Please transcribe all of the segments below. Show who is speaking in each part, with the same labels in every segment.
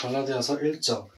Speaker 1: 갈라디아서 1장.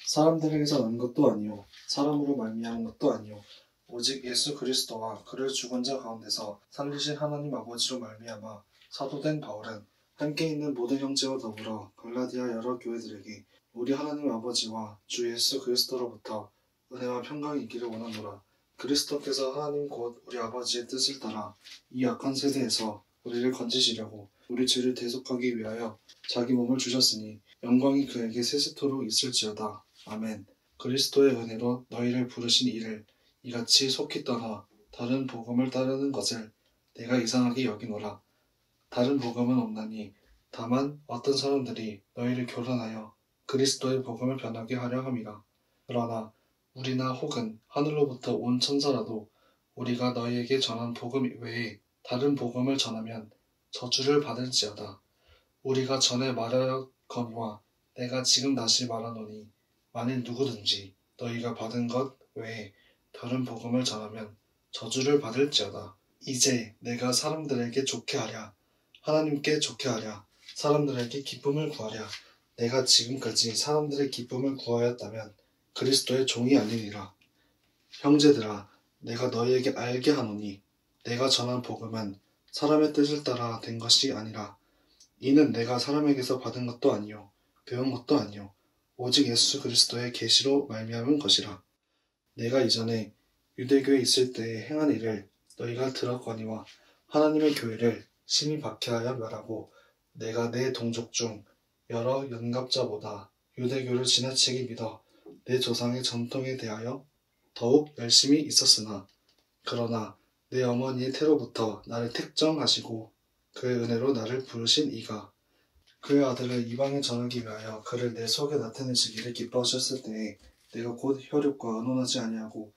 Speaker 1: 사람들에게서 난 것도 아니요 사람으로 말미암은 것도 아니요 오직 예수 그리스도와 그를 죽은 자 가운데서 살리신 하나님 아버지로 말미암아 사도된 바울은 함께 있는 모든 형제와 더불어 갈라디아 여러 교회들에게 우리 하나님 아버지와 주 예수 그리스도로부터 은혜와 평강이 있기를 원하노라. 그리스도께서 하나님 곧 우리 아버지의 뜻을 따라 이 악한 세대에서 우리를 건지시려고 우리 죄를 대속하기 위하여 자기 몸을 주셨으니 영광이 그에게 세세토록 있을지어다. 아멘. 그리스도의 은혜로 너희를 부르신 이를 이같이 속히 떠나 다른 복음을 따르는 것을 내가 이상하게 여기노라. 다른 복음은 없나니 다만 어떤 사람들이 너희를 교란하여 그리스도의 복음을 변하게 하려 함이라. 그러나 우리나 혹은 하늘로부터 온 천사라도 우리가 너희에게 전한 복음 외에 다른 복음을 전하면 저주를 받을지어다. 우리가 전에 말하였거니와 내가 지금 다시 말하노니 만일 누구든지 너희가 받은 것 외에 다른 복음을 전하면 저주를 받을지어다. 이제 내가 사람들에게 좋게 하랴 하나님께 좋게 하랴 사람들에게 기쁨을 구하랴 내가 지금까지 사람들의 기쁨을 구하였다면 그리스도의 종이 아니니라. 형제들아 내가 너희에게 알게 하노니 내가 전한 복음은 사람의 뜻을 따라 된 것이 아니라 이는 내가 사람에게서 받은 것도 아니요 배운 것도 아니요 오직 예수 그리스도의 계시로 말미암은 것이라. 내가 이전에 유대교에 있을 때에 행한 일을 너희가 들었거니와 하나님의 교회를 심히 박해하여 멸하고 내가 내 동족 중 여러 연갑자보다 유대교를 지나치게 믿어 내 조상의 전통에 대하여 더욱 열심히 있었으나 그러나 내 어머니의 태로부터 나를 택정하시고 그의 은혜로 나를 부르신 이가 그의 아들을 이방에 전하기 위하여 그를 내 속에 나타내시기를 기뻐하셨을 때에 내가 곧 혈육과 의논하지 아니하고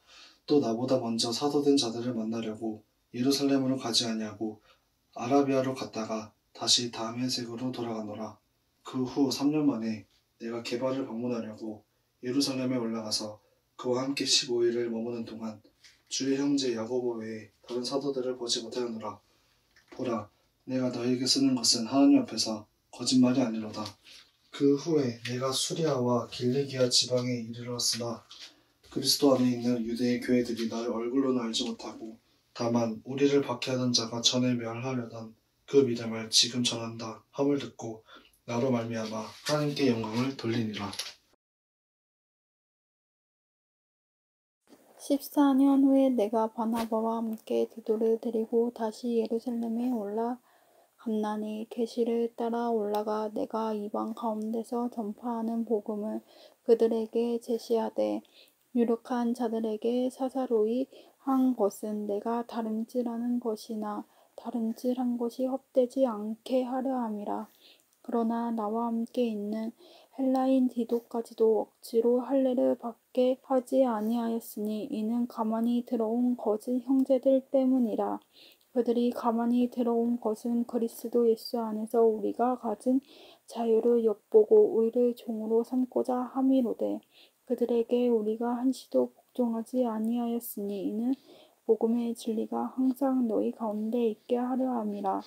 Speaker 1: 또 나보다 먼저 사도된 자들을 만나려고 예루살렘으로 가지 아니하고 아라비아로 갔다가 다시 다메섹으로 돌아가노라. 그 후 3년 만에 내가 게바를 방문하려고 예루살렘에 올라가서 그와 함께 15일을 머무는 동안 주의 형제 야고보 외에 다른 사도들을 보지 못하였노라. 보라, 내가 너희에게 쓰는 것은 하나님 앞에서 거짓말이 아니로다. 그 후에 내가 수리아와 길리기아 지방에 이르렀으나 그리스도 안에 있는 유대의 교회들이 나를 얼굴로는 알지 못하고 다만 우리를 박해하던 자가 전에 멸하려던 그 믿음을 지금 전한다 함을 듣고 나로 말미암아 하나님께 영광을 돌리니라.
Speaker 2: 14년 후에 내가 바나바와 함께 디도를 데리고 다시 예루살렘에 올라갔나니 계시를 따라 올라가 내가 이방 가운데서 전파하는 복음을 그들에게 제시하되 유력한 자들에게 사사로이 한 것은 내가 다름질하는 것이나 다름질한 것이 헛되지 않게 하려 함이라. 그러나 나와 함께 있는 헬라인 디도까지도 억지로 할례를 받게 하지 아니하였으니 이는 가만히 들어온 거짓 형제들 때문이라. 그들이 가만히 들어온 것은 그리스도 예수 안에서 우리가 가진 자유를 엿보고 우리를 종으로 삼고자 함이로되 그들에게 우리가 한시도 복종하지 아니하였으니 이는 복음의 진리가 항상 너희 가운데 있게 하려 함이라.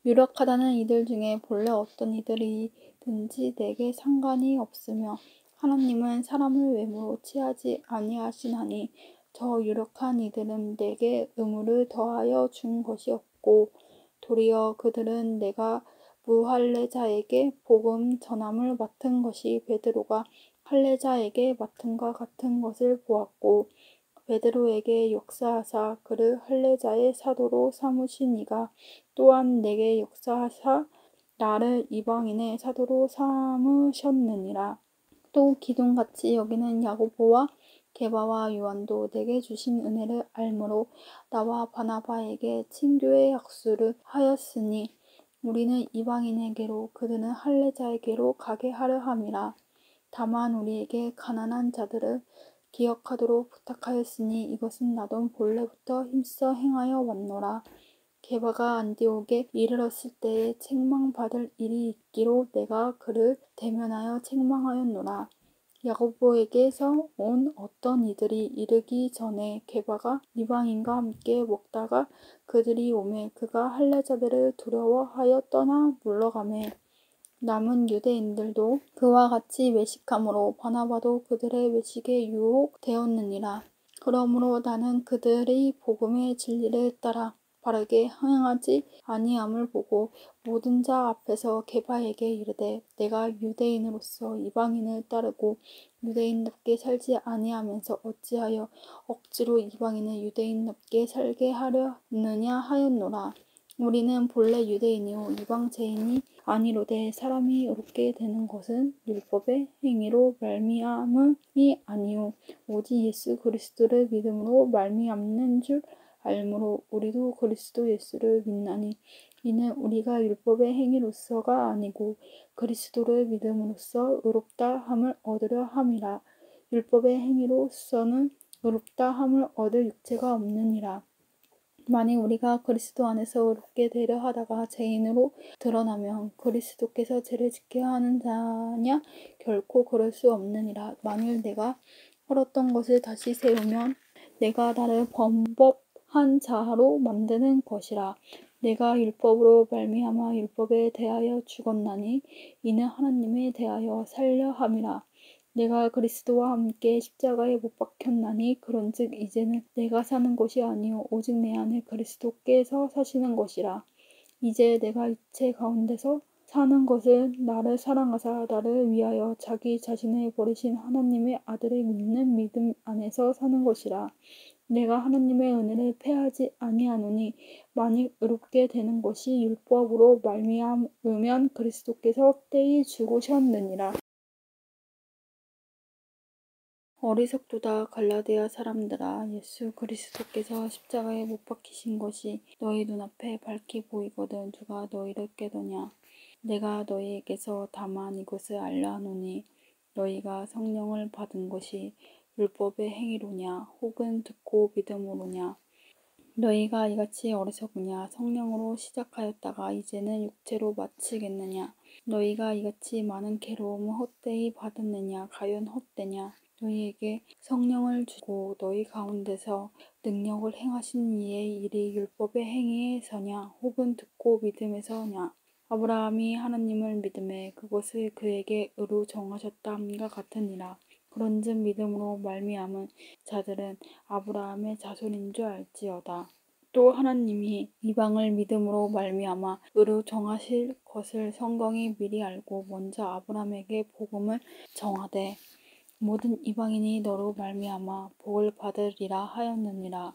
Speaker 2: 유력하다는 이들 중에 본래 어떤 이들이든지 내게 상관이 없으며 하나님은 사람을 외모로 취하지 아니하시나니 저 유력한 이들은 내게 의무를 더하여 준 것이 없고 도리어 그들은 내가 무할례자에게 복음 전함을 맡은 것이 베드로가 할례자에게 맡음과 같은 것을 보았고 베드로에게 역사하사 그를 할례자의 사도로 삼으신 이가 또한 내게 역사하사 나를 이방인의 사도로 삼으셨느니라. 또 기둥같이 여기는 야고보와 게바와 요한도 내게 주신 은혜를 알므로 나와 바나바에게 친교의 약수를 하였으니 우리는 이방인에게로 그들은 할례자에게로 가게 하려 함이라. 다만 우리에게 가난한 자들을 기억하도록 부탁하였으니 이것은 나도 본래부터 힘써 행하여 왔노라. 게바가 안디옥에 이르렀을 때에 책망받을 일이 있기로 내가 그를 대면하여 책망하였노라. 야고보에게서 온 어떤 이들이 이르기 전에 게바가 이방인과 함께 먹다가 그들이 오매 그가 할례자들을 두려워하여 떠나 물러가매 남은 유대인들도 그와 같이 외식함으로 바나바도 그들의 외식에 유혹되었느니라. 그러므로 나는 그들의 복음의 진리를 따라 바르게 행하지 아니함을 보고 모든 자 앞에서 게바에게 이르되 내가 유대인으로서 이방인을 따르고 유대인답게 살지 아니하면서 어찌하여 억지로 이방인을 유대인답게 살게 하려느냐 하였노라. 우리는 본래 유대인이요 이방체인이 아니로되 사람이 의롭게 되는 것은 율법의 행위로 말미암음이 아니요 오직 예수 그리스도를 믿음으로 말미암는 줄 알므로 우리도 그리스도 예수를 믿나니 이는 우리가 율법의 행위로서가 아니고 그리스도를 믿음으로써 의롭다 함을 얻으려 함이라. 율법의 행위로서는 의롭다 함을 얻을 육체가 없느니라. 만일 우리가 그리스도 안에서 의롭게 되려 하다가 죄인으로 드러나면 그리스도께서 죄를 지켜야 하는 자냐? 결코 그럴 수 없느니라. 만일 내가 헐었던 것을 다시 세우면 내가 나를 범법한 자로 만드는 것이라. 내가 율법으로 말미암아 율법에 대하여 죽었나니 이는 하나님에 대하여 살려 함이라. 내가 그리스도와 함께 십자가에 못 박혔나니 그런즉 이제는 내가 사는 것이 아니요 오직 내 안에 그리스도께서 사시는 것이라. 이제 내가 육체 가운데서 사는 것을 나를 사랑하사 나를 위하여 자기 자신을 버리신 하나님의 아들을 믿는 믿음 안에서 사는 것이라. 내가 하나님의 은혜를 패하지 아니하노니 만일 의롭게 되는 것이 율법으로 말미암으면 그리스도께서 헛되이 죽으셨느니라. 어리석도다 갈라디아 사람들아 예수 그리스도께서 십자가에 못 박히신 것이 너희 눈앞에 밝히 보이거든 누가 너희를 깨더냐. 내가 너희에게서 다만 이것을 알려 하노니 너희가 성령을 받은 것이 율법의 행위로냐 혹은 듣고 믿음으로냐. 너희가 이같이 어리석으냐 성령으로 시작하였다가 이제는 육체로 마치겠느냐. 너희가 이같이 많은 괴로움을 헛되이 받았느냐 과연 헛되냐. 너희에게 성령을 주고 너희 가운데서 능력을 행하신 이의 일이 율법의 행위에서냐 혹은 듣고 믿음에서냐. 아브라함이 하나님을 믿음에 그것을 그에게 의로 정하셨다 함과 같으니라. 그런즉 믿음으로 말미암은 자들은 아브라함의 자손인 줄 알지어다. 또 하나님이 이방을 믿음으로 말미암아 의로 정하실 것을 성경이 미리 알고 먼저 아브라함에게 복음을 정하되 모든 이방인이 너로 말미암아 복을 받으리라 하였느니라.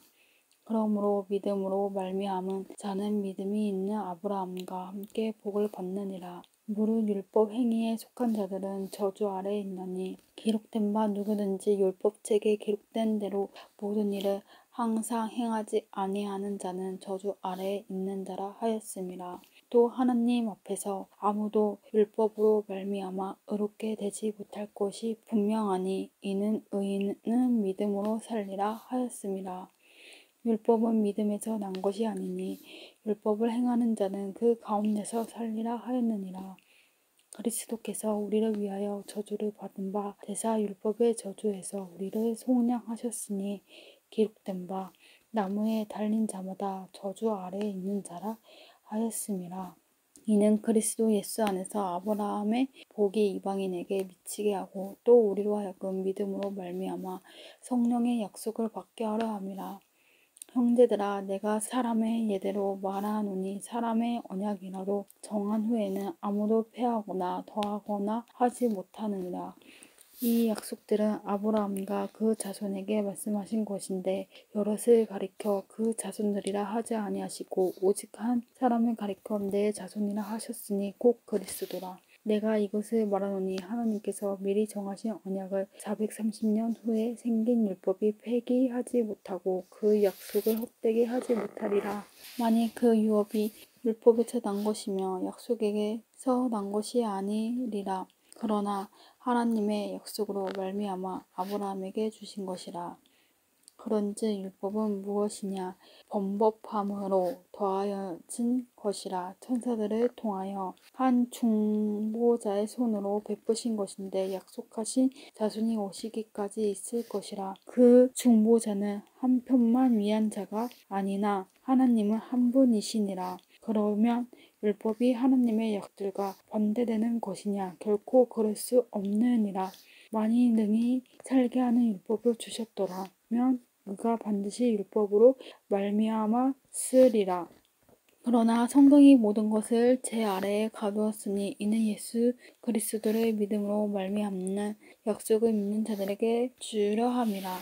Speaker 2: 그러므로 믿음으로 말미암은 자는 믿음이 있는 아브라함과 함께 복을 받느니라. 무릇 율법 행위에 속한 자들은 저주 아래에 있나니 기록된 바 누구든지 율법책에 기록된 대로 모든 일을 항상 행하지 아니하는 자는 저주 아래에 있는 자라 하였음이라. 또 하나님 앞에서 아무도 율법으로 말미암아 의롭게 되지 못할 것이 분명하니 이는 의인은 믿음으로 살리라 하였음이라. 율법은 믿음에서 난 것이 아니니 율법을 행하는 자는 그 가운데서 살리라 하였느니라. 그리스도께서 우리를 위하여 저주를 받은 바 되사 율법의 저주에서 우리를 속량하셨으니 기록된 바 나무에 달린 자마다 저주 아래에 있는 자라 하였음이라. 이는 그리스도 예수 안에서 아브라함의 복이 이방인에게 미치게 하고 또 우리로 하여금 믿음으로 말미암아 성령의 약속을 받게 하려 함이라. 형제들아 내가 사람의 예대로 말하노니 사람의 언약이라도 정한 후에는 아무도 폐하거나 더하거나 하지 못하느니라. 이 약속들은 아브라함과 그 자손에게 말씀하신 것인데 여럿을 가리켜 그 자손들이라 하지 아니하시고 오직 한 사람을 가리켜 내 자손이라 하셨으니 곧 그리스도라. 내가 이것을 말하노니 하나님께서 미리 정하신 언약을 430년 후에 생긴 율법이 폐기하지 못하고 그 약속을 헛되게 하지 못하리라. 만일 그 유업이 율법에서 난 것이며 약속에게서 난 것이 아니리라. 그러나 하나님의 약속으로 말미암아 아브라함에게 주신 것이라. 그런즉 율법은 무엇이냐 범법함으로 더하여진 것이라. 천사들을 통하여 한 중보자의 손으로 베푸신 것인데 약속하신 자손이 오시기까지 있을 것이라. 그 중보자는 한 편만 위한 자가 아니나 하나님은 한 분이시니라. 그러면 율법이 하나님의 약들과 반대되는 것이냐? 결코 그럴 수 없느니라. 만일 능히 살게 하는 율법을 주셨더라면 그가 반드시 율법으로 말미암아 쓰리라. 그러나 성경이 모든 것을 제 아래에 가두었으니 이는 예수 그리스도를 믿음으로 말미암는 약속을 믿는 자들에게 주려 함이라.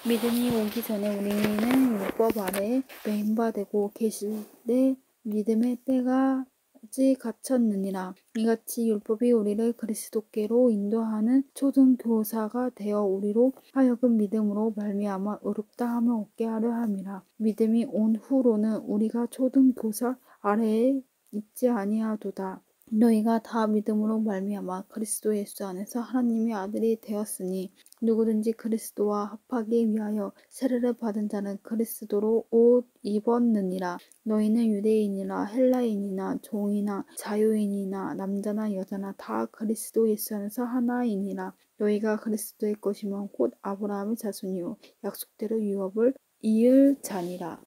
Speaker 2: 믿음이 오기 전에 우리는 율법 아래에 매인바되고 계실때 믿음의 때까지 갇혔느니라. 이같이 율법이 우리를 그리스도께로 인도하는 초등교사가 되어 우리로 하여금 믿음으로 말미암아 의롭다함을 얻게 하려 함이라. 믿음이 온 후로는 우리가 초등교사 아래에 있지 아니하도다. 너희가 다 믿음으로 말미암아 그리스도 예수 안에서 하나님의 아들이 되었으니 누구든지 그리스도와 합하기 위하여 세례를 받은 자는 그리스도로 옷 입었느니라. 너희는 유대인이나 헬라인이나 종이나 자유인이나 남자나 여자나 다 그리스도 예수 안에서 하나이니라. 너희가 그리스도의 것이면 곧 아브라함의 자손이요 약속대로 유업을 이을 자니라.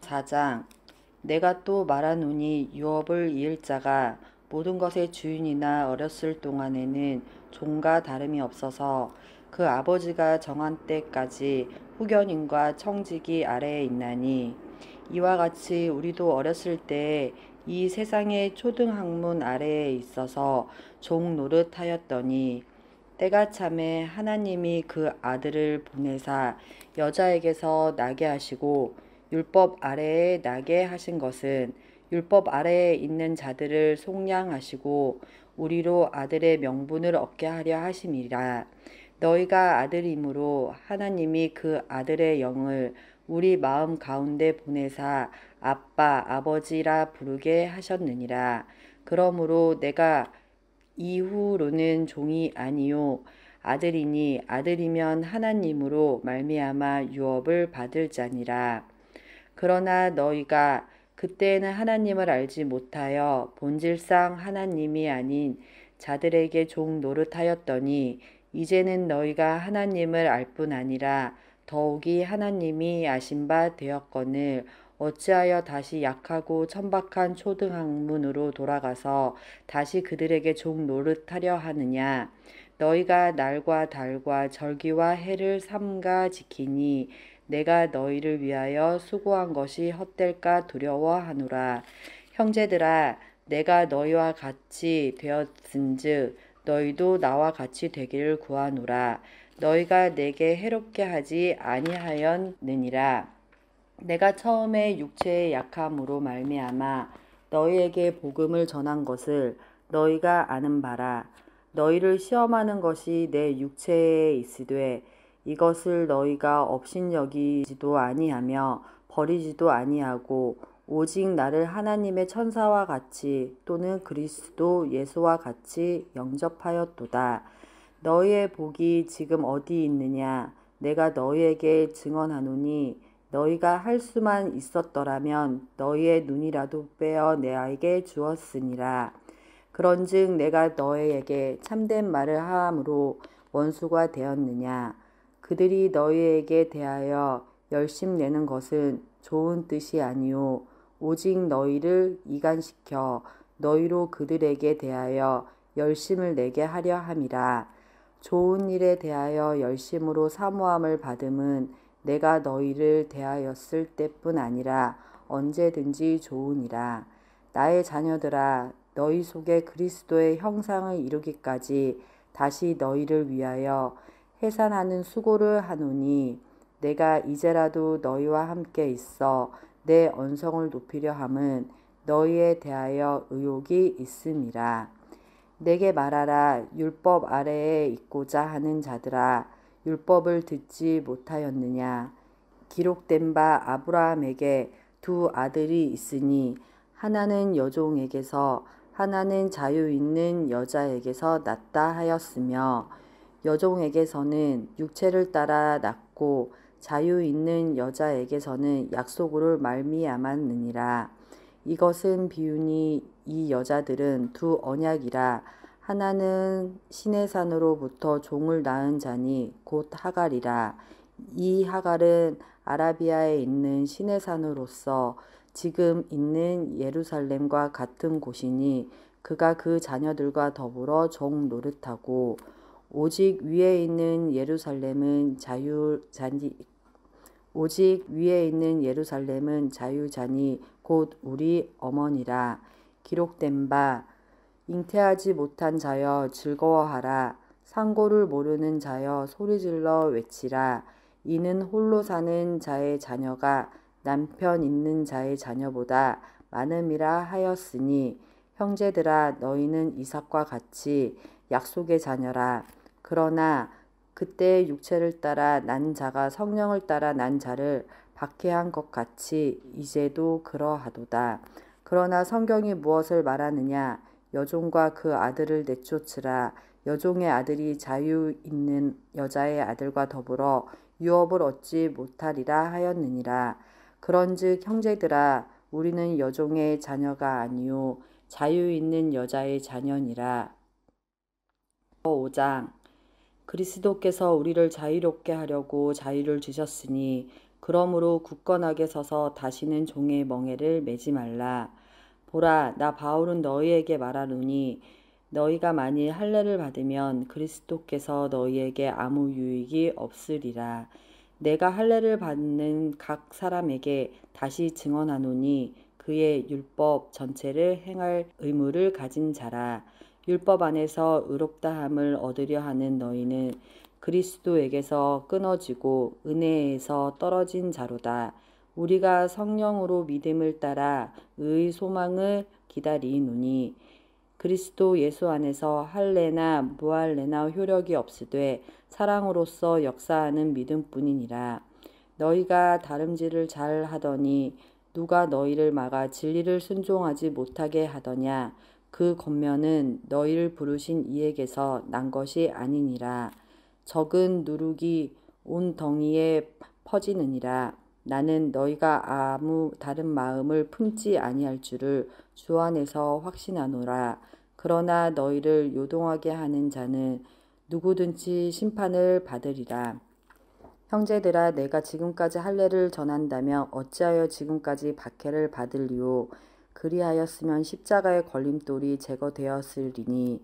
Speaker 3: 4장 내가 또 말하노니 유업을 이을 자가 모든 것의 주인이나 어렸을 동안에는 종과 다름이 없어서 그 아버지가 정한 때까지 후견인과 청지기 아래에 있나니 이와 같이 우리도 어렸을 때 이 세상의 초등학문 아래에 있어서 종 노릇하였더니 때가 참에 하나님이 그 아들을 보내사 여자에게서 나게 하시고 율법 아래에 나게 하신 것은 율법 아래에 있는 자들을 속량하시고 우리로 아들의 명분을 얻게 하려 하심이라. 너희가 아들이므로 하나님이 그 아들의 영을 우리 마음 가운데 보내사 아빠 아버지라 부르게 하셨느니라. 그러므로 내가 이후로는 종이 아니요 아들이니 아들이면 하나님으로 말미암아 유업을 받을 자니라. 그러나 너희가 그때에는 하나님을 알지 못하여 본질상 하나님이 아닌 자들에게 종 노릇하였더니 이제는 너희가 하나님을 알 뿐 아니라 더욱이 하나님이 아신 바 되었거늘 어찌하여 다시 약하고 천박한 초등학문으로 돌아가서 다시 그들에게 종 노릇하려 하느냐. 너희가 날과 달과 절기와 해를 삼가 지키니 내가 너희를 위하여 수고한 것이 헛될까 두려워하노라. 형제들아 내가 너희와 같이 되었은즉 너희도 나와 같이 되기를 구하노라. 너희가 내게 해롭게 하지 아니하였느니라. 내가 처음에 육체의 약함으로 말미암아 너희에게 복음을 전한 것을 너희가 아는 바라. 너희를 시험하는 것이 내 육체에 있으되 이것을 너희가 업신여기지도 아니하며 버리지도 아니하고 오직 나를 하나님의 천사와 같이 또는 그리스도 예수와 같이 영접하였도다. 너희의 복이 지금 어디 있느냐? 내가 너희에게 증언하노니 너희가 할 수만 있었더라면 너희의 눈이라도 빼어 내게 주었으니라. 그런즉 내가 너희에게 참된 말을 하므로 원수가 되었느냐? 그들이 너희에게 대하여 열심내는 것은 좋은 뜻이 아니요 오직 너희를 이간시켜 너희로 그들에게 대하여 열심을 내게 하려 함이라. 좋은 일에 대하여 열심으로 사모함을 받음은 내가 너희를 대하였을 때뿐 아니라 언제든지 좋으니라. 나의 자녀들아 너희 속에 그리스도의 형상을 이루기까지 다시 너희를 위하여 해산하는 수고를 하노니 내가 이제라도 너희와 함께 있어 내 언성을 높이려 함은 너희에 대하여 의욕이 있음이라. 내게 말하라. 율법 아래에 있고자 하는 자들아 율법을 듣지 못하였느냐. 기록된 바 아브라함에게 두 아들이 있으니 하나는 여종에게서 하나는 자유 있는 여자에게서 났다 하였으며 여종에게서는 육체를 따라 낳고 자유 있는 여자에게서는 약속으로 말미암았느니라. 이것은 비유니 이 여자들은 두 언약이라. 하나는 시내산으로부터 종을 낳은 자니 곧 하갈이라. 이 하갈은 아라비아에 있는 시내산으로서 지금 있는 예루살렘과 같은 곳이니 그가 그 자녀들과 더불어 종 노릇하고 오직 위에 있는 예루살렘은 자유자니 곧 우리 어머니라. 기록된 바 잉태하지 못한 자여 즐거워하라. 상고를 모르는 자여 소리질러 외치라. 이는 홀로 사는 자의 자녀가 남편 있는 자의 자녀보다 많음이라 하였으니 형제들아 너희는 이삭과 같이 약속의 자녀라. 그러나 그때 육체를 따라 난 자가 성령을 따라 난 자를 박해한 것 같이 이제도 그러하도다. 그러나 성경이 무엇을 말하느냐? 여종과 그 아들을 내쫓으라. 여종의 아들이 자유 있는 여자의 아들과 더불어 유업을 얻지 못하리라 하였느니라. 그런즉 형제들아 우리는 여종의 자녀가 아니요 자유 있는 여자의 자녀니라. 5장 그리스도께서 우리를 자유롭게 하려고 자유를 주셨으니 그러므로 굳건하게 서서 다시는 종의 멍에를 매지 말라. 보라, 나 바울은 너희에게 말하노니 너희가 만일 할례를 받으면 그리스도께서 너희에게 아무 유익이 없으리라. 내가 할례를 받는 각 사람에게 다시 증언하노니 그의 율법 전체를 행할 의무를 가진 자라. 율법 안에서 의롭다함을 얻으려 하는 너희는 그리스도에게서 끊어지고 은혜에서 떨어진 자로다. 우리가 성령으로 믿음을 따라 의의 소망을 기다리노니 그리스도 예수 안에서 할례나 무할례나 효력이 없으되 사랑으로서 역사하는 믿음뿐이니라. 너희가 다름질을 잘 하더니 누가 너희를 막아 진리를 순종하지 못하게 하더냐? 그 겉면은 너희를 부르신 이에게서 난 것이 아니니라. 적은 누룩이 온 덩이에 퍼지느니라. 나는 너희가 아무 다른 마음을 품지 아니할 줄을 주 안에서 확신하노라. 그러나 너희를 요동하게 하는 자는 누구든지 심판을 받으리라. 형제들아 내가 지금까지 할례를 전한다면 어찌하여 지금까지 박해를 받을리요. 그리하였으면 십자가의 걸림돌이 제거되었으리니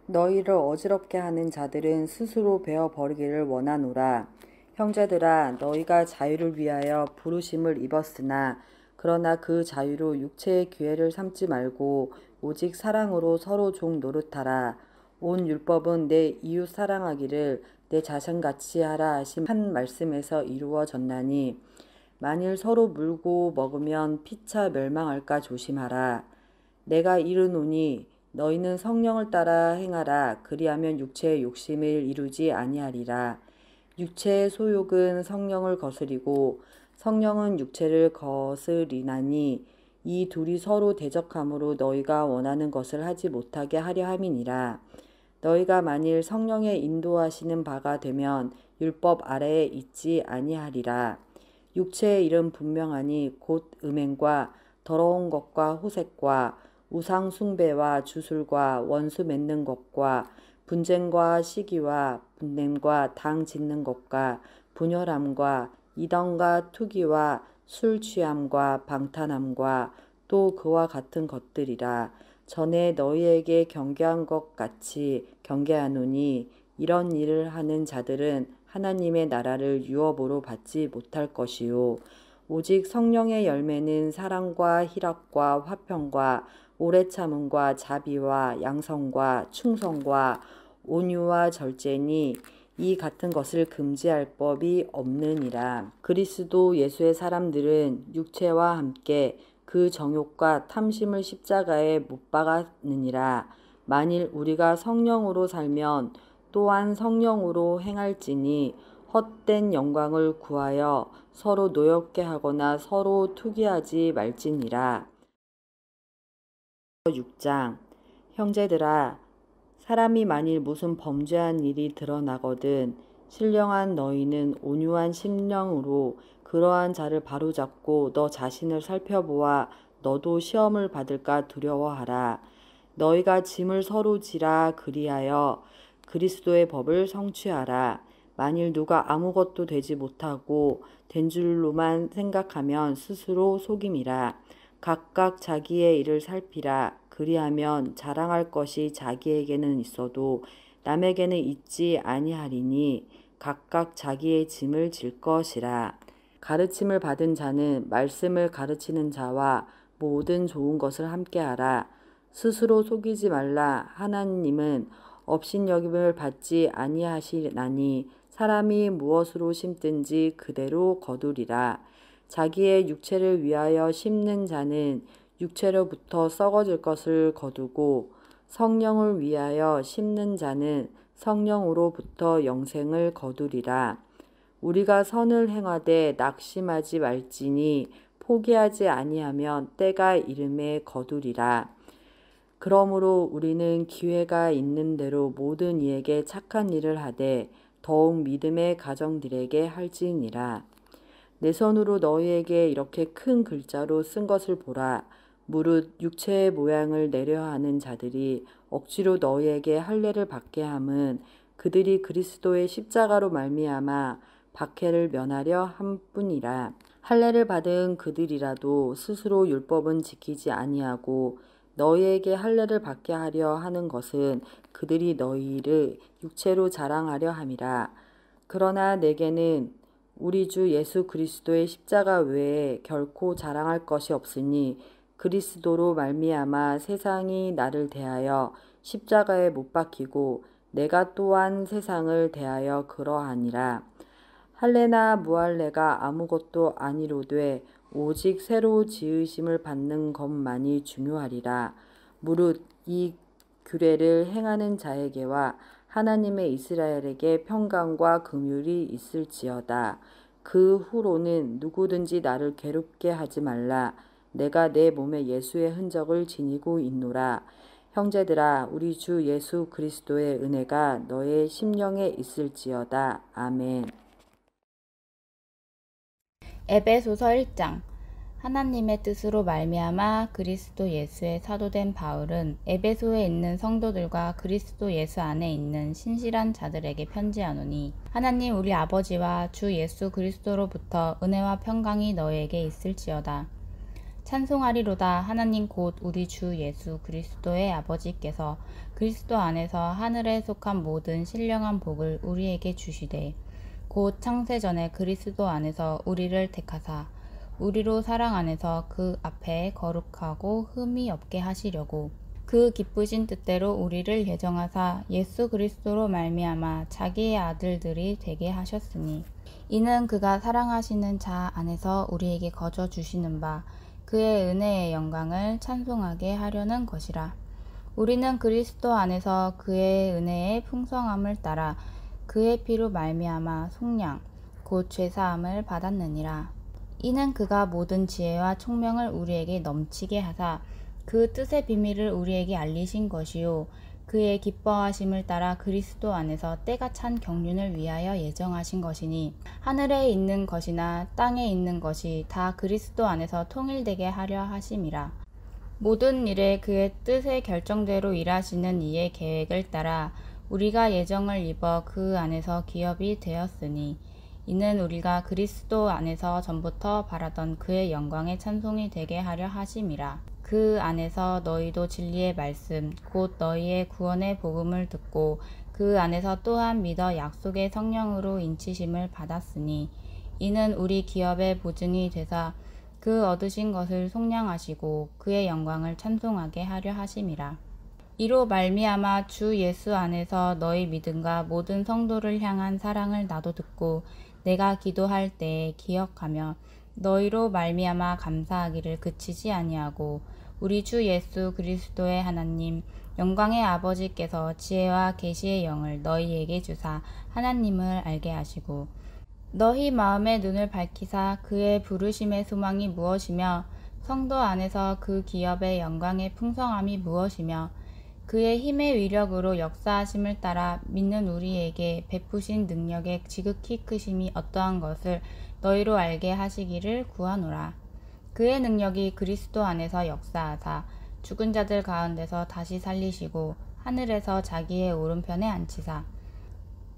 Speaker 3: 너희를 어지럽게 하는 자들은 스스로 베어 버리기를 원하노라. 형제들아 너희가 자유를 위하여 부르심을 입었으나 그러나 그 자유로 육체의 기회를 삼지 말고 오직 사랑으로 서로 종 노릇하라. 온 율법은 내 이웃 사랑하기를 내 자신같이 하라 하신 한 말씀에서 이루어졌나니 만일 서로 물고 먹으면 피차 멸망할까 조심하라. 내가 이르노니 너희는 성령을 따라 행하라. 그리하면 육체의 욕심을 이루지 아니하리라. 육체의 소욕은 성령을 거스리고 성령은 육체를 거스리나니 이 둘이 서로 대적함으로 너희가 원하는 것을 하지 못하게 하려 함이니라. 너희가 만일 성령의 인도하시는 바가 되면 율법 아래에 있지 아니하리라. 육체의 일은 분명하니 곧 음행과 더러운 것과 호색과 우상 숭배와 주술과 원수 맺는 것과 분쟁과 시기와 분냄과 당 짓는 것과 분열함과 이단과 투기와 술 취함과 방탕함과 또 그와 같은 것들이라. 전에 너희에게 경계한 것 같이 경계하노니 이런 일을 하는 자들은 하나님의 나라를 유업으로 받지 못할 것이요 오직 성령의 열매는 사랑과 희락과 화평과 오래 참음과 자비와 양성과 충성과 온유와 절제니 이 같은 것을 금지할 법이 없느니라. 그리스도 예수의 사람들은 육체와 함께 그 정욕과 탐심을 십자가에 못 박았느니라. 만일 우리가 성령으로 살면 또한 성령으로 행할지니 헛된 영광을 구하여 서로 노엽게 하거나 서로 투기하지 말지니라. 6장 형제들아 사람이 만일 무슨 범죄한 일이 드러나거든 신령한 너희는 온유한 심령으로 그러한 자를 바로잡고 너 자신을 살펴보아 너도 시험을 받을까 두려워하라. 너희가 짐을 서로 지라 그리하여 그리스도의 법을 성취하라. 만일 누가 아무것도 되지 못하고 된 줄로만 생각하면 스스로 속임이라. 각각 자기의 일을 살피라. 그리하면 자랑할 것이 자기에게는 있어도 남에게는 있지 아니하리니 각각 자기의 짐을 질 것이라. 가르침을 받은 자는 말씀을 가르치는 자와 모든 좋은 것을 함께하라. 스스로 속이지 말라. 하나님은 업신여김을 받지 아니하시나니 사람이 무엇으로 심든지 그대로 거두리라. 자기의 육체를 위하여 심는 자는 육체로부터 썩어질 것을 거두고 성령을 위하여 심는 자는 성령으로부터 영생을 거두리라. 우리가 선을 행하되 낙심하지 말지니 포기하지 아니하면 때가 이름에 거두리라. 그러므로 우리는 기회가 있는 대로 모든 이에게 착한 일을 하되 더욱 믿음의 가정들에게 할지니라. 내 손으로 너희에게 이렇게 큰 글자로 쓴 것을 보라. 무릇 육체의 모양을 내려하는 자들이 억지로 너희에게 할례를 받게 함은 그들이 그리스도의 십자가로 말미암아 박해를 면하려 함뿐이라. 할례를 받은 그들이라도 스스로 율법은 지키지 아니하고 너희에게 할례를 받게 하려 하는 것은 그들이 너희를 육체로 자랑하려 함이라. 그러나 내게는 우리 주 예수 그리스도의 십자가 외에 결코 자랑할 것이 없으니 그리스도로 말미암아 세상이 나를 대하여 십자가에 못 박히고 내가 또한 세상을 대하여 그러하니라. 할례나 무할례가 아무것도 아니로되 오직 새로 지으심을 받는 것만이 중요하리라. 무릇 이 규례를 행하는 자에게와 하나님의 이스라엘에게 평강과 긍휼이 있을지어다. 그 후로는 누구든지 나를 괴롭게 하지 말라. 내가 내 몸에 예수의 흔적을 지니고 있노라. 형제들아, 우리 주 예수 그리스도의 은혜가 너의 심령에 있을지어다. 아멘.
Speaker 2: 에베소서 1장. 하나님의 뜻으로 말미암아 그리스도 예수의 사도된 바울은 에베소에 있는 성도들과 그리스도 예수 안에 있는 신실한 자들에게 편지하노니, 하나님 우리 아버지와 주 예수 그리스도로부터 은혜와 평강이 너희에게 있을지어다. 찬송하리로다. 하나님 곧 우리 주 예수 그리스도의 아버지께서 그리스도 안에서 하늘에 속한 모든 신령한 복을 우리에게 주시되, 곧 창세전에 그리스도 안에서 우리를 택하사 우리로 사랑 안에서 그 앞에 거룩하고 흠이 없게 하시려고 그 기쁘신 뜻대로 우리를 예정하사 예수 그리스도로 말미암아 자기의 아들들이 되게 하셨으니, 이는 그가 사랑하시는 자 안에서 우리에게 거저 주시는 바 그의 은혜의 영광을 찬송하게 하려는 것이라. 우리는 그리스도 안에서 그의 은혜의 풍성함을 따라 그의 피로 말미암아 속량 곧 죄사함을 받았느니라. 이는 그가 모든 지혜와 총명을 우리에게 넘치게 하사 그 뜻의 비밀을 우리에게 알리신 것이요, 그의 기뻐하심을 따라 그리스도 안에서 때가 찬 경륜을 위하여 예정하신 것이니, 하늘에 있는 것이나 땅에 있는 것이 다 그리스도 안에서 통일되게 하려 하심이라. 모든 일에 그의 뜻의 결정대로 일하시는 이의 계획을 따라 우리가 예정을 입어 그 안에서 기업이 되었으니, 이는 우리가 그리스도 안에서 전부터 바라던 그의 영광의 찬송이 되게 하려 하심이라. 그 안에서 너희도 진리의 말씀 곧 너희의 구원의 복음을 듣고 그 안에서 또한 믿어 약속의 성령으로 인치심을 받았으니, 이는 우리 기업의 보증이 되사 그 얻으신 것을 속량하시고 그의 영광을 찬송하게 하려 하심이라. 이로 말미암아 주 예수 안에서 너희 믿음과 모든 성도를 향한 사랑을 나도 듣고 내가 기도할 때에 기억하며 너희로 말미암아 감사하기를 그치지 아니하고, 우리 주 예수 그리스도의 하나님 영광의 아버지께서 지혜와 계시의 영을 너희에게 주사 하나님을 알게 하시고, 너희 마음의 눈을 밝히사 그의 부르심의 소망이 무엇이며 성도 안에서 그 기업의 영광의 풍성함이 무엇이며 그의 힘의 위력으로 역사하심을 따라 믿는 우리에게 베푸신 능력의 지극히 크심이 어떠한 것을 너희로 알게 하시기를 구하노라. 그의 능력이 그리스도 안에서 역사하사 죽은 자들 가운데서 다시 살리시고 하늘에서 자기의 오른편에 앉히사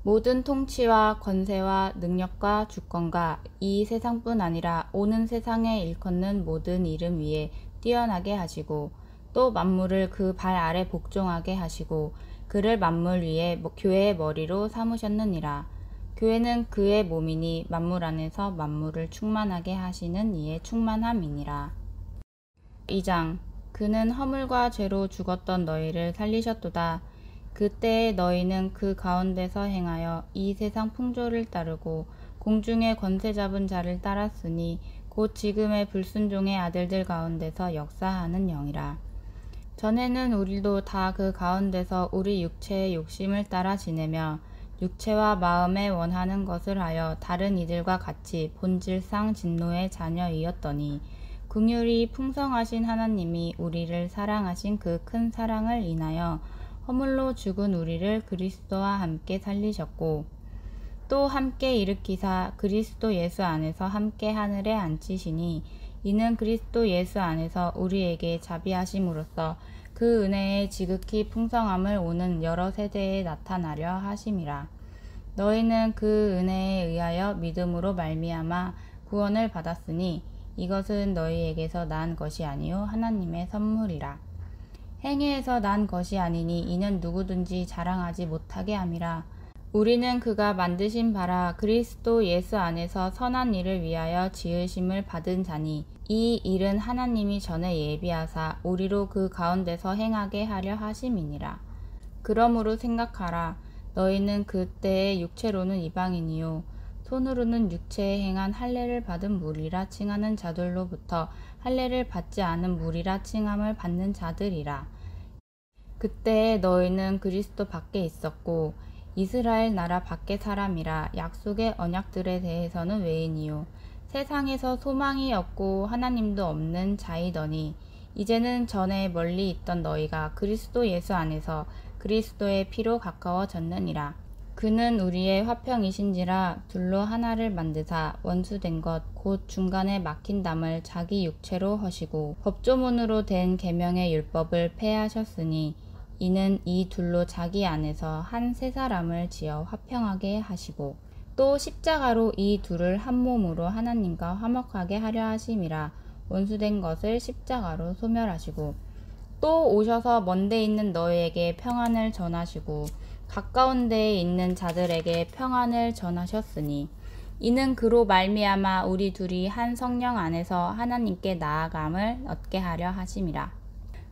Speaker 2: 모든 통치와 권세와 능력과 주권과 이 세상뿐 아니라 오는 세상에 일컫는 모든 이름 위에 뛰어나게 하시고 또 만물을 그 발 아래 복종하게 하시고 그를 만물 위에 교회의 머리로 삼으셨느니라. 교회는 그의 몸이니 만물 안에서 만물을 충만하게 하시는 이의 충만함이니라. 2장 그는 허물과 죄로 죽었던 너희를 살리셨도다. 그때에 너희는 그 가운데서 행하여 이 세상 풍조를 따르고 공중의 권세 잡은 자를 따랐으니 곧 지금의 불순종의 아들들 가운데서 역사하는 영이라. 전에는 우리도 다 그 가운데서 우리 육체의 욕심을 따라 지내며 육체와 마음에 원하는 것을 하여 다른 이들과 같이 본질상 진노의 자녀이었더니 긍휼이 풍성하신 하나님이 우리를 사랑하신 그 큰 사랑을 인하여 허물로 죽은 우리를 그리스도와 함께 살리셨고 또 함께 일으키사 그리스도 예수 안에서 함께 하늘에 앉히시니 이는 그리스도 예수 안에서 우리에게 자비하심으로써 그 은혜의 지극히 풍성함을 오는 여러 세대에 나타나려 하심이라. 너희는 그 은혜에 의하여 믿음으로 말미암아 구원을 받았으니 이것은 너희에게서 난 것이 아니요 하나님의 선물이라. 행위에서 난 것이 아니니 이는 누구든지 자랑하지 못하게 함이라. 우리는 그가 만드신 바라 그리스도 예수 안에서 선한 일을 위하여 지으심을 받은 자니 이 일은 하나님이 전에 예비하사 우리로 그 가운데서 행하게 하려 하심이니라. 그러므로 생각하라. 너희는 그때의 육체로는 이방인이요 손으로는 육체에 행한 할례를 받은 무리라 칭하는 자들로부터 할례를 받지 않은 무리라 칭함을 받는 자들이라. 그때에 너희는 그리스도 밖에 있었고 이스라엘 나라 밖의 사람이라 약속의 언약들에 대해서는 외인이요 세상에서 소망이 없고 하나님도 없는 자이더니 이제는 전에 멀리 있던 너희가 그리스도 예수 안에서 그리스도의 피로 가까워졌느니라. 그는 우리의 화평이신지라 둘로 하나를 만드사 원수된 것 곧 중간에 막힌 담을 자기 육체로 허시고 법조문으로 된 계명의 율법을 폐하셨으니 이는 이 둘로 자기 안에서 한 세 사람을 지어 화평하게 하시고 또 십자가로 이 둘을 한 몸으로 하나님과 화목하게 하려 하심이라. 원수된 것을 십자가로 소멸하시고 또 오셔서 먼데 있는 너희에게 평안을 전하시고 가까운 데에 있는 자들에게 평안을 전하셨으니 이는 그로 말미암아 우리 둘이 한 성령 안에서 하나님께 나아감을 얻게 하려 하심이라.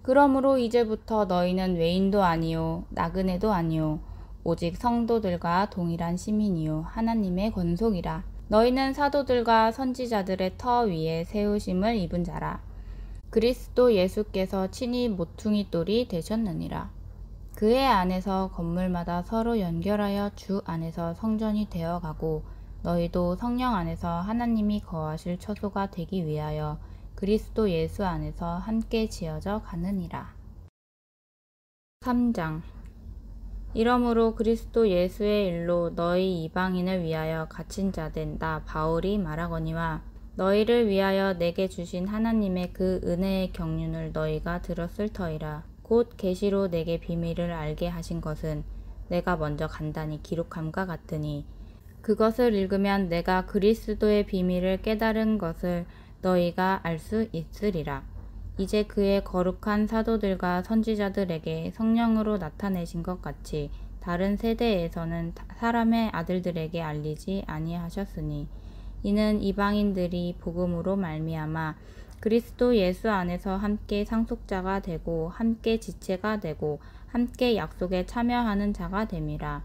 Speaker 2: 그러므로 이제부터 너희는 외인도 아니요 나그네도 아니요 오직 성도들과 동일한 시민이요 하나님의 권속이라. 너희는 사도들과 선지자들의 터 위에 세우심을 입은 자라. 그리스도 예수께서 친히 모퉁이 돌이 되셨느니라. 그의 안에서 건물마다 서로 연결하여 주 안에서 성전이 되어가고 너희도 성령 안에서 하나님이 거하실 처소가 되기 위하여 그리스도 예수 안에서 함께 지어져 가느니라. 3장 이러므로 그리스도 예수의 일로 너희 이방인을 위하여 갇힌 자된 나 바울이 말하거니와 너희를 위하여 내게 주신 하나님의 그 은혜의 경륜을 너희가 들었을 터이라. 곧 계시로 내게 비밀을 알게 하신 것은 내가 먼저 간단히 기록함과 같으니 그것을 읽으면 내가 그리스도의 비밀을 깨달은 것을 너희가 알 수 있으리라. 이제 그의 거룩한 사도들과 선지자들에게 성령으로 나타내신 것 같이 다른 세대에서는 사람의 아들들에게 알리지 아니하셨으니 이는 이방인들이 복음으로 말미암아 그리스도 예수 안에서 함께 상속자가 되고 함께 지체가 되고 함께 약속에 참여하는 자가 됨이라.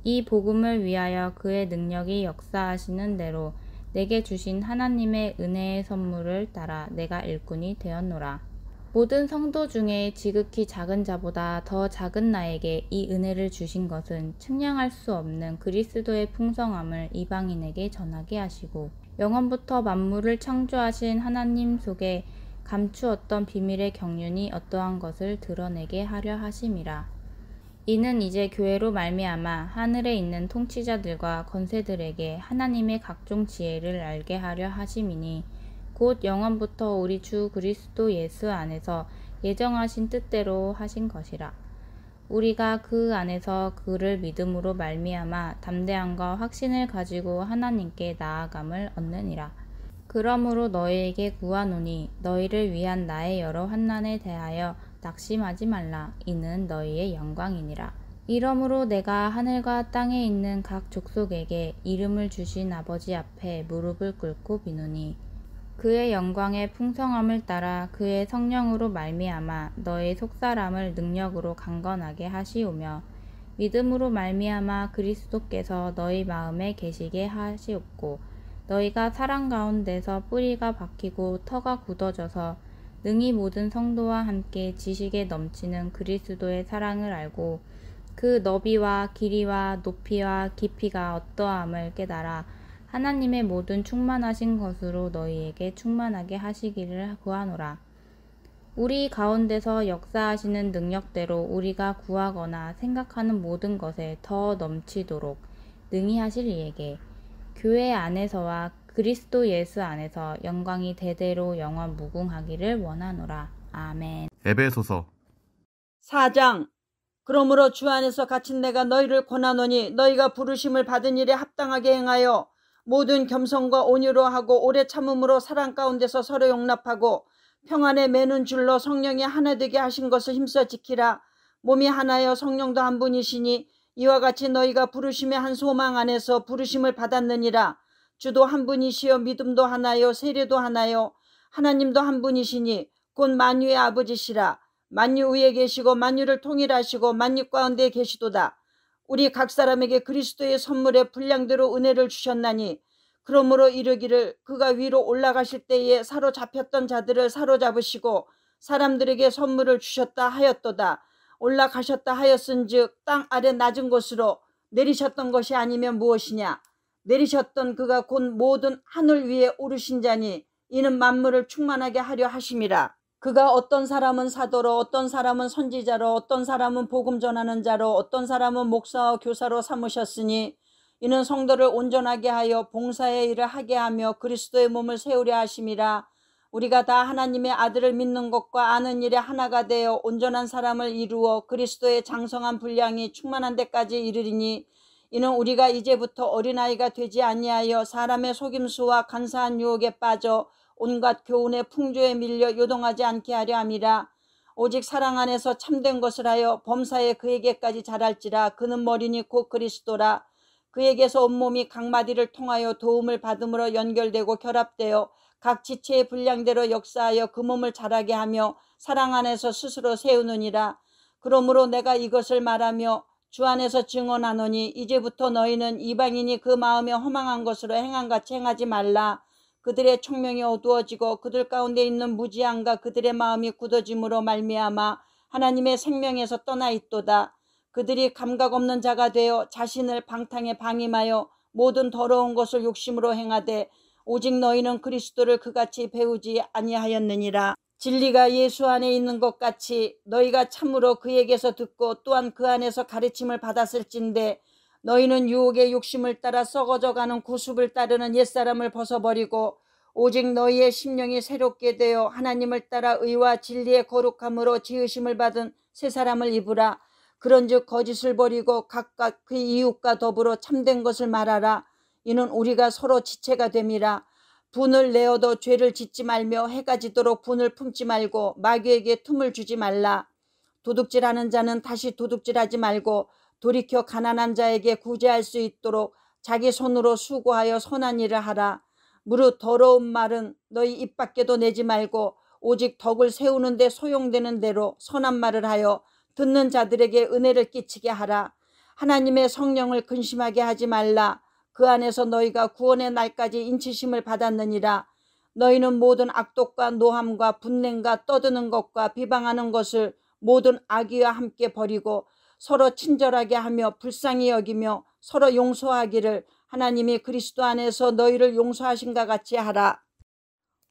Speaker 2: 이 복음을 위하여 그의 능력이 역사하시는 대로 내게 주신 하나님의 은혜의 선물을 따라 내가 일꾼이 되었노라. 모든 성도 중에 지극히 작은 자보다 더 작은 나에게 이 은혜를 주신 것은 측량할 수 없는 그리스도의 풍성함을 이방인에게 전하게 하시고 영원부터 만물을 창조하신 하나님 속에 감추었던 비밀의 경륜이 어떠한 것을 드러내게 하려 하심이라. 이는 이제 교회로 말미암아 하늘에 있는 통치자들과 권세들에게 하나님의 각종 지혜를 알게 하려 하심이니 곧 영원부터 우리 주 그리스도 예수 안에서 예정하신 뜻대로 하신 것이라.
Speaker 4: 우리가 그 안에서 그를 믿음으로 말미암아 담대함과 확신을 가지고 하나님께 나아감을 얻느니라. 그러므로 너희에게 구하노니 너희를 위한 나의 여러 환난에 대하여 낙심하지 말라. 이는 너희의 영광이니라. 이러므로 내가 하늘과 땅에 있는 각 족속에게 이름을 주신 아버지 앞에 무릎을 꿇고 비노니 그의 영광의 풍성함을 따라 그의 성령으로 말미암아 너희 속사람을 능력으로 강건하게 하시오며 믿음으로 말미암아 그리스도께서 너희 마음에 계시게 하시옵고 너희가 사랑 가운데서 뿌리가 박히고 터가 굳어져서 능히 모든 성도와 함께 지식에 넘치는 그리스도의 사랑을 알고 그 너비와 길이와 높이와 깊이가 어떠함을 깨달아 하나님의 모든 충만하신 것으로 너희에게 충만하게 하시기를 구하노라. 우리 가운데서 역사하시는 능력대로 우리가 구하거나 생각하는 모든 것에 더 넘치도록 능히 하실 이에게 교회 안에서와 그리스도 예수 안에서 영광이 대대로 영원 무궁하기를 원하노라. 아멘.
Speaker 5: 에베소서
Speaker 6: 4장. 그러므로 주 안에서 갇힌 내가 너희를 권하노니 너희가 부르심을 받은 일에 합당하게 행하여 모든 겸손과 온유로 하고 오래 참음으로 사랑 가운데서 서로 용납하고 평안에 매는 줄로 성령이 하나 되게 하신 것을 힘써 지키라. 몸이 하나여 성령도 한 분이시니 이와 같이 너희가 부르심의 한 소망 안에서 부르심을 받았느니라. 주도 한 분이시요 믿음도 하나요 세례도 하나요 하나님도 한 분이시니 곧 만유의 아버지시라. 만유 위에 계시고 만유를 통일하시고 만유 가운데 계시도다. 우리 각 사람에게 그리스도의 선물의 분량대로 은혜를 주셨나니 그러므로 이르기를 그가 위로 올라가실 때에 사로잡혔던 자들을 사로잡으시고 사람들에게 선물을 주셨다 하였도다. 올라가셨다 하였은즉 땅 아래 낮은 곳으로 내리셨던 것이 아니면 무엇이냐. 내리셨던 그가 곧 모든 하늘 위에 오르신 자니 이는 만물을 충만하게 하려 하심이라. 그가 어떤 사람은 사도로 어떤 사람은 선지자로 어떤 사람은 복음 전하는 자로 어떤 사람은 목사와 교사로 삼으셨으니 이는 성도를 온전하게 하여 봉사의 일을 하게 하며 그리스도의 몸을 세우려 하심이라. 우리가 다 하나님의 아들을 믿는 것과 아는 일에 하나가 되어 온전한 사람을 이루어 그리스도의 장성한 분량이 충만한 데까지 이르리니 이는 우리가 이제부터 어린아이가 되지 아니하여 사람의 속임수와 간사한 유혹에 빠져 온갖 교훈의 풍조에 밀려 요동하지 않게 하려 함이라. 오직 사랑 안에서 참된 것을 하여 범사에 그에게까지 자랄지라. 그는 머리니 곧 그리스도라. 그에게서 온몸이 각 마디를 통하여 도움을 받음으로 연결되고 결합되어 각 지체의 분량대로 역사하여 그 몸을 자라게 하며 사랑 안에서 스스로 세우느니라. 그러므로 내가 이것을 말하며 주 안에서 증언하노니 이제부터 너희는 이방인이 그 마음에 허망한 것으로 행함같이 행하지 말라. 그들의 총명이 어두워지고 그들 가운데 있는 무지함과 그들의 마음이 굳어짐으로 말미암아 하나님의 생명에서 떠나 있도다. 그들이 감각 없는 자가 되어 자신을 방탕에 방임하여 모든 더러운 것을 욕심으로 행하되 오직 너희는 그리스도를 그같이 배우지 아니하였느니라. 진리가 예수 안에 있는 것 같이 너희가 참으로 그에게서 듣고 또한 그 안에서 가르침을 받았을진데 너희는 유혹의 욕심을 따라 썩어져가는 구습을 따르는 옛사람을 벗어버리고 오직 너희의 심령이 새롭게 되어 하나님을 따라 의와 진리의 거룩함으로 지으심을 받은 새 사람을 입으라. 그런즉 거짓을 버리고 각각 그 이웃과 더불어 참된 것을 말하라. 이는 우리가 서로 지체가 됨이라. 분을 내어도 죄를 짓지 말며 해가 지도록 분을 품지 말고 마귀에게 틈을 주지 말라. 도둑질하는 자는 다시 도둑질하지 말고 돌이켜 가난한 자에게 구제할 수 있도록 자기 손으로 수고하여 선한 일을 하라. 무릇 더러운 말은 너희 입 밖에도 내지 말고 오직 덕을 세우는 데 소용되는 대로 선한 말을 하여 듣는 자들에게 은혜를 끼치게 하라. 하나님의 성령을 근심하게 하지 말라. 그 안에서 너희가 구원의 날까지 인치심을 받았느니라. 너희는 모든 악독과 노함과 분냄과 떠드는 것과 비방하는 것을 모든 악의와 함께 버리고 서로 친절하게 하며 불쌍히 여기며 서로 용서하기를 하나님이 그리스도 안에서 너희를 용서하신가 같이 하라.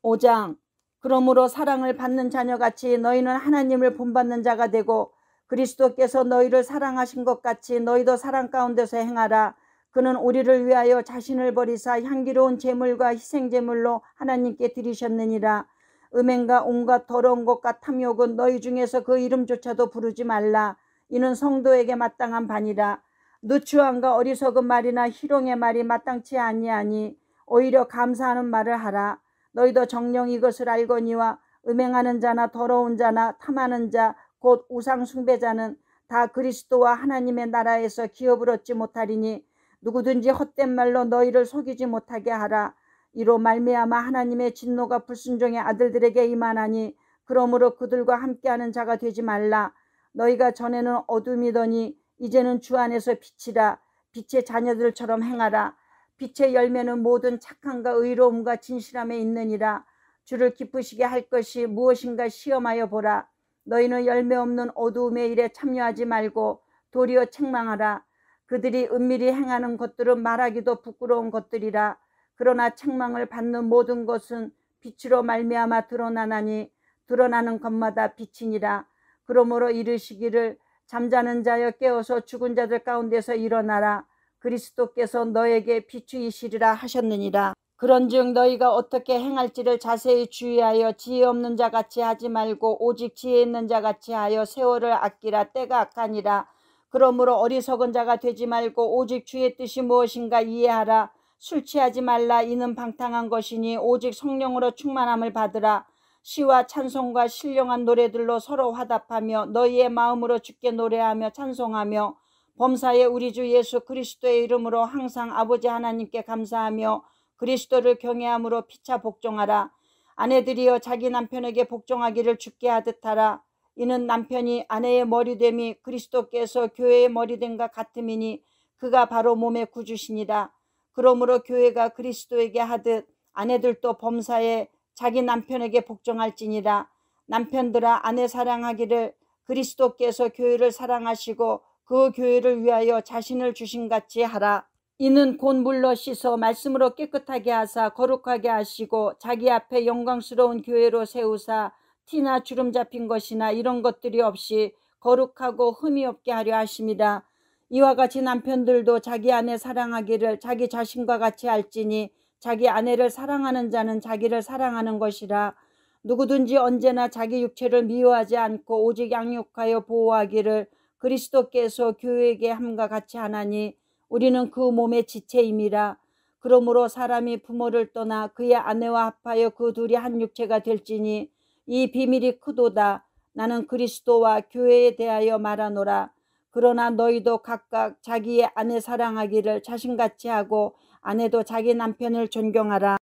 Speaker 6: 5장. 그러므로 사랑을 받는 자녀같이 너희는 하나님을 본받는 자가 되고 그리스도께서 너희를 사랑하신 것 같이 너희도 사랑 가운데서 행하라. 그는 우리를 위하여 자신을 버리사 향기로운 제물과 희생제물로 하나님께 드리셨느니라. 음행과 온갖 더러운 것과 탐욕은 너희 중에서 그 이름조차도 부르지 말라. 이는 성도에게 마땅한 반이라. 누추함과 어리석은 말이나 희롱의 말이 마땅치 아니하니 오히려 감사하는 말을 하라. 너희도 정녕 이것을 알거니와 음행하는 자나 더러운 자나 탐하는 자 곧 우상 숭배자는 다 그리스도와 하나님의 나라에서 기업을 얻지 못하리니 누구든지 헛된 말로 너희를 속이지 못하게 하라. 이로 말미암아 하나님의 진노가 불순종의 아들들에게 임하나니 그러므로 그들과 함께하는 자가 되지 말라. 너희가 전에는 어둠이더니 이제는 주 안에서 빛이라. 빛의 자녀들처럼 행하라. 빛의 열매는 모든 착함과 의로움과 진실함에 있느니라. 주를 기쁘시게 할 것이 무엇인가 시험하여 보라. 너희는 열매 없는 어두움의 일에 참여하지 말고 도리어 책망하라. 그들이 은밀히 행하는 것들은 말하기도 부끄러운 것들이라. 그러나 책망을 받는 모든 것은 빛으로 말미암아 드러나나니 드러나는 것마다 빛이니라. 그러므로 이르시기를 잠자는 자여 깨어서 죽은 자들 가운데서 일어나라. 그리스도께서 너에게 비추이시리라 하셨느니라. 그런즉 너희가 어떻게 행할지를 자세히 주의하여 지혜 없는 자같이 하지 말고 오직 지혜 있는 자같이 하여 세월을 아끼라. 때가 악하니라. 그러므로 어리석은 자가 되지 말고 오직 주의 뜻이 무엇인가 이해하라. 술 취하지 말라. 이는 방탕한 것이니 오직 성령으로 충만함을 받으라. 시와 찬송과 신령한 노래들로 서로 화답하며 너희의 마음으로 주께 노래하며 찬송하며 범사에 우리 주 예수 그리스도의 이름으로 항상 아버지 하나님께 감사하며 그리스도를 경외함으로 피차 복종하라. 아내들이여 자기 남편에게 복종하기를 주께 하듯 하라. 이는 남편이 아내의 머리됨이 그리스도께서 교회의 머리됨과 같음이니 그가 바로 몸의 구주시니라. 그러므로 교회가 그리스도에게 하듯 아내들도 범사에 자기 남편에게 복종할지니라. 남편들아 아내 사랑하기를 그리스도께서 교회를 사랑하시고 그 교회를 위하여 자신을 주신같이 하라. 이는 곧 물로 씻어 말씀으로 깨끗하게 하사 거룩하게 하시고 자기 앞에 영광스러운 교회로 세우사 티나 주름 잡힌 것이나 이런 것들이 없이 거룩하고 흠이 없게 하려 하심이라. 이와 같이 남편들도 자기 아내 사랑하기를 자기 자신과 같이 할지니 자기 아내를 사랑하는 자는 자기를 사랑하는 것이라. 누구든지 언제나 자기 육체를 미워하지 않고 오직 양육하여 보호하기를 그리스도께서 교회에게 함과 같이 하나니 우리는 그 몸의 지체임이라. 그러므로 사람이 부모를 떠나 그의 아내와 합하여 그 둘이 한 육체가 될지니 이 비밀이 크도다. 나는 그리스도와 교회에 대하여 말하노라. 그러나 너희도 각각 자기의 아내 사랑하기를 자신같이 하고 아내도 자기 남편을 존경하라.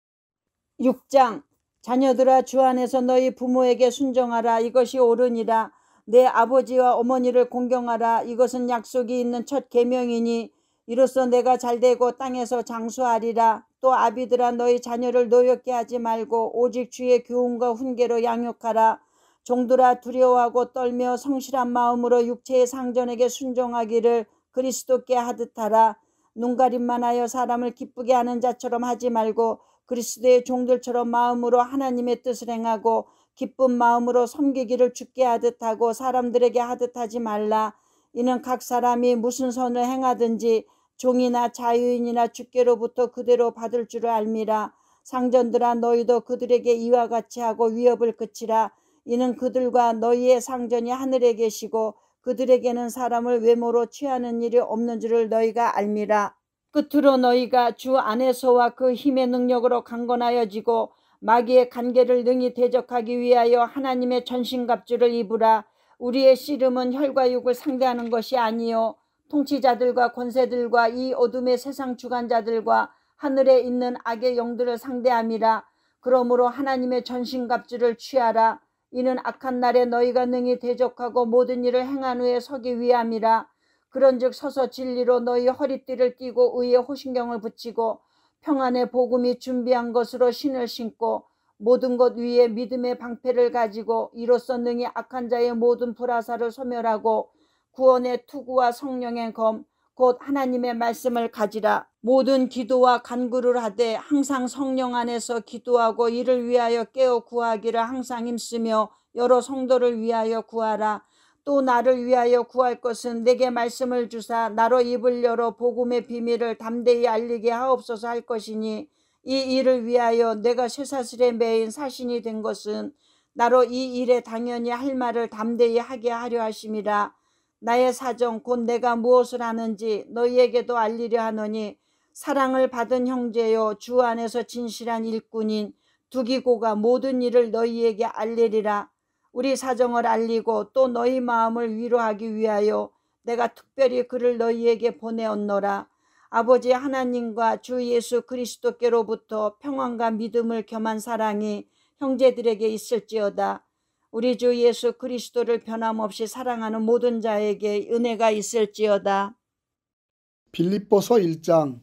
Speaker 6: 6장 자녀들아 주 안에서 너희 부모에게 순종하라. 이것이 옳으니라. 내 아버지와 어머니를 공경하라. 이것은 약속이 있는 첫 계명이니 이로써 내가 잘되고 땅에서 장수하리라. 또 아비들아 너희 자녀를 노엽게 하지 말고 오직 주의 교훈과 훈계로 양육하라. 종들아 두려워하고 떨며 성실한 마음으로 육체의 상전에게 순종하기를 그리스도께 하듯 하라. 눈가림만 하여 사람을 기쁘게 하는 자처럼 하지 말고 그리스도의 종들처럼 마음으로 하나님의 뜻을 행하고 기쁜 마음으로 섬기기를 주께 하듯 하고 사람들에게 하듯 하지 말라. 이는 각 사람이 무슨 선을 행하든지 종이나 자유인이나 주께로부터 그대로 받을 줄을 알미라. 상전들아 너희도 그들에게 이와 같이 하고 위협을 그치라. 이는 그들과 너희의 상전이 하늘에 계시고 그들에게는 사람을 외모로 취하는 일이 없는 줄을 너희가 알미라. 끝으로 너희가 주 안에서와 그 힘의 능력으로 강건하여지고 마귀의 간계를 능히 대적하기 위하여 하나님의 전신갑주를 입으라. 우리의 씨름은 혈과 육을 상대하는 것이 아니요 통치자들과 권세들과 이 어둠의 세상 주관자들과 하늘에 있는 악의 영들을 상대함이라. 그러므로 하나님의 전신갑주를 취하라. 이는 악한 날에 너희가 능히 대적하고 모든 일을 행한 후에 서기 위함이라. 그런즉 서서 진리로 너희 허리띠를 띠고 의의 호신경을 붙이고 평안의 복음이 준비한 것으로 신을 신고 모든 것 위에 믿음의 방패를 가지고 이로써 능히 악한 자의 모든 불화살을 소멸하고 구원의 투구와 성령의 검 곧 하나님의 말씀을 가지라. 모든 기도와 간구를 하되 항상 성령 안에서 기도하고 이를 위하여 깨어 구하기를 항상 힘쓰며 여러 성도를 위하여 구하라. 또 나를 위하여 구할 것은 내게 말씀을 주사 나로 입을 열어 복음의 비밀을 담대히 알리게 하옵소서 할 것이니 이 일을 위하여 내가 쇠사슬에 매인 사신이 된 것은 나로 이 일에 당연히 할 말을 담대히 하게 하려 하심이라. 나의 사정 곧 내가 무엇을 하는지 너희에게도 알리려 하노니 사랑을 받은 형제요 주 안에서 진실한 일꾼인 두기고가 모든 일을 너희에게 알리리라. 우리 사정을 알리고 또 너희 마음을 위로하기 위하여 내가 특별히 그를 너희에게 보내었노라. 아버지 하나님과 주 예수 그리스도께로부터 평안과 믿음을 겸한 사랑이 형제들에게 있을지어다. 우리 주 예수 그리스도를 변함없이 사랑하는 모든 자에게 은혜가 있을지어다.
Speaker 5: 빌립보서 1장.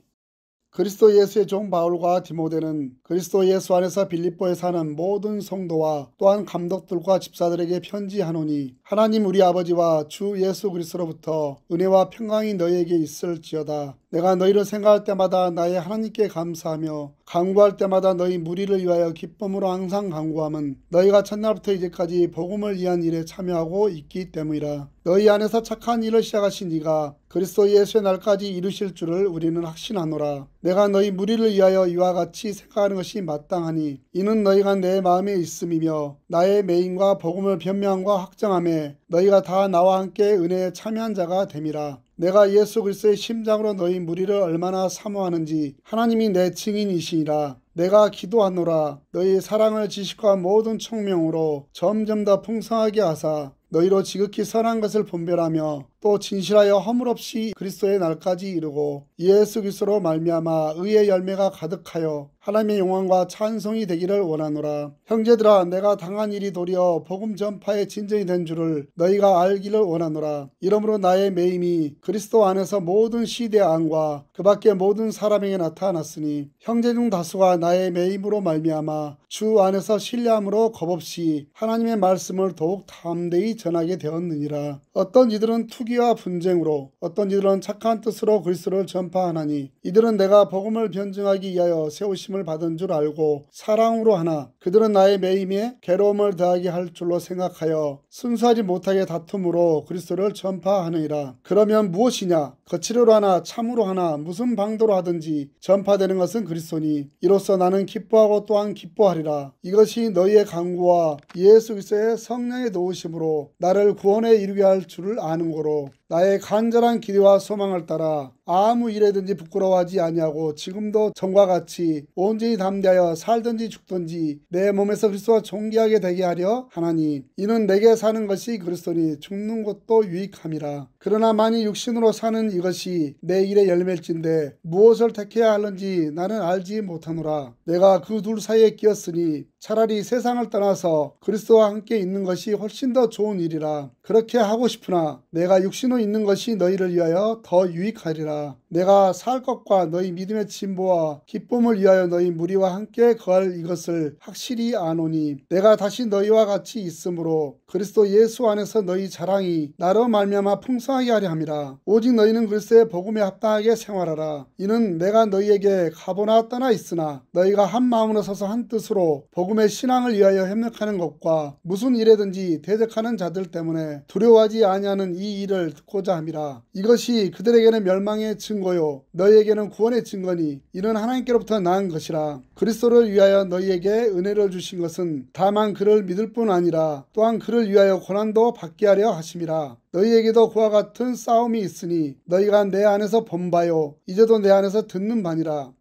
Speaker 5: 그리스도 예수의 종 바울과 디모데는 그리스도 예수 안에서 빌립보에 사는 모든 성도와 또한 감독들과 집사들에게 편지하노니 하나님 우리 아버지와 주 예수 그리스도로부터 은혜와 평강이 너희에게 있을지어다. 내가 너희를 생각할 때마다 나의 하나님께 감사하며 간구할 때마다 너희 무리를 위하여 기쁨으로 항상 간구함은 너희가 첫날부터 이제까지 복음을 위한 일에 참여하고 있기 때문이라. 너희 안에서 착한 일을 시작하신 이가 그리스도 예수의 날까지 이루실 줄을 우리는 확신하노라. 내가 너희 무리를 위하여 이와 같이 생각하는 것이 마땅하니 이는 너희가 내 마음에 있음이며 나의 매임과 복음을 변명함과 확정함에 너희가 다 나와 함께 은혜에 참여한 자가 됨이라. 내가 예수 그리스도의 심장으로 너희 무리를 얼마나 사모하는지 하나님이 내 증인이시니라. 내가 기도하노라. 너희 사랑을 지식과 모든 총명으로 점점 더 풍성하게 하사 너희로 지극히 선한 것을 분별하며 또 진실하여 허물 없이 그리스도의 날까지 이루고 예수 그리스도로 말미암아 의의 열매가 가득하여 하나님의 영광과 찬송이 되기를 원하노라. 형제들아 내가 당한 일이 도리어 복음 전파의 진전이 된 줄을 너희가 알기를 원하노라. 이러므로 나의 매임이 그리스도 안에서 모든 시대 안과 그 밖의 모든 사람에게 나타났으니 형제 중 다수가 나의 매임으로 말미암아 주 안에서 신뢰함으로 겁없이 하나님의 말씀을 더욱 담대히 전하게 되었느니라. 어떤 이들은 투기와 분쟁으로 어떤 이들은 착한 뜻으로 그리스도를 전파하나니 이들은 내가 복음을 변증하기 위하여 세우심을 받은 줄 알고 사랑으로 하나 그들은 나의 매임에 괴로움을 더하게 할 줄로 생각하여 순수하지 못하게 다툼으로 그리스도를 전파하느니라. 그러면 무엇이냐? 거칠어로 하나 참으로 하나 무슨 방도로 하든지 전파되는 것은 그리스도니 이로써 나는 기뻐하고 또한 기뻐하리라. 이것이 너희의 간구와 예수 그리스도의 성령의 도우심으로 나를 구원에 이르게 할 줄을 아는 거로 나의 간절한 기대와 소망을 따라 아무 일에든지 부끄러워하지 아니하고 지금도 전과 같이 온전히 담대하여 살든지 죽든지 내 몸에서 그리스도와 존귀하게 되게 하려 하나니 이는 내게 사는 것이 그리스도니 죽는 것도 유익함이라. 그러나 만일 육신으로 사는 이것이 내 일의 열매일진데 무엇을 택해야 하는지 나는 알지 못하노라. 내가 그 둘 사이에 끼었으니 차라리 세상을 떠나서 그리스도와 함께 있는 것이 훨씬 더 좋은 일이라. 그렇게 하고 싶으나 내가 육신으로 있는 것이 너희를 위하여 더 유익하리라. 내가 살 것과 너희 믿음의 진보와 기쁨을 위하여 너희 무리와 함께 거할 이것을 확실히 아노니 내가 다시 너희와 같이 있으므로 그리스도 예수 안에서 너희 자랑이 나로 말미암아 풍성하게 하려 함이라. 오직 너희는 그리스도의 복음에 합당하게 생활하라. 이는 내가 너희에게 가보나 떠나 있으나 너희가 한 마음으로 서서 한 뜻으로 복음의 신앙을 위하여 협력하는 것과 무슨 일에든지 대적하는 자들 때문에 두려워하지 아니하는 이 일을 듣고자 함이라. 이것이 그들에게는 멸망의 증거요 너희에게는 구원의 증거니 이는 하나님께로부터 나은 것이라. 그리스도를 위하여 너희에게 은혜를 주신 것은 다만 그를 믿을 뿐 아니라 또한 그를 위하여 고난도 받게 하려 하심이라. 너희에게도 그와 같은 싸움이 있으니 너희가 내 안에서 본 바요 이제도 내 안에서 듣는 바니라.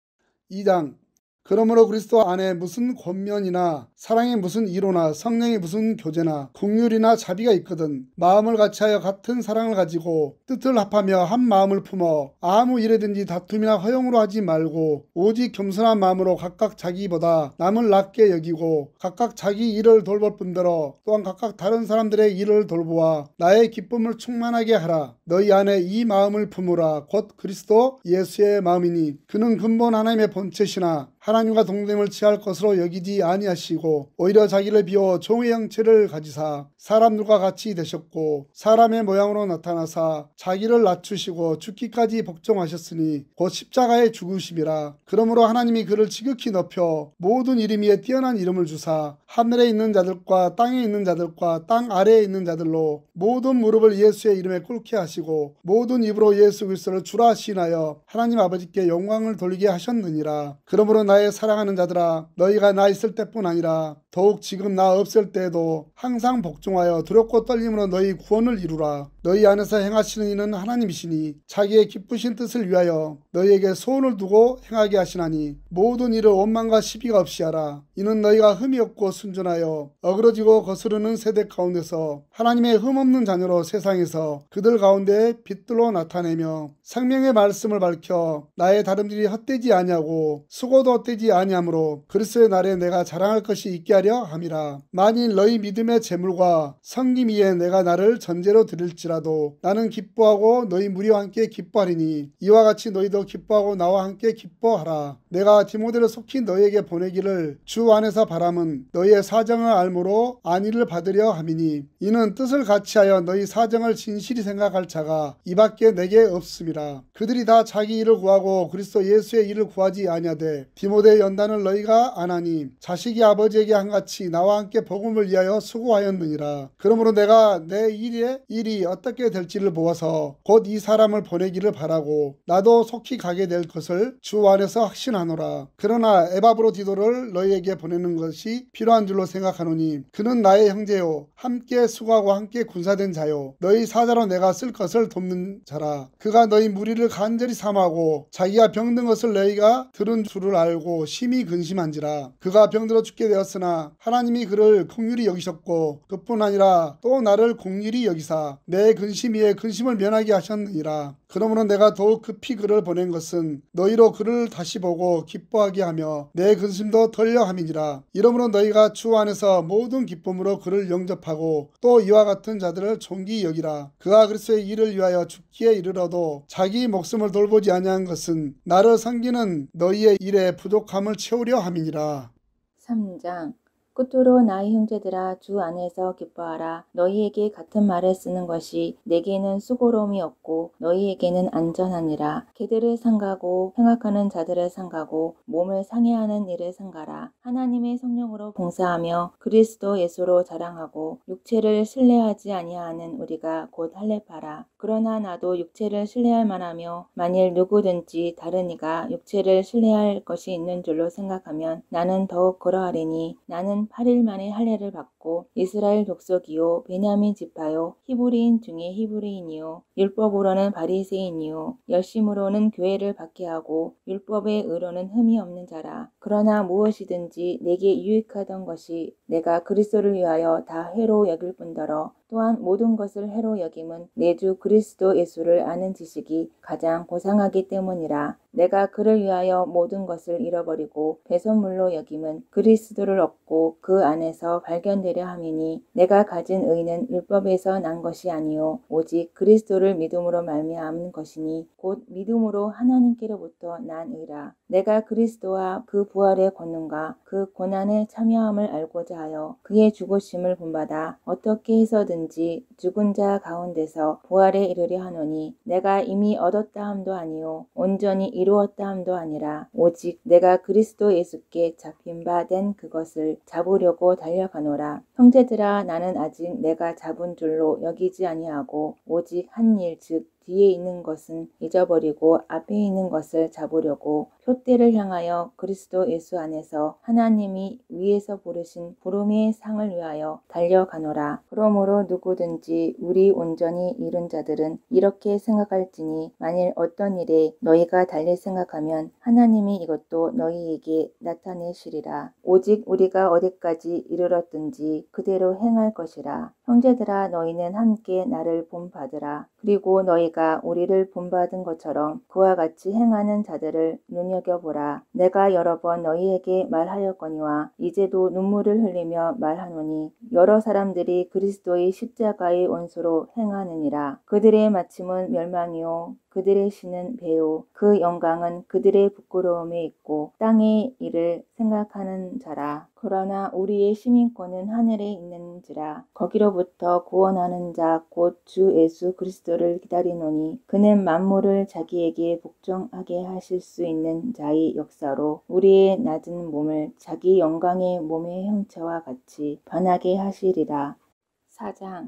Speaker 5: 2장. 그러므로 그리스도 안에 무슨 권면이나 사랑의 무슨 이로나 성령의 무슨 교제나 긍휼이나 자비가 있거든 마음을 같이하여 같은 사랑을 가지고 뜻을 합하며 한 마음을 품어 아무 일에든지 다툼이나 허용으로 하지 말고 오직 겸손한 마음으로 각각 자기보다 남을 낮게 여기고 각각 자기 일을 돌볼 뿐더러 또한 각각 다른 사람들의 일을 돌보아 나의 기쁨을 충만하게 하라. 너희 안에 이 마음을 품으라. 곧 그리스도 예수의 마음이니 그는 근본 하나님의 본체시나 하나님과 동됨을 취할 것으로 여기지 아니하시고 오히려 자기를 비워 종의 형체를 가지사 사람들과 같이 되셨고 사람의 모양으로 나타나사 자기를 낮추시고 죽기까지 복종하셨으니 곧 십자가에 죽으심이라. 그러므로 하나님이 그를 지극히 높여 모든 이름 위에 뛰어난 이름을 주사 하늘에 있는 자들과 땅에 있는 자들과 땅 아래에 있는 자들로 모든 무릎을 예수의 이름에 꿇게 하시고 모든 입으로 예수 그리스도를 주라 시인하여 하나님 아버지께 영광을 돌리게 하셨느니라. 그러므로 나의 사랑하는 자들아, 너희가 나 있을 때뿐 아니라 더욱 지금 나 없을 때에도 항상 복종하여 두렵고 떨림으로 너희 구원을 이루라. 너희 안에서 행하시는 이는 하나님이시니 자기의 기쁘신 뜻을 위하여 너희에게 소원을 두고 행하게 하시나니 모든 일을 원망과 시비가 없이 하라. 이는 너희가 흠이 없고 순전하여 어그러지고 거스르는 세대 가운데서 하나님의 흠없는 자녀로 세상에서 그들 가운데 빛들로 나타내며 생명의 말씀을 밝혀 나의 다름질이 헛되지 아니하고 수고도 헛되지 아니하므로 그리스도의 날에 내가 자랑할 것이 있게 하려 함이라. 만일 너희 믿음의 재물과 섬김 위에 내가 나를 전제로 드릴지라도 나는 기뻐하고 너희 무리와 함께 기뻐하리니 이와 같이 너희도 기뻐하고 나와 함께 기뻐하라. 내가 디모데를 속히 너희에게 보내기를 주 안에서 바람은 너희의 사정을 알므로 안위를 받으려 함이니 이는 뜻을 같이하여 너희 사정을 진실히 생각할 자가 이밖에 내게 없음이라. 그들이 다 자기 일을 구하고 그리스도 예수의 일을 구하지 아니하되 디모데의 연단을 너희가 안하니 자식이 아버지에게 한같이 나와 함께 복음을 위하여 수고하였느니라. 그러므로 내가 내 일이 어떻게 될지를 보아서 곧 이 사람을 보내기를 바라고 나도 속히 가게 될 것을 주 안에서 확신하노라. 그러나 에바브로디도를 너희에게 보내는 것이 필요한 줄로 생각하노니 그는 나의 형제요 함께 수고하고 함께 군사된 자요 너희 사자로 내가 쓸 것을 돕는 자라. 그가 너희 무리를 간절히 삼하고 자기가 병든 것을 너희가 들은 줄을 알고 심히 근심한지라. 그가 병들어 죽게 되었으나 하나님이 그를 긍휼히 여기셨고 그뿐 아니라 또 나를 긍휼히 여기사 내 근심 위에 근심을 면하게 하셨느니라. 그러므로 내가 더욱 급히 그를 보낸 것은 너희로 그를 다시 보고 기뻐하게 하며 내 근심도 덜려 함이니라. 이러므로 너희가 주 안에서 모든 기쁨으로 그를 영접하고 또 이와 같은 자들을 존귀히 여기라. 그가 그리스도의 일을 위하여 죽기에 이르러도 자기 목숨을 돌보지 아니한 것은 나를 섬기는 너희의 일에 부족함을 채우려 함이니라.
Speaker 7: 3장 끝으로 나의 형제들아 주 안에서 기뻐하라. 너희에게 같은 말을 쓰는 것이 내게는 수고로움이 없고 너희에게는 안전하니라. 개들을 상가고 행악하는 자들을 상가고 몸을 상해하는 일을 상가라. 하나님의 성령으로 봉사하며 그리스도 예수로 자랑하고 육체를 신뢰하지 아니하는 우리가 곧 할례파라. 그러나 나도 육체를 신뢰할 만하며 만일 누구든지 다른 이가 육체를 신뢰할 것이 있는 줄로 생각하면 나는 더욱 그러하리니 나는 8일 만에 할례를 받고 이스라엘 족속이요 베냐민 지파요 히브리인 중에 히브리인이요 율법으로는 바리새인이요 열심으로는 교회를 박해하고 율법의 의로는 흠이 없는 자라. 그러나 무엇이든지 내게 유익하던 것이 내가 그리스도를 위하여 다 해로 여길 뿐더러 또한 모든 것을 해로 여김은 내 주 그리스도 예수를 아는 지식이 가장 고상하기 때문이라. 내가 그를 위하여 모든 것을 잃어버리고 배설물로 여김은 그리스도를 얻고 그 안에서 발견되려 함이니 내가 가진 의는 율법에서 난 것이 아니요 오직 그리스도를 믿음으로 말미암은 것이니 곧 믿음으로 하나님께로부터 난 의라. 내가 그리스도와 그 부활의 권능과 그 고난에 참여함을 알고자 하여 그의 죽으심을 본받아 어떻게 해서든지 죽은 자 가운데서 부활에 이르려 하노니 내가 이미 얻었다 함도 아니요 온전히 이루었다 함도 아니라 오직 내가 그리스도 예수께 잡힌 바 된 그것을 잡으려고 달려가노라. 형제들아 나는 아직 내가 잡은 줄로 여기지 아니하고 오직 한 일 즉 뒤에 있는 것은 잊어버리고 앞에 있는 것을 잡으려고 표대를 향하여 그리스도 예수 안에서 하나님이 위에서 부르신 부름의 상을 위하여 달려가노라. 그러므로 누구든지 우리 온전히 이룬 자들은 이렇게 생각할지니 만일 어떤 일에 너희가 달리 생각하면 하나님이 이것도 너희에게 나타내시리라. 오직 우리가 어디까지 이르렀든지 그대로 행할 것이라. 형제들아 너희는 함께 나를 본받으라. 그리고 너희가 우리를 본받은 것처럼 그와 같이 행하는 자들을 눈여겨보라. 내가 여러 번 너희에게 말하였거니와 이제도 눈물을 흘리며 말하노니 여러 사람들이 그리스도의 십자가의 원수로 행하느니라. 그들의 마침은 멸망이요 그들의 신은 배요 그 영광은 그들의 부끄러움에 있고 땅의 일을 생각하는 자라. 그러나 우리의 시민권은 하늘에 있는지라. 거기로부터 구원하는 자 곧 주 예수 그리스도를 기다리노니 그는 만물을 자기에게 복종하게 하실 수 있는 자의 역사로 우리의 낮은 몸을 자기 영광의 몸의 형체와 같이 변하게 하시리라. 4장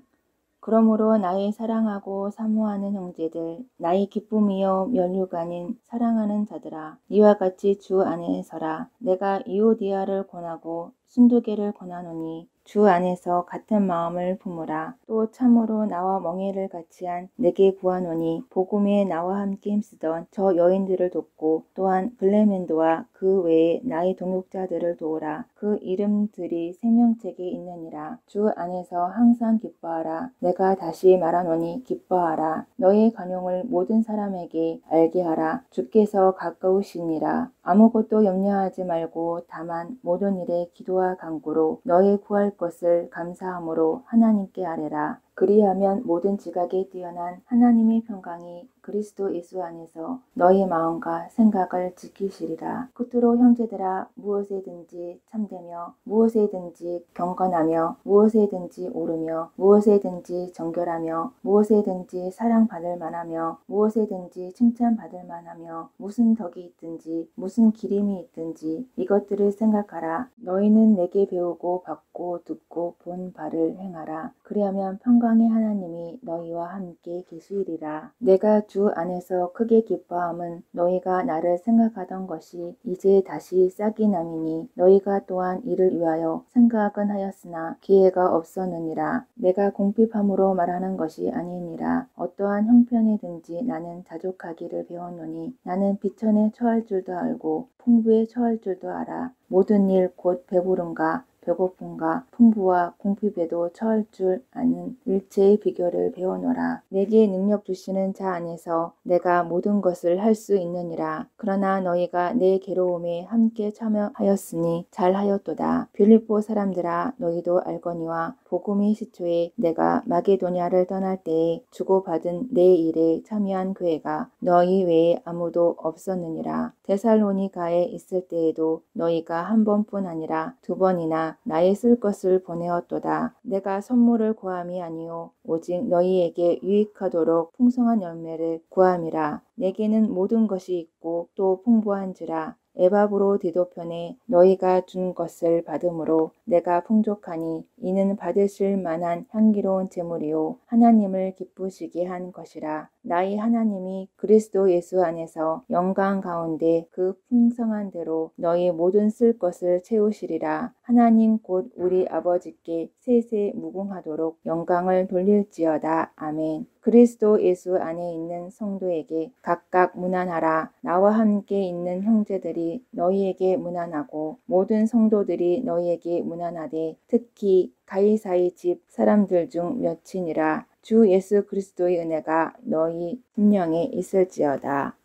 Speaker 7: 그러므로 나의 사랑하고 사모하는 형제들, 나의 기쁨이요 면류관인 사랑하는 자들아, 이와 같이 주 안에 서라. 내가 이오디아를 권하고 순두개를 권하노니 주 안에서 같은 마음을 품으라. 또 참으로 나와 멍에를 같이한 내게 구하노니 복음에 나와 함께 힘쓰던 저 여인들을 돕고 또한 글레멘도와 그 외에 나의 동역자들을 도우라. 그 이름들이 생명책에 있느니라. 주 안에서 항상 기뻐하라. 내가 다시 말하노니 기뻐하라. 너의 간용을 모든 사람에게 알게 하라. 주께서 가까우시니라. 아무것도 염려하지 말고 다만 모든 일에 기도와 간구로 너의 구할 것을 감사함으로 하나님께 아뢰라. 그리하면 모든 지각에 뛰어난 하나님의 평강이 그리스도 예수 안에서 너희 마음과 생각을 지키시리라. 끝으로 형제들아, 무엇에든지 참되며 무엇에든지 경건하며 무엇에든지 옳으며 무엇에든지 정결하며 무엇에든지 사랑받을 만하며 무엇에든지 칭찬받을 만하며 무슨 덕이 있든지 무슨 기림이 있든지 이것들을 생각하라. 너희는 내게 배우고 받고 듣고 본 바를 행하라. 그리하면 평강의 하나님이 너희와 함께 계시리라. 내가 주 안에서 크게 기뻐함은 너희가 나를 생각하던 것이 이제 다시 싹이 남이니 너희가 또한 이를 위하여 생각은 하였으나 기회가 없었느니라. 내가 공핍함으로 말하는 것이 아니니라. 어떠한 형편이든지 나는 자족하기를 배웠노니 나는 비천에 처할 줄도 알고 풍부에 처할 줄도 알아. 모든 일 곧 배부름과 배고픔과 풍부와 공핍에도 처할 줄 아는 일체의 비결을 배우노라. 내게 능력 주시는 자 안에서 내가 모든 것을 할 수 있느니라. 그러나 너희가 내 괴로움에 함께 참여하였으니 잘하였도다. 빌립보 사람들아, 너희도 알거니와 복음의 시초에 내가 마게도냐를 떠날 때에 주고받은 내 일에 참여한 교회가 너희 외에 아무도 없었느니라. 데살로니가에 있을 때에도 너희가 한 번뿐 아니라 두 번이나 나의 쓸 것을 보내었도다. 내가 선물을 구함이 아니요 오직 너희에게 유익하도록 풍성한 열매를 구함이라. 내게는 모든 것이 있고 또 풍부한지라. 에바브로디도편에 너희가 준 것을 받음으로 내가 풍족하니 이는 받으실 만한 향기로운 제물이요 하나님을 기쁘시게 한 것이라. 나의 하나님이 그리스도 예수 안에서 영광 가운데 그 풍성한 대로 너희 모든 쓸 것을 채우시리라. 하나님 곧 우리 아버지께 세세 무궁하도록 영광을 돌릴지어다. 아멘. 그리스도 예수 안에 있는 성도에게 각각 문안하라. 나와 함께 있는 형제들이 너희에게 문안하고 모든 성도들이 너희에게 문안하되 특히 가이사의 집 사람들 중 몇이니라. 주 예수 그리스도의 은혜가 너희 심령에 있을지어다.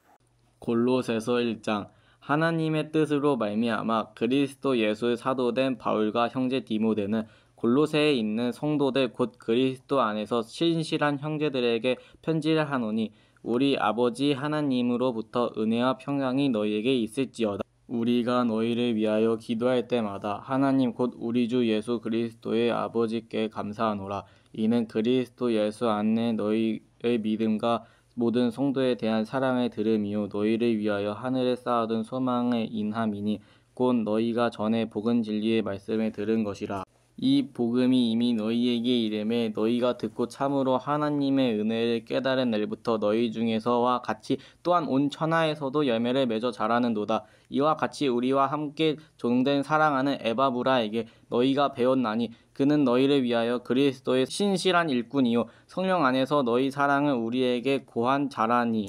Speaker 8: 골로새서 1장. 하나님의 뜻으로 말미암아 그리스도 예수의 사도된 바울과 형제 디모데는 골로새에 있는 성도들 곧 그리스도 안에서 신실한 형제들에게 편지를 하노니 우리 아버지 하나님으로부터 은혜와 평강이 너희에게 있을지어다. 우리가 너희를 위하여 기도할 때마다 하나님 곧 우리 주 예수 그리스도의 아버지께 감사하노라. 이는 그리스도 예수 안에 너희의 믿음과 모든 성도에 대한 사랑을 들음이요 너희를 위하여 하늘에 쌓아둔 소망의 인함이니 곧 너희가 전에 복은 진리의 말씀을 들은 것이라. 이 복음이 이미 너희에게 이르매 너희가 듣고 참으로 하나님의 은혜를 깨달은 날부터 너희 중에서와 같이 또한 온 천하에서도 열매를 맺어 자라는도다. 이와 같이 우리와 함께 종된 사랑하는 에바브라에게 너희가 배웠나니 그는 너희를 위하여 그리스도의 신실한 일꾼이요 성령 안에서 너희 사랑을 우리에게 고한 자라니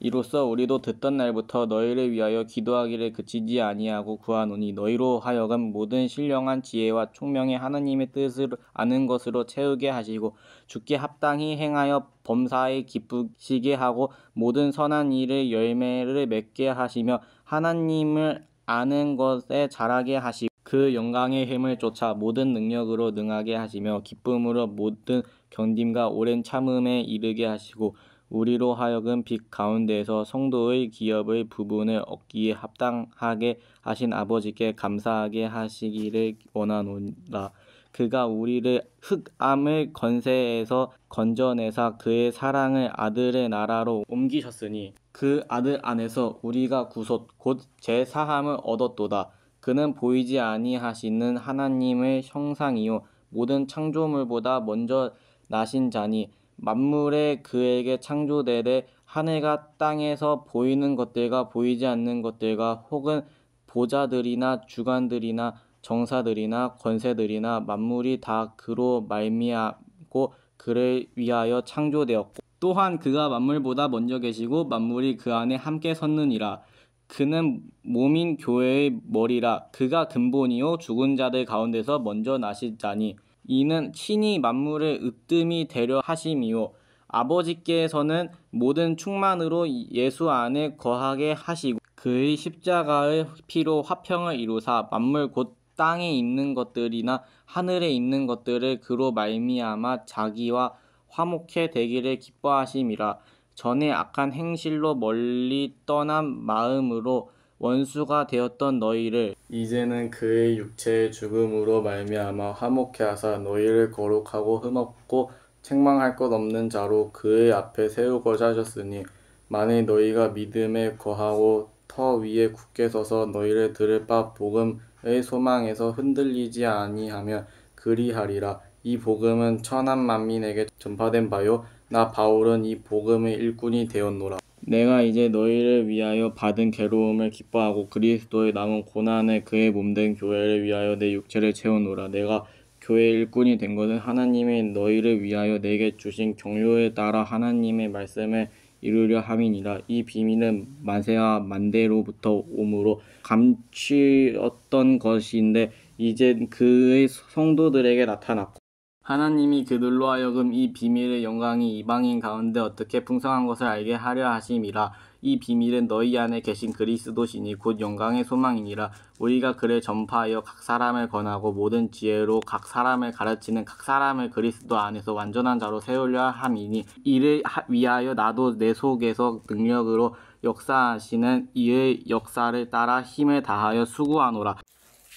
Speaker 8: 이로써 우리도 듣던 날부터 너희를 위하여 기도하기를 그치지 아니하고 구하노니 너희로 하여금 모든 신령한 지혜와 총명의 하나님의 뜻을 아는 것으로 채우게 하시고 주께 합당히 행하여 범사에 기쁘시게 하고 모든 선한 일의 열매를 맺게 하시며 하나님을 아는 것에 자라게 하시고 그 영광의 힘을 쫓아 모든 능력으로 능하게 하시며 기쁨으로 모든 견딤과 오랜 참음에 이르게 하시고 우리로 하여금 빛 가운데에서 성도의 기업의 부분을 얻기에 합당하게 하신 아버지께 감사하게 하시기를 원하노라. 그가 우리를 흑암의 권세에서 건져내사 그의 사랑을 아들의 나라로 옮기셨으니 그 아들 안에서 우리가 구속 곧 제사함을 얻었도다. 그는 보이지 아니하시는 하나님의 형상이요 모든 창조물보다 먼저 나신 자니 만물에 그에게 창조되되 하늘과 땅에서 보이는 것들과 보이지 않는 것들과 혹은 보좌들이나 주관들이나 정사들이나 권세들이나 만물이 다 그로 말미암고 그를 위하여 창조되었고 또한 그가 만물보다 먼저 계시고 만물이 그 안에 함께 섰느니라. 그는 몸인 교회의 머리라. 그가 근본이요 죽은 자들 가운데서 먼저 나신 자니 이는 친히 만물을 으뜸이 되려 하심이요 아버지께서는 모든 충만으로 예수 안에 거하게 하시고 그의 십자가의 피로 화평을 이루사 만물 곧 땅에 있는 것들이나 하늘에 있는 것들을 그로 말미암아 자기와 화목해 되기를 기뻐하심이라. 전에 악한 행실로 멀리 떠난 마음으로 원수가 되었던 너희를 이제는 그의 육체의 죽음으로 말미암아 화목해 하사 너희를 거룩하고 흠없고 책망할 것 없는 자로 그의 앞에 세우고자 하셨으니 만일 너희가 믿음에 거하고 터 위에 굳게 서서 너희를 들을 바 복음의 소망에서 흔들리지 아니하면 그리하리라. 이 복음은 천한 만민에게 전파된 바요 나 바울은 이 복음의 일꾼이 되었노라. 내가 이제 너희를 위하여 받은 괴로움을 기뻐하고 그리스도의 남은 고난에 그의 몸된 교회를 위하여 내 육체를 채우노라. 내가 교회의 일꾼이 된 것은 하나님이 너희를 위하여 내게 주신 경륜에 따라 하나님의 말씀을 이루려 함이니라. 이 비밀은 만세와 만대로부터 오므로 감추었던 것인데 이제 그의 성도들에게 나타났고 하나님이 그들로 하여금 이 비밀의 영광이 이방인 가운데 어떻게 풍성한 것을 알게 하려 하심이라. 이 비밀은 너희 안에 계신 그리스도시니 곧 영광의 소망이니라. 우리가 그를 전파하여 각 사람을 권하고 모든 지혜로 각 사람을 가르치는 각 사람을 그리스도 안에서 완전한 자로 세우려 함이니 이를 위하여 나도 내 속에서 능력으로 역사하시는 이의 역사를 따라 힘을 다하여 수고하노라.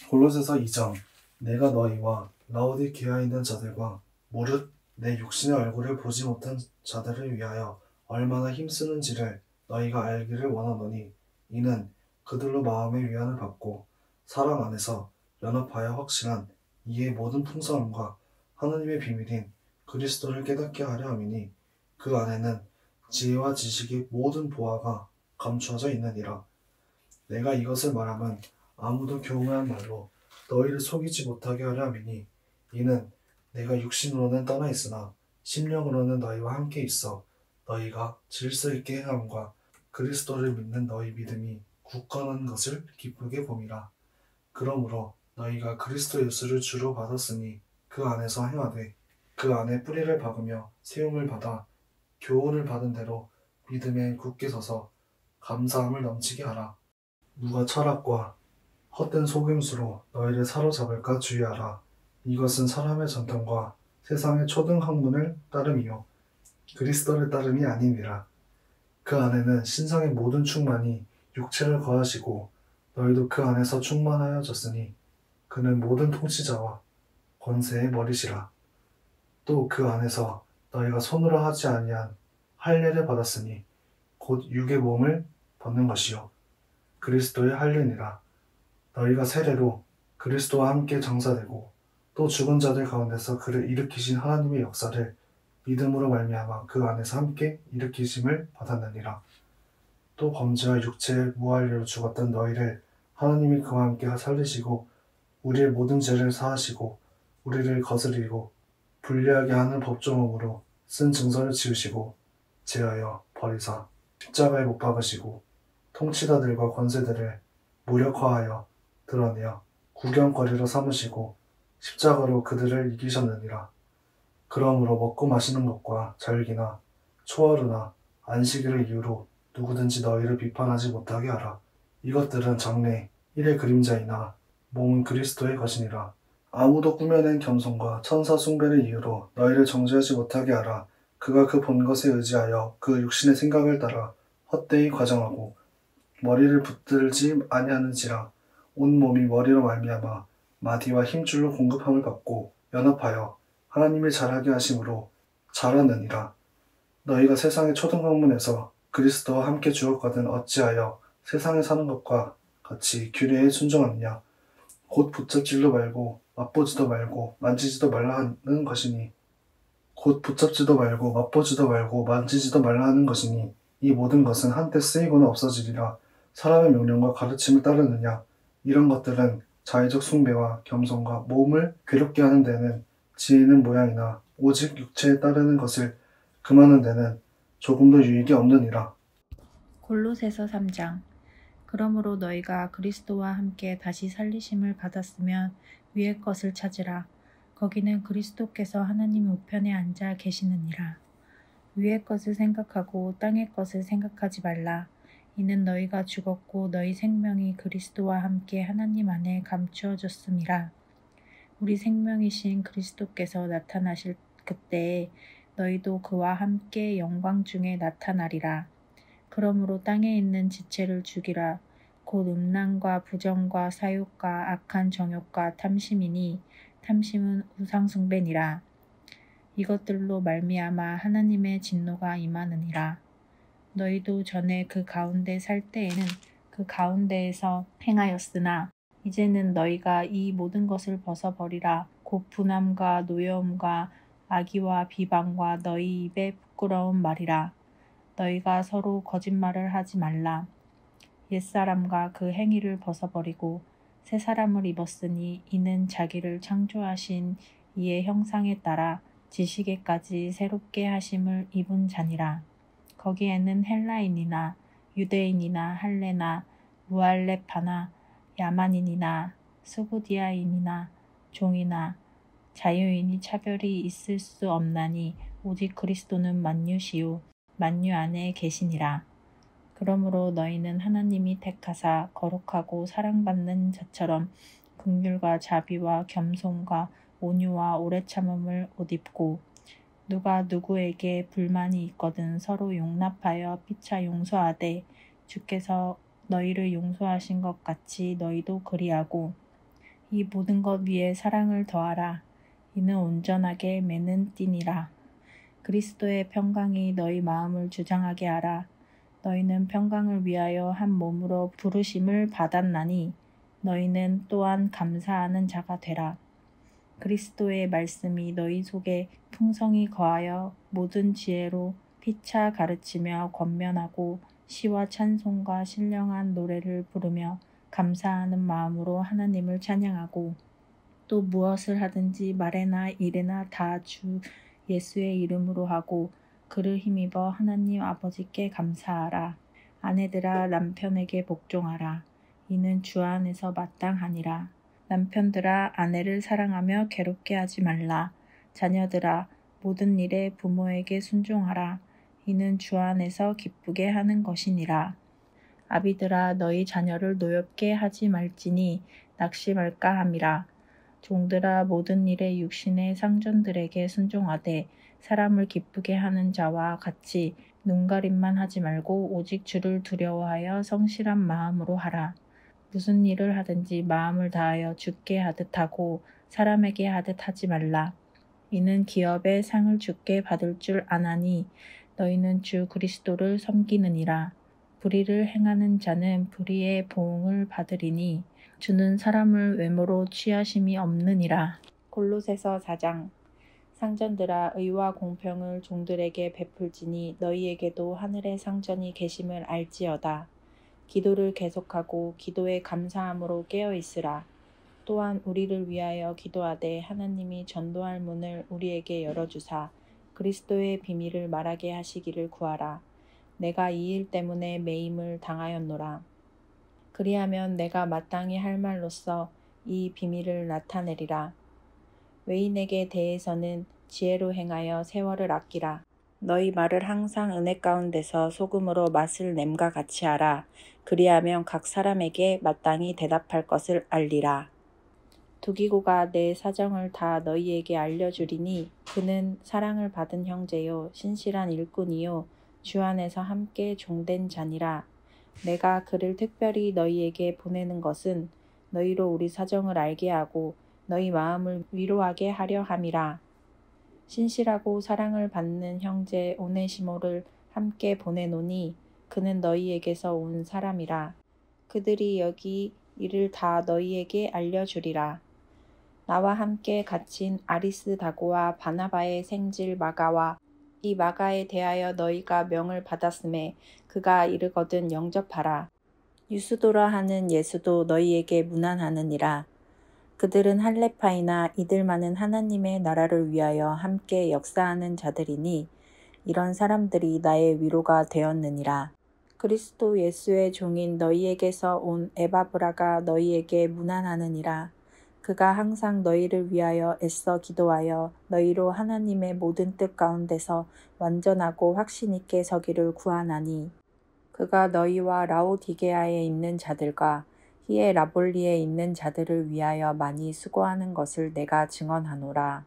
Speaker 1: 골로새서 2장 내가 너희와 라오디게아에 있는 자들과 무릇 내 육신의 얼굴을 보지 못한 자들을 위하여 얼마나 힘쓰는지를 너희가 알기를 원하노니 이는 그들로 마음의 위안을 받고 사랑 안에서 연합하여 확신한 이의 모든 풍성함과 하나님의 비밀인 그리스도를 깨닫게 하려 함이니 그 안에는 지혜와 지식의 모든 보화가 감추어져 있느니라. 내가 이것을 말하면 아무도 교묘한 말로 너희를 속이지 못하게 하려 함이니 이는 내가 육신으로는 떠나 있으나 심령으로는 너희와 함께 있어 너희가 질서 있게 행함과 그리스도를 믿는 너희 믿음이 굳건한 것을 기쁘게 봄이라. 그러므로 너희가 그리스도 예수를 주로 받았으니 그 안에서 행하되 그 안에 뿌리를 박으며 세움을 받아 교훈을 받은 대로 믿음에 굳게 서서 감사함을 넘치게 하라. 누가 철학과 헛된 속임수로 너희를 사로잡을까 주의하라. 이것은 사람의 전통과 세상의 초등학문을 따름이요 그리스도를 따름이 아니니라. 그 안에는 신성의 모든 충만이 육체를 거하시고 너희도 그 안에서 충만하여졌으니 그는 모든 통치자와 권세의 머리시라. 또 그 안에서 너희가 손으로 하지 아니한 할례를 받았으니 곧 육의 몸을 벗는 것이요 그리스도의 할례니라. 너희가 세례로 그리스도와 함께 장사되고 또 죽은 자들 가운데서 그를 일으키신 하나님의 역사를 믿음으로 말미암아 그 안에서 함께 일으키심을 받았느니라. 또 범죄와 육체의 무할례로 죽었던 너희를 하나님이 그와 함께 살리시고 우리의 모든 죄를 사하시고 우리를 거스리고 불리하게 하는 법조문으로 쓴 증서를 지우시고 제하여 버리사 십자가에 못 박으시고 통치자들과 권세들을 무력화하여 드러내어 구경거리로 삼으시고 십자가로 그들을 이기셨느니라. 그러므로 먹고 마시는 것과 절기나 초하루나 안식일을 이유로 누구든지 너희를 비판하지 못하게 하라. 이것들은 장래 일의 그림자이나 몸은 그리스도의 것이니라. 아무도 꾸며낸 겸손과 천사 숭배를 이유로 너희를 정죄하지 못하게 하라. 그가 그 본 것에 의지하여 그 육신의 생각을 따라 헛되이 과정하고 머리를 붙들지 아니하는지라. 온 몸이 머리로 말미암아 마디와 힘줄로 공급함을 받고 연합하여 하나님의 잘하게 하심으로 자라느니라. 너희가 세상의 초등학문에서 그리스도와 함께 죽었거든 어찌하여 세상에 사는 것과 같이 규례에 순종하느냐. 곧 붙잡지도 말고 맛보지도 말고 만지지도 말라 하는 것이니 곧 붙잡지도 말고 맛보지도 말고 만지지도 말라 하는 것이니 이 모든 것은 한때 쓰이고는 없어지리라. 사람의 명령과 가르침을 따르느냐? 이런 것들은 자의적 숭배와 겸손과 몸을 괴롭게 하는 데는 지혜는 모양이나 오직 육체에 따르는 것을 금하는 데는 조금도 유익이 없느니라.
Speaker 9: 골로새서 3장. 그러므로 너희가 그리스도와 함께 다시 살리심을 받았으면 위의 것을 찾으라. 거기는 그리스도께서 하나님 우편에 앉아 계시느니라. 위의 것을 생각하고 땅의 것을 생각하지 말라. 이는 너희가 죽었고 너희 생명이 그리스도와 함께 하나님 안에 감추어졌음이라. 우리 생명이신 그리스도께서 나타나실 그때에 너희도 그와 함께 영광 중에 나타나리라. 그러므로 땅에 있는 지체를 죽이라. 곧 음란과 부정과 사욕과 악한 정욕과 탐심이니 탐심은 우상숭배니라. 이것들로 말미암아 하나님의 진노가 임하느니라. 너희도 전에 그 가운데 살 때에는 그 가운데에서 행하였으나 이제는 너희가 이 모든 것을 벗어버리라. 곧 분함과 노여움과 악의와 비방과 너희 입에 부끄러운 말이라. 너희가 서로 거짓말을 하지 말라. 옛사람과 그 행위를 벗어버리고 새 사람을 입었으니 이는 자기를 창조하신 이의 형상에 따라 지식에까지 새롭게 하심을 입은 자니라. 거기에는 헬라인이나 유대인이나 할레나 무할레파나 야만인이나 스구디아인이나 종이나 자유인이 차별이 있을 수 없나니 오직 그리스도는 만유시요 만유 안에 계시니라. 그러므로 너희는 하나님이 택하사 거룩하고 사랑받는 자처럼 긍휼과 자비와 겸손과 온유와 오래 참음을 옷입고 누가 누구에게 불만이 있거든 서로 용납하여 피차 용서하되 주께서 너희를 용서하신 것 같이 너희도 그리하고 이 모든 것 위에 사랑을 더하라. 이는 온전하게 매는 띠니라. 그리스도의 평강이 너희 마음을 주장하게 하라. 너희는 평강을 위하여 한 몸으로 부르심을 받았나니 너희는 또한 감사하는 자가 되라. 그리스도의 말씀이 너희 속에 풍성히 거하여 모든 지혜로 피차 가르치며 권면하고 시와 찬송과 신령한 노래를 부르며 감사하는 마음으로 하나님을 찬양하고 또 무엇을 하든지 말에나 일에나 다 주 예수의 이름으로 하고 그를 힘입어 하나님 아버지께 감사하라. 아내들아 남편에게 복종하라. 이는 주 안에서 마땅하니라. 남편들아 아내를 사랑하며 괴롭게 하지 말라. 자녀들아 모든 일에 부모에게 순종하라. 이는 주 안에서 기쁘게 하는 것이니라. 아비들아 너희 자녀를 노엽게 하지 말지니 낙심할까 함이라. 종들아 모든 일에 육신의 상전들에게 순종하되 사람을 기쁘게 하는 자와 같이 눈가림만 하지 말고 오직 주를 두려워하여 성실한 마음으로 하라. 무슨 일을 하든지 마음을 다하여 주께 하듯 하고 사람에게 하듯 하지 말라. 이는 기업의 상을 주께 받을 줄 아나니 너희는 주 그리스도를 섬기느니라. 불의를 행하는 자는 불의의 보응을 받으리니 주는 사람을 외모로 취하심이 없느니라. 골로새서 4장. 상전들아 의와 공평을 종들에게 베풀지니 너희에게도 하늘의 상전이 계심을 알지어다. 기도를 계속하고 기도에 감사함으로 깨어있으라. 또한 우리를 위하여 기도하되 하나님이 전도할 문을 우리에게 열어주사 그리스도의 비밀을 말하게 하시기를 구하라. 내가 이 일 때문에 매임을 당하였노라. 그리하면 내가 마땅히 할 말로써 이 비밀을 나타내리라. 외인에게 대해서는 지혜로 행하여 세월을 아끼라. 너희 말을 항상 은혜 가운데서 소금으로 맛을 냄과 같이 하라. 그리하면 각 사람에게 마땅히 대답할 것을 알리라. 두기고가 내 사정을 다 너희에게 알려주리니 그는 사랑을 받은 형제요 신실한 일꾼이요 주 안에서 함께 종된 자니라. 내가 그를 특별히 너희에게 보내는 것은 너희로 우리 사정을 알게 하고 너희 마음을 위로하게 하려 함이라. 신실하고 사랑을 받는 형제 오네시모를 함께 보내노니 그는 너희에게서 온 사람이라. 그들이 여기 일을 다 너희에게 알려주리라. 나와 함께 갇힌 아리스다고와 바나바의 생질 마가와 이 마가에 대하여 너희가 명을 받았음에 그가 이르거든 영접하라. 유스도라 하는 예수도 너희에게 문안하느니라. 그들은 할레파이나 이들만은 하나님의 나라를 위하여 함께 역사하는 자들이니 이런 사람들이 나의 위로가 되었느니라. 그리스도 예수의 종인 너희에게서 온 에바브라가 너희에게 문안하느니라. 그가 항상 너희를 위하여 애써 기도하여 너희로 하나님의 모든 뜻 가운데서 완전하고 확신 있게 서기를 구하나니 그가 너희와 라오디게아에 있는 자들과 히에라볼리에 있는 자들을 위하여 많이 수고하는 것을 내가 증언하노라.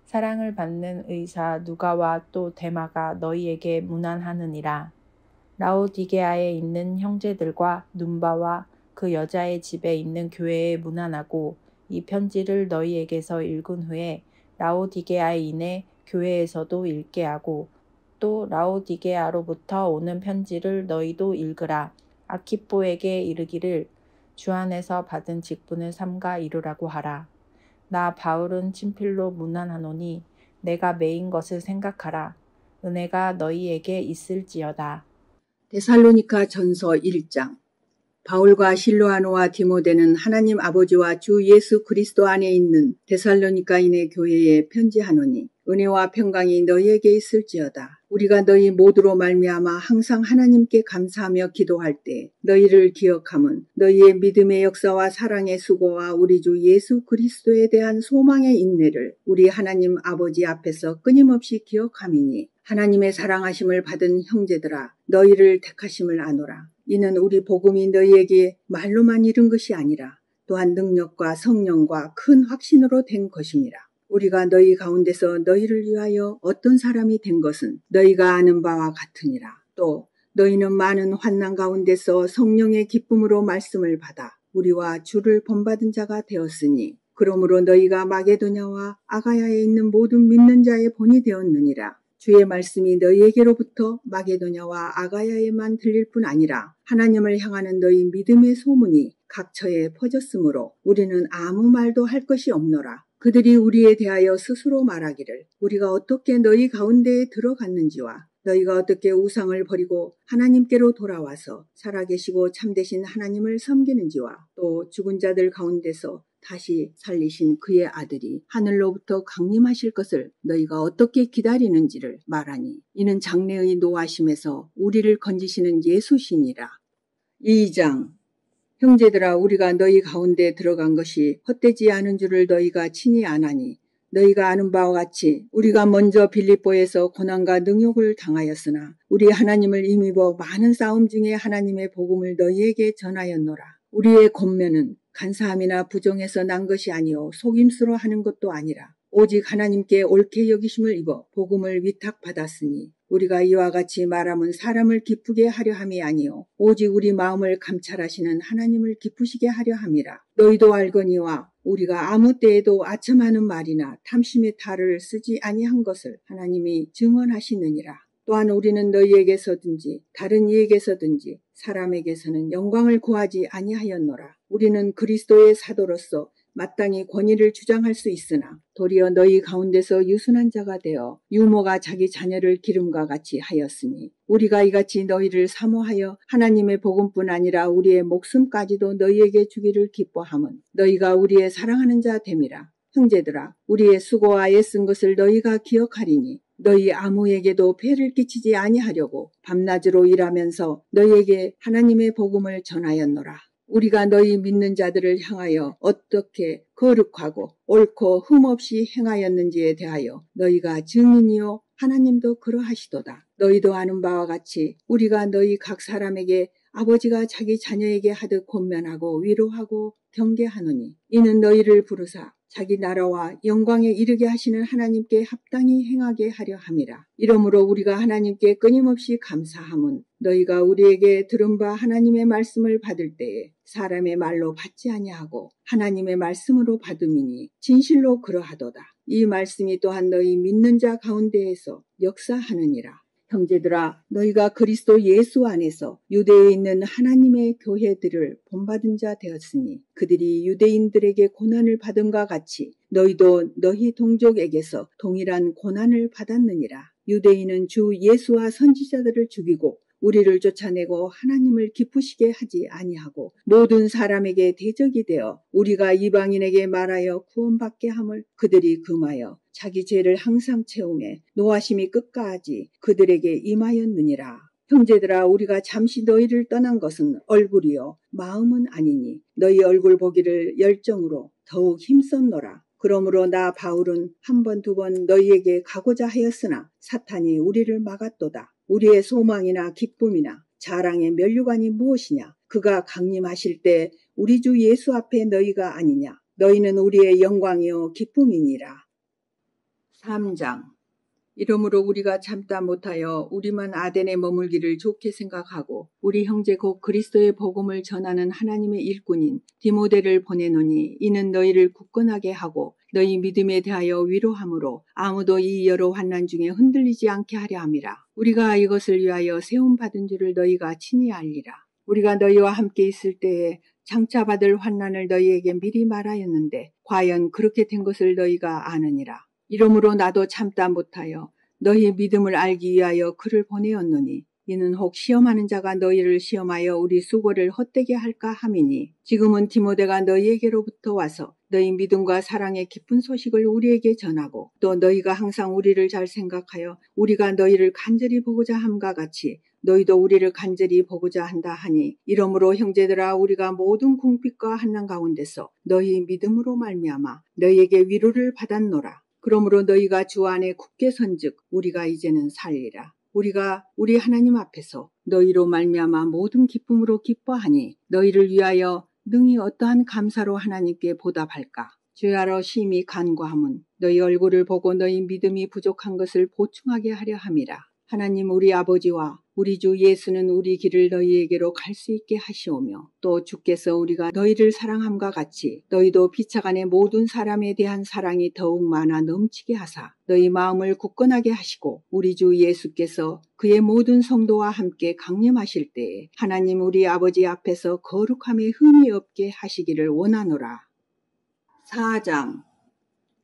Speaker 9: 사랑을 받는 의사 누가와 또 데마가 너희에게 문안하느니라. 라오디게아에 있는 형제들과 눈바와 그 여자의 집에 있는 교회에 문안하고 이 편지를 너희에게서 읽은 후에 라오디게아인의 교회에서도 읽게 하고 또 라오디게아로부터 오는 편지를 너희도 읽으라. 아키뽀에게 이르기를 주 안에서 받은 직분을 삼가 이루라고 하라. 나 바울은 친필로 문안하노니 내가 매인 것을 생각하라. 은혜가 너희에게 있을지어다.
Speaker 10: 데살로니가 전서 1장. 바울과 실로아노와 디모데는 하나님 아버지와 주 예수 그리스도 안에 있는 데살로니가인의 교회에 편지하노니 은혜와 평강이 너희에게 있을지어다. 우리가 너희 모두로 말미암아 항상 하나님께 감사하며 기도할 때 너희를 기억함은 너희의 믿음의 역사와 사랑의 수고와 우리 주 예수 그리스도에 대한 소망의 인내를 우리 하나님 아버지 앞에서 끊임없이 기억함이니 하나님의 사랑하심을 받은 형제들아 너희를 택하심을 아노라. 이는 우리 복음이 너희에게 말로만 이른 것이 아니라 또한 능력과 성령과 큰 확신으로 된 것임이라. 우리가 너희 가운데서 너희를 위하여 어떤 사람이 된 것은 너희가 아는 바와 같으니라. 또 너희는 많은 환난 가운데서 성령의 기쁨으로 말씀을 받아 우리와 주를 본받은 자가 되었으니 그러므로 너희가 마게도냐와 아가야에 있는 모든 믿는 자의 본이 되었느니라. 주의 말씀이 너희에게로부터 마게도냐와 아가야에만 들릴 뿐 아니라 하나님을 향하는 너희 믿음의 소문이 각처에 퍼졌으므로 우리는 아무 말도 할 것이 없노라. 그들이 우리에 대하여 스스로 말하기를 우리가 어떻게 너희 가운데에 들어갔는지와 너희가 어떻게 우상을 버리고 하나님께로 돌아와서 살아계시고 참되신 하나님을 섬기는지와 또 죽은 자들 가운데서 다시 살리신 그의 아들이 하늘로부터 강림하실 것을 너희가 어떻게 기다리는지를 말하니 이는 장래의 노하심에서 우리를 건지시는 예수시니라. 2장. 형제들아 우리가 너희 가운데 들어간 것이 헛되지 않은 줄을 너희가 친히 아나니 너희가 아는 바와 같이 우리가 먼저 빌립보에서 고난과 능욕을 당하였으나 우리 하나님을 힘입어 많은 싸움 중에 하나님의 복음을 너희에게 전하였노라. 우리의 권면은 간사함이나 부정에서 난 것이 아니요 속임수로 하는 것도 아니라 오직 하나님께 옳게 여기심을 입어 복음을 위탁받았으니 우리가 이와 같이 말함은 사람을 기쁘게 하려 함이 아니요 오직 우리 마음을 감찰하시는 하나님을 기쁘시게 하려 함이라. 너희도 알거니와 우리가 아무 때에도 아첨하는 말이나 탐심의 탈을 쓰지 아니한 것을 하나님이 증언하시느니라. 또한 우리는 너희에게서든지 다른 이에게서든지 사람에게서는 영광을 구하지 아니하였노라. 우리는 그리스도의 사도로서 마땅히 권위를 주장할 수 있으나 도리어 너희 가운데서 유순한 자가 되어 유모가 자기 자녀를 기름과 같이 하였으니 우리가 이같이 너희를 사모하여 하나님의 복음뿐 아니라 우리의 목숨까지도 너희에게 주기를 기뻐함은 너희가 우리의 사랑하는 자 됨이라. 형제들아 우리의 수고와 애쓴 것을 너희가 기억하리니 너희 아무에게도 폐를 끼치지 아니하려고 밤낮으로 일하면서 너희에게 하나님의 복음을 전하였노라. 우리가 너희 믿는 자들을 향하여 어떻게 거룩하고 옳고 흠없이 행하였는지에 대하여 너희가 증인이요 하나님도 그러하시도다. 너희도 아는 바와 같이 우리가 너희 각 사람에게 아버지가 자기 자녀에게 하듯 권면하고 위로하고 경계하노니 이는 너희를 부르사 자기 나라와 영광에 이르게 하시는 하나님께 합당히 행하게 하려 함이라. 이러므로 우리가 하나님께 끊임없이 감사함은 너희가 우리에게 들은 바 하나님의 말씀을 받을 때에 사람의 말로 받지 아니하고 하나님의 말씀으로 받음이니 진실로 그러하도다. 이 말씀이 또한 너희 믿는 자 가운데에서 역사하느니라. 형제들아, 너희가 그리스도 예수 안에서 유대에 있는 하나님의 교회들을 본받은 자 되었으니 그들이 유대인들에게 고난을 받음과 같이 너희도 너희 동족에게서 동일한 고난을 받았느니라. 유대인은 주 예수와 선지자들을 죽이고 우리를 쫓아내고 하나님을 기쁘시게 하지 아니하고 모든 사람에게 대적이 되어 우리가 이방인에게 말하여 구원받게 함을 그들이 금하여 자기 죄를 항상 채우매 노하심이 끝까지 그들에게 임하였느니라. 형제들아, 우리가 잠시 너희를 떠난 것은 얼굴이요 마음은 아니니 너희 얼굴 보기를 열정으로 더욱 힘썼노라. 그러므로 나 바울은 한 번 두 번 너희에게 가고자 하였으나 사탄이 우리를 막았도다. 우리의 소망이나 기쁨이나 자랑의 면류관이 무엇이냐? 그가 강림하실 때 우리 주 예수 앞에 너희가 아니냐? 너희는 우리의 영광이요 기쁨이니라. 3장. 이러므로 우리가 참다 못하여 우리만 아덴에 머물기를 좋게 생각하고 우리 형제 곧 그리스도의 복음을 전하는 하나님의 일꾼인 디모데를 보내노니 이는 너희를 굳건하게 하고 너희 믿음에 대하여 위로함으로 아무도 이 여러 환난 중에 흔들리지 않게 하려 함이라. 우리가 이것을 위하여 세움받은 줄을 너희가 친히 알리라. 우리가 너희와 함께 있을 때에 장차 받을 환난을 너희에게 미리 말하였는데 과연 그렇게 된 것을 너희가 아느니라. 이러므로 나도 참다 못하여 너희의 믿음을 알기 위하여 그를 보내었노니 이는 혹 시험하는 자가 너희를 시험하여 우리 수고를 헛되게 할까 함이니 지금은 디모데가 너희에게로부터 와서 너희 믿음과 사랑의 깊은 소식을 우리에게 전하고 또 너희가 항상 우리를 잘 생각하여 우리가 너희를 간절히 보고자 함과 같이 너희도 우리를 간절히 보고자 한다 하니 이러므로 형제들아, 우리가 모든 궁핍과 한난 가운데서 너희 믿음으로 말미암아 너희에게 위로를 받았노라. 그러므로 너희가 주 안에 굳게 선즉 우리가 이제는 살리라. 우리가 우리 하나님 앞에서 너희로 말미암아 모든 기쁨으로 기뻐하니 너희를 위하여 능히 어떠한 감사로 하나님께 보답할까? 주야로 심히 간구함은 너희 얼굴을 보고 너희 믿음이 부족한 것을 보충하게 하려 함이라. 하나님 우리 아버지와 우리 주 예수는 우리 길을 너희에게로 갈 수 있게 하시오며 또 주께서 우리가 너희를 사랑함과 같이 너희도 피차간의 모든 사람에 대한 사랑이 더욱 많아 넘치게 하사 너희 마음을 굳건하게 하시고 우리 주 예수께서 그의 모든 성도와 함께 강림하실 때에 하나님 우리 아버지 앞에서 거룩함에 흠이 없게 하시기를 원하노라. 4장.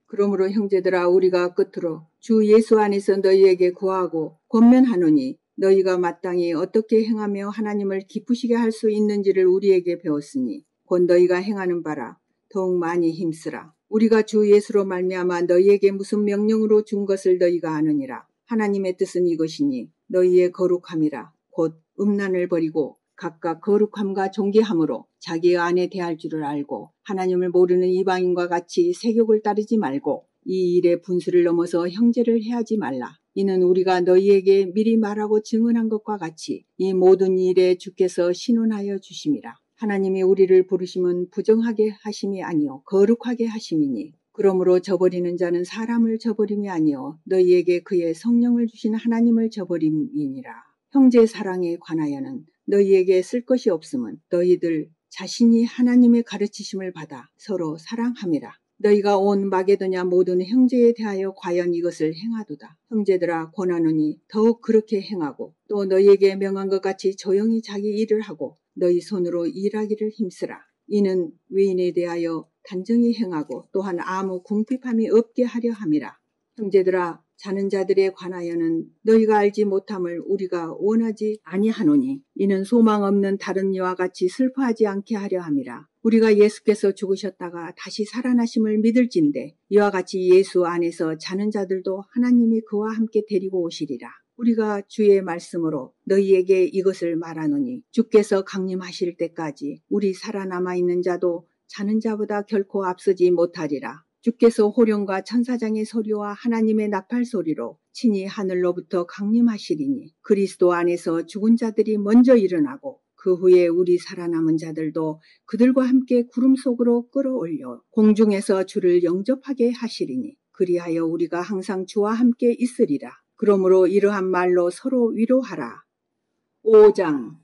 Speaker 10: 그러므로 형제들아, 우리가 끝으로 주 예수 안에서 너희에게 구하고 권면하노니 너희가 마땅히 어떻게 행하며 하나님을 기쁘시게 할 수 있는지를 우리에게 배웠으니 곧 너희가 행하는 바라 더욱 많이 힘쓰라. 우리가 주 예수로 말미암아 너희에게 무슨 명령으로 준 것을 너희가 아느니라. 하나님의 뜻은 이것이니 너희의 거룩함이라. 곧 음란을 버리고 각각 거룩함과 존귀함으로 자기의 아내 대할 줄을 알고 하나님을 모르는 이방인과 같이 세욕을 따르지 말고 이 일의 분수를 넘어서 형제를 해하지 말라. 이는 우리가 너희에게 미리 말하고 증언한 것과 같이 이 모든 일에 주께서 신원하여 주심이라. 하나님이 우리를 부르심은 부정하게 하심이 아니요 거룩하게 하심이니 그러므로 저버리는 자는 사람을 저버림이 아니요 너희에게 그의 성령을 주신 하나님을 저버림이니라. 형제 사랑에 관하여는 너희에게 쓸 것이 없음은 너희들 자신이 하나님의 가르치심을 받아 서로 사랑함이라. 너희가 온 마게도냐 모든 형제에 대하여 과연 이것을 행하도다. 형제들아, 권하노니 더욱 그렇게 행하고 또 너희에게 명한 것 같이 조용히 자기 일을 하고 너희 손으로 일하기를 힘쓰라. 이는 외인에 대하여 단정히 행하고 또한 아무 궁핍함이 없게 하려 함이라. 형제들아, 자는 자들에 관하여는 너희가 알지 못함을 우리가 원하지 아니하노니 이는 소망 없는 다른 이와 같이 슬퍼하지 않게 하려 함이라. 우리가 예수께서 죽으셨다가 다시 살아나심을 믿을진대 이와 같이 예수 안에서 자는 자들도 하나님이 그와 함께 데리고 오시리라. 우리가 주의 말씀으로 너희에게 이것을 말하노니 주께서 강림하실 때까지 우리 살아남아 있는 자도 자는 자보다 결코 앞서지 못하리라. 주께서 호령과 천사장의 소리와 하나님의 나팔 소리로 친히 하늘로부터 강림하시리니 그리스도 안에서 죽은 자들이 먼저 일어나고 그 후에 우리 살아남은 자들도 그들과 함께 구름 속으로 끌어올려 공중에서 주를 영접하게 하시리니 그리하여 우리가 항상 주와 함께 있으리라. 그러므로 이러한 말로 서로 위로하라. 5장.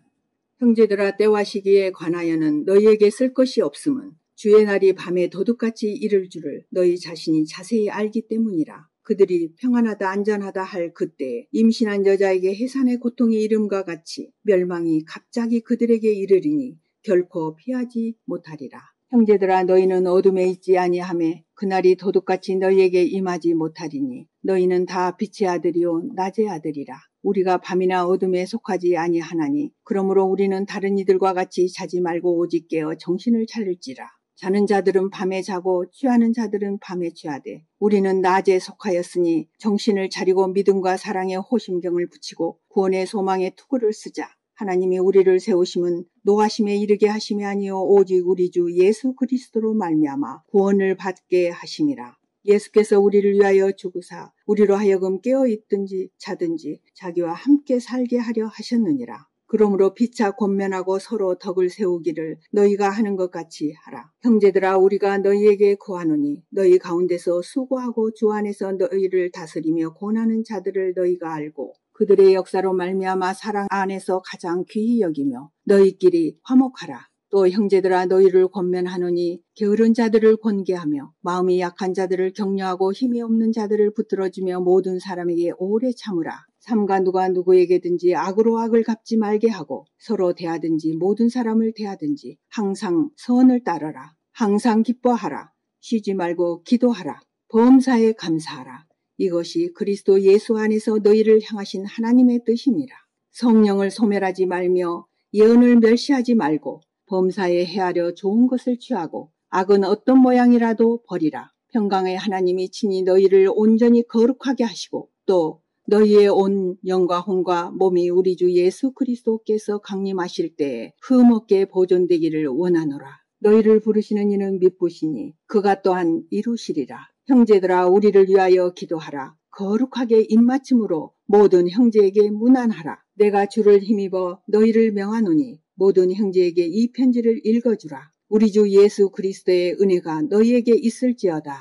Speaker 10: 형제들아, 때와 시기에 관하여는 너희에게 쓸 것이 없음은 주의 날이 밤에 도둑같이 이를 줄을 너희 자신이 자세히 알기 때문이라. 그들이 평안하다 안전하다 할 그때에 임신한 여자에게 해산의 고통이 이름과 같이 멸망이 갑자기 그들에게 이르리니 결코 피하지 못하리라. 형제들아 너희는 어둠에 있지 아니하매 그날이 도둑같이 너희에게 임하지 못하리니 너희는 다 빛의 아들이요 낮의 아들이라. 우리가 밤이나 어둠에 속하지 아니하나니 그러므로 우리는 다른 이들과 같이 자지 말고 오직 깨어 정신을 차릴지라. 자는 자들은 밤에 자고 취하는 자들은 밤에 취하되 우리는 낮에 속하였으니 정신을 차리고 믿음과 사랑에 호심경을 붙이고 구원의 소망에 투구를 쓰자. 하나님이 우리를 세우심은 노하심에 이르게 하심이 아니요 오직 우리 주 예수 그리스도로 말미암아 구원을 받게 하심이라. 예수께서 우리를 위하여 죽으사 우리로 하여금 깨어있든지 자든지 자기와 함께 살게 하려 하셨느니라. 그러므로 피차 권면하고 서로 덕을 세우기를 너희가 하는 것 같이 하라. 형제들아 우리가 너희에게 구하노니 너희 가운데서 수고하고 주 안에서 너희를 다스리며 권하는 자들을 너희가 알고 그들의 역사로 말미암아 사랑 안에서 가장 귀히 여기며 너희끼리 화목하라. 또 형제들아 너희를 권면하노니 게으른 자들을 권계하며 마음이 약한 자들을 격려하고 힘이 없는 자들을 붙들어주며 모든 사람에게 오래 참으라. 삼가 누가 누구에게든지 악으로 악을 갚지 말게 하고 서로 대하든지 모든 사람을 대하든지 항상 선을 따르라. 항상 기뻐하라. 쉬지 말고 기도하라. 범사에 감사하라. 이것이 그리스도 예수 안에서 너희를 향하신 하나님의 뜻이니라. 성령을 소멸하지 말며 예언을 멸시하지 말고 범사에 헤아려 좋은 것을 취하고 악은 어떤 모양이라도 버리라. 평강의 하나님이 친히 너희를 온전히 거룩하게 하시고 또 너희의 온 영과 혼과 몸이 우리 주 예수 그리스도께서 강림하실 때에 흠없게 보존되기를 원하노라. 너희를 부르시는 이는 미쁘시니 그가 또한 이루시리라. 형제들아 우리를 위하여 기도하라. 거룩하게 입맞춤으로 모든 형제에게 문안하라. 내가 주를 힘입어 너희를 명하노니 모든 형제에게 이 편지를 읽어주라. 우리 주 예수 그리스도의 은혜가 너희에게 있을지어다.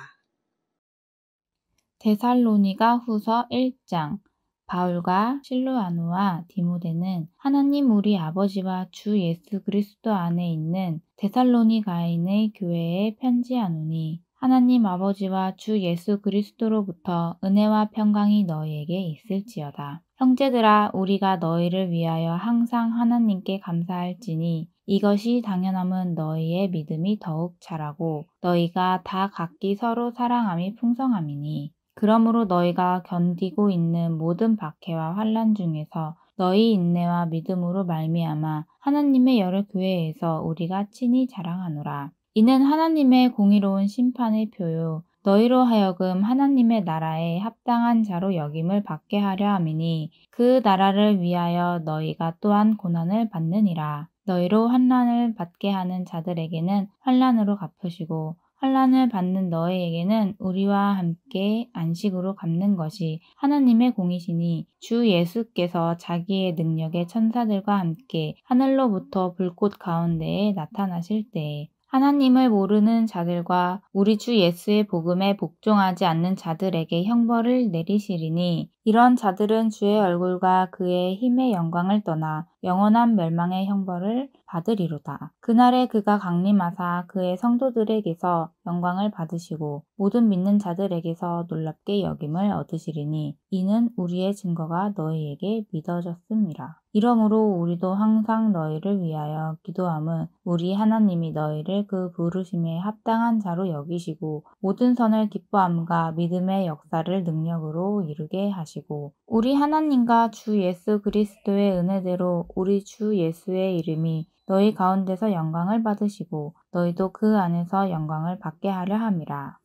Speaker 4: 데살로니가 후서 1장. 바울과 실로아누와 디모데는 하나님 우리 아버지와 주 예수 그리스도 안에 있는 데살로니가인의 교회에 편지하노니 하나님 아버지와 주 예수 그리스도로부터 은혜와 평강이 너희에게 있을지어다. 형제들아 우리가 너희를 위하여 항상 하나님께 감사할지니 이것이 당연함은 너희의 믿음이 더욱 자라고 너희가 다 각기 서로 사랑함이 풍성함이니 그러므로 너희가 견디고 있는 모든 박해와 환난 중에서 너희 인내와 믿음으로 말미암아 하나님의 여러 교회에서 우리가 친히 자랑하노라. 이는 하나님의 공의로운 심판의 표요 너희로 하여금 하나님의 나라에 합당한 자로 여김을 받게 하려 함이니 그 나라를 위하여 너희가 또한 고난을 받느니라. 너희로 환난을 받게 하는 자들에게는 환난으로 갚으시고 환난을 받는 너희에게는 우리와 함께 안식으로 갚는 것이 하나님의 공이시니 주 예수께서 자기의 능력의 천사들과 함께 하늘로부터 불꽃 가운데에 나타나실 때에 하나님을 모르는 자들과 우리 주 예수의 복음에 복종하지 않는 자들에게 형벌을 내리시리니 이런 자들은 주의 얼굴과 그의 힘의 영광을 떠나 영원한 멸망의 형벌을 받으리로다. 그날에 그가 강림하사 그의 성도들에게서 영광을 받으시고 모든 믿는 자들에게서 놀랍게 여김을 얻으시리니 이는 우리의 증거가 너희에게 믿어졌음이라. 이러므로 우리도 항상 너희를 위하여 기도함은 우리 하나님이 너희를 그 부르심에 합당한 자로 여기시고 모든 선을 기뻐함과 믿음의 역사를 능력으로 이루게 하시고 우리 하나님과 주 예수 그리스도의 은혜대로 우리 주 예수의 이름이 너희 가운데서 영광을 받으시고 너희도 그 안에서 영광을 받게 하려 함이라.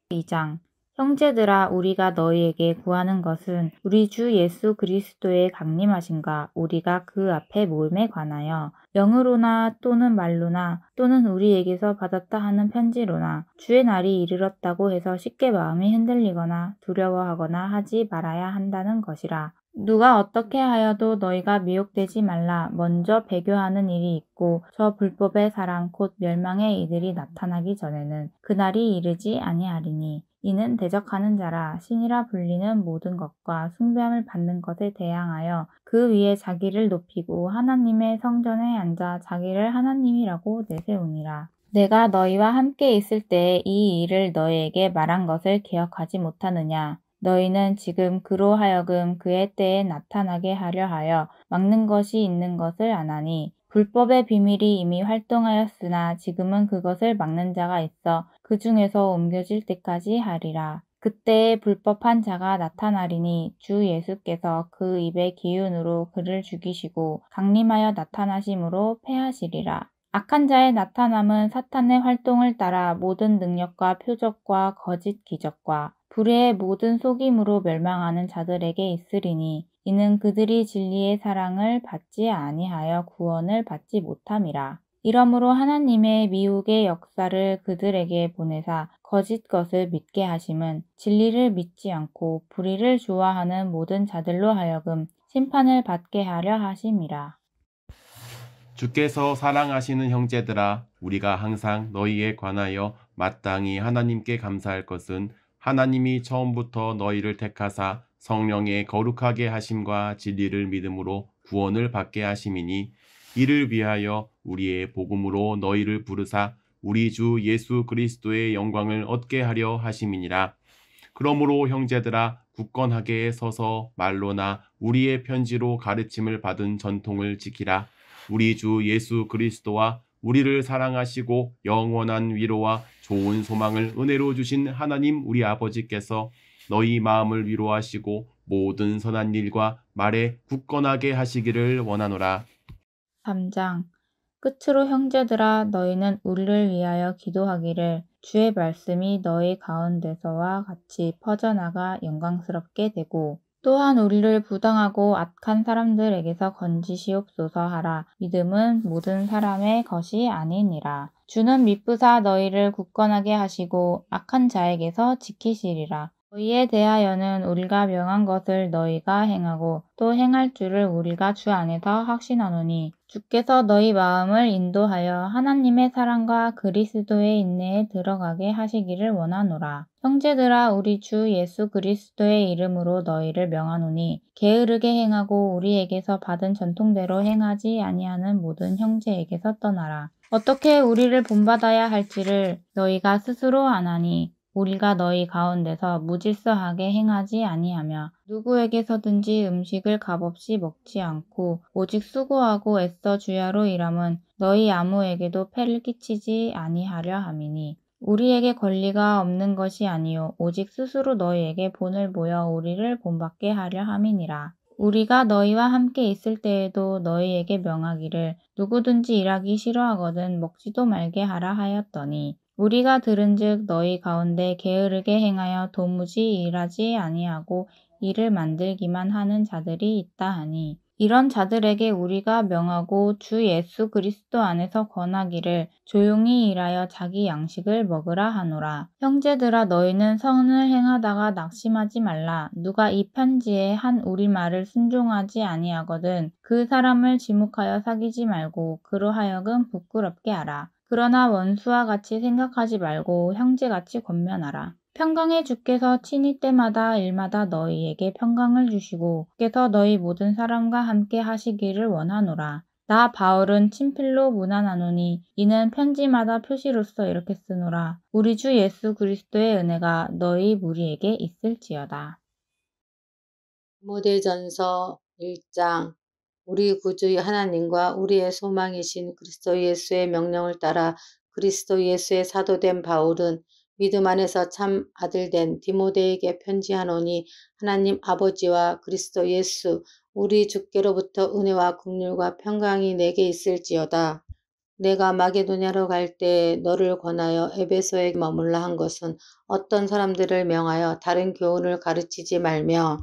Speaker 4: 2장. 형제들아 우리가 너희에게 구하는 것은 우리 주 예수 그리스도의 강림하심과 우리가 그 앞에 모임에 관하여 영으로나 또는 말로나 또는 우리에게서 받았다 하는 편지로나 주의 날이 이르렀다고 해서 쉽게 마음이 흔들리거나 두려워하거나 하지 말아야 한다는 것이라. 누가 어떻게 하여도 너희가 미혹되지 말라. 먼저 배교하는 일이 있고 저 불법의 사랑 곧 멸망의 이들이 나타나기 전에는 그날이 이르지 아니하리니 이는 대적하는 자라 신이라 불리는 모든 것과 숭배함을 받는 것에 대항하여 그 위에 자기를 높이고 하나님의 성전에 앉아 자기를 하나님이라고 내세우니라. 내가 너희와 함께 있을 때에 이 일을 너희에게 말한 것을 기억하지 못하느냐. 너희는 지금 그로 하여금 그의 때에 나타나게 하려 하여 막는 것이 있는 것을 아나니 불법의 비밀이 이미 활동하였으나 지금은 그것을 막는 자가 있어 그 중에서 옮겨질 때까지 하리라. 그때에 불법한 자가 나타나리니 주 예수께서 그 입의 기운으로 그를 죽이시고 강림하여 나타나심으로 패하시리라. 악한 자의 나타남은 사탄의 활동을 따라 모든 능력과 표적과 거짓 기적과 불의의 모든 속임으로 멸망하는 자들에게 있으리니 이는 그들이 진리의 사랑을 받지 아니하여 구원을 받지 못함이라. 이러므로 하나님의 미혹의 역사를 그들에게 보내사 거짓 것을 믿게 하심은 진리를 믿지 않고 불의를 좋아하는 모든 자들로 하여금 심판을 받게 하려 하심이라.
Speaker 11: 주께서 사랑하시는 형제들아, 우리가 항상 너희에 관하여 마땅히 하나님께 감사할 것은 하나님이 처음부터 너희를 택하사 성령의 거룩하게 하심과 진리를 믿음으로 구원을 받게 하심이니 이를 위하여 우리의 복음으로 너희를 부르사 우리 주 예수 그리스도의 영광을 얻게 하려 하심이니라. 그러므로 형제들아, 굳건하게 서서 말로나 우리의 편지로 가르침을 받은 전통을 지키라. 우리 주 예수 그리스도와 우리를 사랑하시고 영원한 위로와 좋은 소망을 은혜로 주신 하나님 우리 아버지께서 너희 마음을 위로하시고 모든 선한 일과 말에 굳건하게 하시기를 원하노라.
Speaker 4: 3장. 끝으로 형제들아, 너희는 우리를 위하여 기도하기를 주의 말씀이 너희 가운데서와 같이 퍼져나가 영광스럽게 되고 또한 우리를 부당하고 악한 사람들에게서 건지시옵소서 하라. 믿음은 모든 사람의 것이 아니니라. 주는 미쁘사 너희를 굳건하게 하시고 악한 자에게서 지키시리라. 너희에 대하여는 우리가 명한 것을 너희가 행하고 또 행할 줄을 우리가 주 안에서 확신하노니 주께서 너희 마음을 인도하여 하나님의 사랑과 그리스도의 인내에 들어가게 하시기를 원하노라. 형제들아, 우리 주 예수 그리스도의 이름으로 너희를 명하노니 게으르게 행하고 우리에게서 받은 전통대로 행하지 아니하는 모든 형제에게서 떠나라. 어떻게 우리를 본받아야 할지를 너희가 스스로 아나니 우리가 너희 가운데서 무질서하게 행하지 아니하며 누구에게서든지 음식을 값없이 먹지 않고 오직 수고하고 애써 주야로 일함은 너희 아무에게도 폐를 끼치지 아니하려 함이니 우리에게 권리가 없는 것이 아니요 오직 스스로 너희에게 본을 보여 우리를 본받게 하려 함이니라. 우리가 너희와 함께 있을 때에도 너희에게 명하기를 누구든지 일하기 싫어하거든 먹지도 말게 하라 하였더니 우리가 들은즉 너희 가운데 게으르게 행하여 도무지 일하지 아니하고 일을 만들기만 하는 자들이 있다 하니 이런 자들에게 우리가 명하고 주 예수 그리스도 안에서 권하기를 조용히 일하여 자기 양식을 먹으라 하노라. 형제들아, 너희는 선을 행하다가 낙심하지 말라. 누가 이 편지에 한 우리말을 순종하지 아니하거든 그 사람을 지목하여 사귀지 말고 그로 하여금 부끄럽게 하라. 그러나 원수와 같이 생각하지 말고 형제같이 권면하라. 평강의 주께서 친히 때마다 일마다 너희에게 평강을 주시고 주께서 너희 모든 사람과 함께 하시기를 원하노라. 나 바울은 친필로 문안하노니 이는 편지마다 표시로서 이렇게 쓰노라. 우리 주 예수 그리스도의 은혜가 너희 무리에게 있을지어다.
Speaker 12: 디모데전서 1장. 우리 구주 하나님과 우리의 소망이신 그리스도 예수의 명령을 따라 그리스도 예수의 사도된 바울은 믿음 안에서 참 아들된 디모데에게 편지하노니 하나님 아버지와 그리스도 예수 우리 주께로부터 은혜와 긍휼과 평강이 내게 있을지어다. 내가 마게도냐로 갈 때 너를 권하여 에베소에 머물라 한 것은 어떤 사람들을 명하여 다른 교훈을 가르치지 말며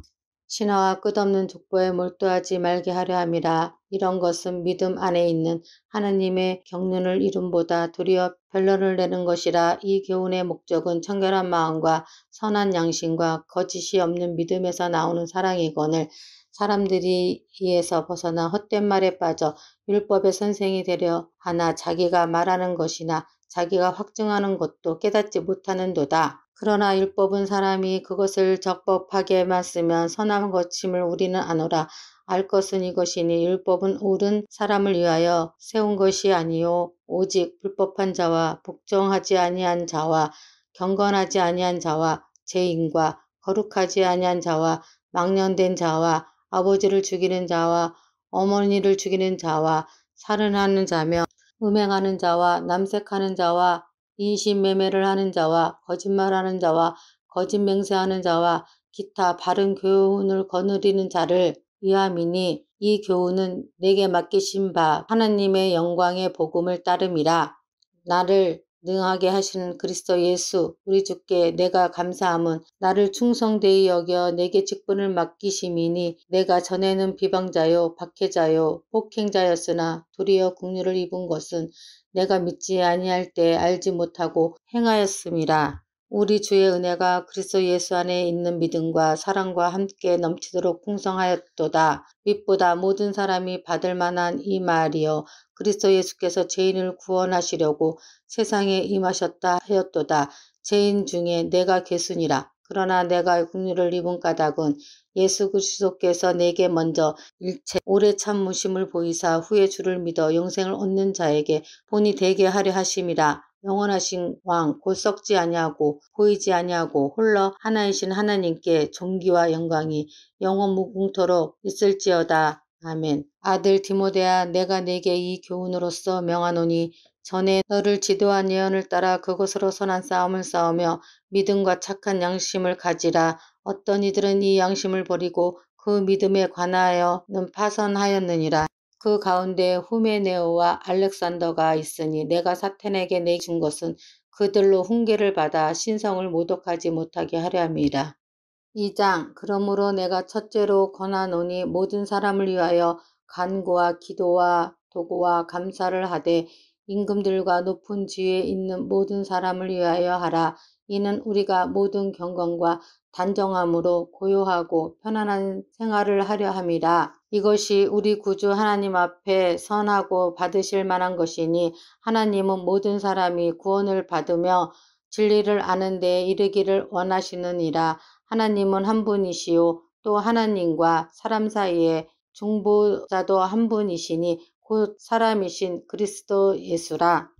Speaker 12: 신화와 끝없는 족보에 몰두하지 말게 하려 함이라. 이런 것은 믿음 안에 있는 하나님의 경륜을 이름보다 도리어 변론을 내는 것이라. 이 교훈의 목적은 청결한 마음과 선한 양심과 거짓이 없는 믿음에서 나오는 사랑이거늘 사람들이 이에서 벗어나 헛된 말에 빠져 율법의 선생이 되려 하나 자기가 말하는 것이나 자기가 확증하는 것도 깨닫지 못하는도다. 그러나 율법은 사람이 그것을 적법하게만 쓰면 선한 것임을 우리는 아노라. 알 것은 이것이니 율법은 옳은 사람을 위하여 세운 것이 아니요 오직 불법한 자와 복종하지 아니한 자와 경건하지 아니한 자와 죄인과 거룩하지 아니한 자와 망령된 자와 아버지를 죽이는 자와 어머니를 죽이는 자와 살인하는 자며 음행하는 자와 남색하는 자와 인신매매를 하는 자와 거짓말하는 자와 거짓 맹세하는 자와 기타 바른 교훈을 거느리는 자를 위함이니 이 교훈은 내게 맡기신 바 하나님의 영광의 복음을 따름이라. 나를 능하게 하시는 그리스도 예수 우리 주께 내가 감사함은 나를 충성되이 여겨 내게 직분을 맡기심이니 내가 전에는 비방자요 박해자요 폭행자였으나 도리어 긍휼을 입은 것은 내가 믿지 아니할 때 알지 못하고 행하였음이라. 우리 주의 은혜가 그리스도 예수 안에 있는 믿음과 사랑과 함께 넘치도록 풍성하였도다. 빛보다 모든 사람이 받을 만한 이 말이여 그리스도 예수께서 죄인을 구원하시려고 세상에 임하셨다 하였도다. 죄인 중에 내가 괴순이라. 그러나 내가 긍휼을 입은 까닭은 예수 그리스도께서 내게 먼저 일체 오래 참으심을 보이사 후에 주를 믿어 영생을 얻는 자에게 본이 되게 하려 하심이라. 영원하신 왕 곧 썩지 아니하고 보이지 아니하고 홀로 하나이신 하나님께 존귀와 영광이 영원 무궁토록 있을지어다. 아멘. 아들 디모데야 내가 네게 이 교훈으로서 명하노니 전에 너를 지도한 예언을 따라 그것으로 선한 싸움을 싸우며 믿음과 착한 양심을 가지라. 어떤 이들은 이 양심을 버리고 그 믿음에 관하여는 파선하였느니라. 그 가운데 후메네오와 알렉산더가 있으니 내가 사탄에게 내준 것은 그들로 훈계를 받아 신성을 모독하지 못하게 하려 함이라. 2장 그러므로 내가 첫째로 권하노니 모든 사람을 위하여 간구와 기도와 도구와 감사를 하되 임금들과 높은 지위에 있는 모든 사람을 위하여 하라. 이는 우리가 모든 경건과 단정함으로 고요하고 편안한 생활을 하려 함이라. 이것이 우리 구주 하나님 앞에 선하고 받으실 만한 것이니 하나님은 모든 사람이 구원을 받으며 진리를 아는 데에 이르기를 원하시느니라. 하나님은 한 분이시요 또 하나님과 사람 사이에 중보자도 한 분이시니 곧 사람이신 그리스도 예수라.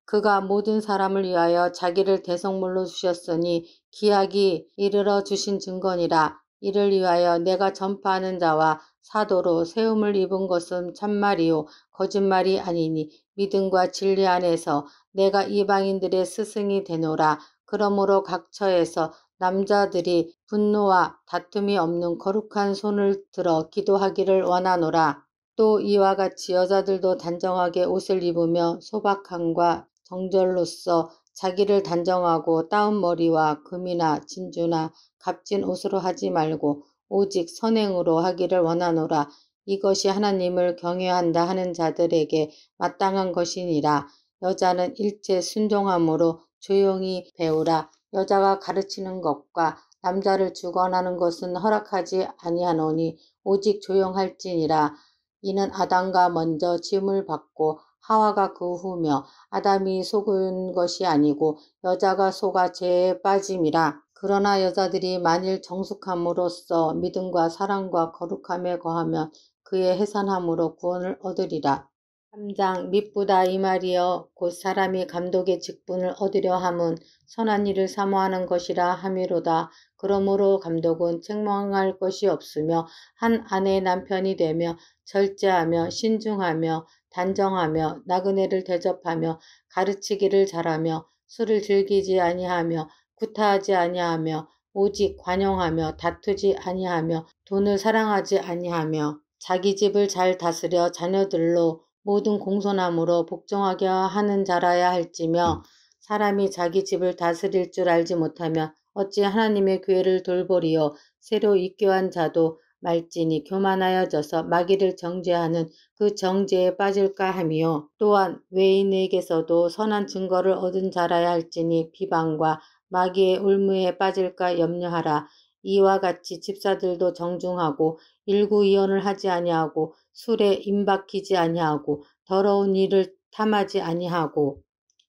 Speaker 12: 그가 모든 사람을 위하여 자기를 대성물로 주셨으니 기약이 이르러 주신 증거니라. 이를 위하여 내가 전파하는 자와 사도로 세움을 입은 것은 참말이요 거짓말이 아니니 믿음과 진리 안에서 내가 이방인들의 스승이 되노라. 그러므로 각 처에서 남자들이 분노와 다툼이 없는 거룩한 손을 들어 기도하기를 원하노라. 또 이와 같이 여자들도 단정하게 옷을 입으며 소박함과 정절로써 자기를 단정하고 따은 머리와 금이나 진주나 값진 옷으로 하지 말고 오직 선행으로 하기를 원하노라. 이것이 하나님을 경외한다 하는 자들에게 마땅한 것이니라. 여자는 일체 순종함으로 조용히 배우라. 여자가 가르치는 것과 남자를 주관하는 것은 허락하지 아니하노니 오직 조용할지니라. 이는 아담과 먼저 지음을 받고 하와가 그 후며 아담이 속은 것이 아니고 여자가 속아 죄에 빠짐이라. 그러나 여자들이 만일 정숙함으로써 믿음과 사랑과 거룩함에 거하면 그의 해산함으로 구원을 얻으리라. 3장 미쁘다 이 말이여 곧 사람이 감독의 직분을 얻으려 함은 선한 일을 사모하는 것이라 함이로다. 그러므로 감독은 책망할 것이 없으며 한 아내의 남편이 되며 절제하며 신중하며 단정하며 나그네를 대접하며 가르치기를 잘하며 술을 즐기지 아니하며 구타하지 아니하며 오직 관용하며 다투지 아니하며 돈을 사랑하지 아니하며 자기 집을 잘 다스려 자녀들로 모든 공손함으로 복종하게 하는 자라야 할지며 사람이 자기 집을 다스릴 줄 알지 못하며 어찌 하나님의 교회를 돌보리요. 새로 입교한 자도 말진이 교만하여져서 마귀를 정죄하는 그 정죄에 빠질까 하미요. 또한 외인에게서도 선한 증거를 얻은 자라야 할지니 비방과 마귀의 올무에 빠질까 염려하라. 이와 같이 집사들도 정중하고 일구이언을 하지 아니하고 술에 임박히지 아니하고 더러운 일을 탐하지 아니하고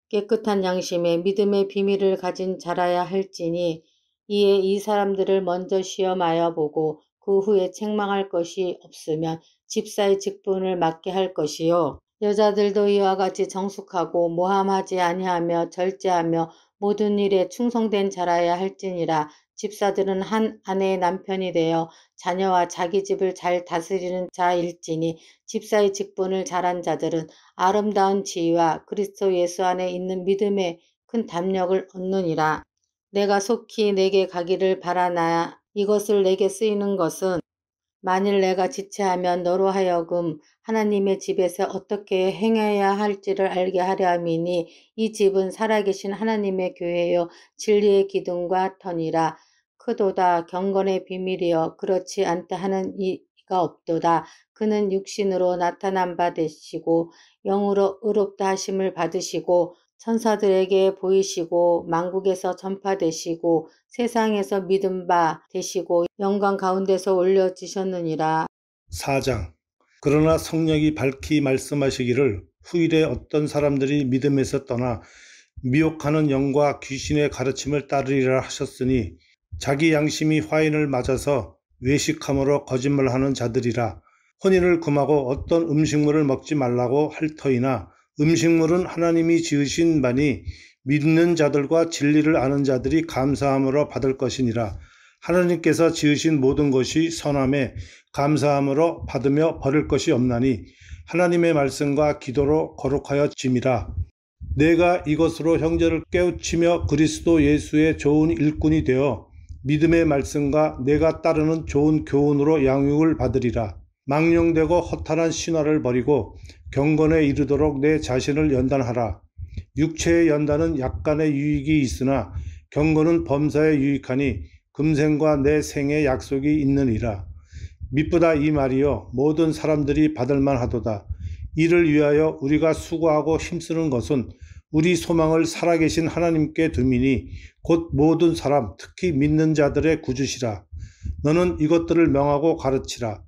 Speaker 12: 깨끗한 양심에 믿음의 비밀을 가진 자라야 할지니 이에 이 사람들을 먼저 시험하여 보고 그 후에 책망할 것이 없으면 집사의 직분을 맡게 할 것이요. 여자들도 이와 같이 정숙하고 모함하지 아니하며 절제하며 모든 일에 충성된 자라야 할지니라. 집사들은 한 아내의 남편이 되어 자녀와 자기 집을 잘 다스리는 자일지니 집사의 직분을 잘한 자들은 아름다운 지위와 그리스도 예수 안에 있는 믿음의 큰 담력을 얻느니라. 내가 속히 내게 가기를 바라나 이것을 내게 쓰이는 것은 만일 내가 지체하면 너로 하여금 하나님의 집에서 어떻게 행해야 할지를 알게 하려 함이니 이 집은 살아계신 하나님의 교회요 진리의 기둥과 터니라. 크도다 경건의 비밀이여 그렇지 않다 하는 이가 없도다. 그는 육신으로 나타난 바 되시고 영으로 의롭다 하심을 받으시고 천사들에게 보이시고 만국에서 전파되시고 세상에서 믿음 바 되시고 영광 가운데서 올려지셨느니라.
Speaker 13: 4장. 그러나 성령이 밝히 말씀하시기를 후일에 어떤 사람들이 믿음에서 떠나 미혹하는 영과 귀신의 가르침을 따르리라 하셨으니 자기 양심이 화인을 맞아서 외식함으로 거짓말하는 자들이라. 혼인을 금하고 어떤 음식물을 먹지 말라고 할 터이나 음식물은 하나님이 지으신 바니 믿는 자들과 진리를 아는 자들이 감사함으로 받을 것이니라. 하나님께서 지으신 모든 것이 선함에 감사함으로 받으며 버릴 것이 없나니 하나님의 말씀과 기도로 거룩하여 짐이라. 내가 이것으로 형제를 깨우치며 그리스도 예수의 좋은 일꾼이 되어 믿음의 말씀과 내가 따르는 좋은 교훈으로 양육을 받으리라. 망령되고 허탄한 신화를 버리고 경건에 이르도록 내 자신을 연단하라. 육체의 연단은 약간의 유익이 있으나 경건은 범사에 유익하니 금생과 내 생의 약속이 있느니라. 미쁘다 이 말이요 모든 사람들이 받을 만하도다. 이를 위하여 우리가 수고하고 힘쓰는 것은 우리 소망을 살아계신 하나님께 두미니 곧 모든 사람 특히 믿는 자들의 구주시라. 너는 이것들을 명하고 가르치라.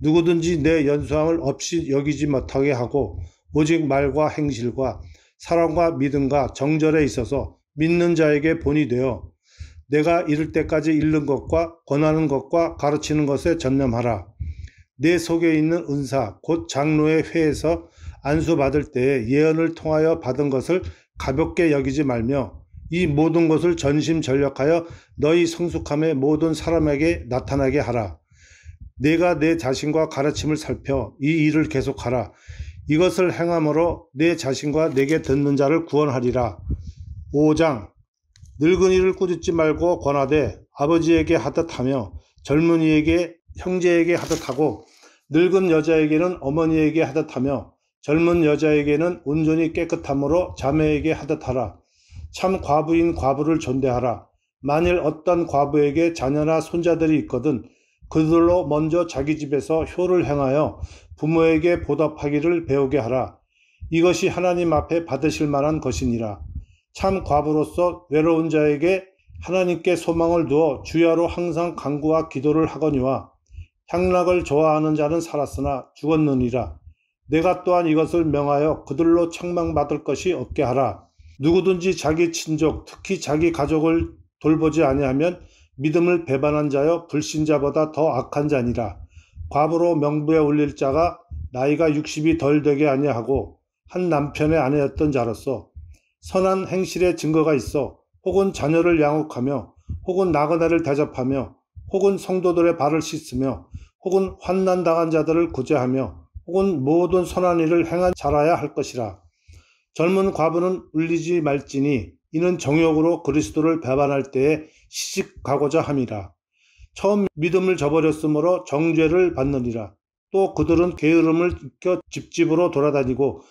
Speaker 13: 누구든지 내 연수함을 없이 여기지 못하게 하고 오직 말과 행실과 사랑과 믿음과 정절에 있어서 믿는 자에게 본이 되어 내가 이를 때까지 읽는 것과 권하는 것과 가르치는 것에 전념하라. 내 속에 있는 은사 곧 장로의 회에서 안수받을 때에 예언을 통하여 받은 것을 가볍게 여기지 말며 이 모든 것을 전심전력하여 너희 성숙함의 모든 사람에게 나타나게 하라. 내가 내 자신과 가르침을 살펴 이 일을 계속하라. 이것을 행함으로 내 자신과 내게 듣는 자를 구원하리라. 5장. 늙은이를 꾸짖지 말고 권하되 아버지에게 하듯하며 젊은이에게 형제에게 하듯하고 늙은 여자에게는 어머니에게 하듯하며 젊은 여자에게는 온전히 깨끗함으로 자매에게 하듯하라. 참 과부인 과부를 존대하라. 만일 어떤 과부에게 자녀나 손자들이 있거든 그들로 먼저 자기 집에서 효를 행하여 부모에게 보답하기를 배우게 하라. 이것이 하나님 앞에 받으실 만한 것이니라. 참 과부로서 외로운 자에게 하나님께 소망을 두어 주야로 항상 간구와 기도를 하거니와 향락을 좋아하는 자는 살았으나 죽었느니라. 내가 또한 이것을 명하여 그들로 책망받을 것이 없게 하라. 누구든지 자기 친족 특히 자기 가족을 돌보지 아니하면 믿음을 배반한 자여 불신자보다 더 악한 자니라. 과부로 명부에 올릴 자가 나이가 60이 덜 되게 아니하고 한 남편의 아내였던 자로서 선한 행실의 증거가 있어 혹은 자녀를 양육하며 혹은 나그네를 대접하며 혹은 성도들의 발을 씻으며 혹은 환난당한 자들을 구제하며 혹은 모든 선한 일을 행한 자라야 할 것이라. 젊은 과부는 울리지 말지니 이는 정욕으로 그리스도를 배반할 때에 시집가고자 함이라. 처음 믿음을 저버렸으므로 정죄를 받느니라. 또 그들은 게으름을 익혀 집집으로 돌아다니고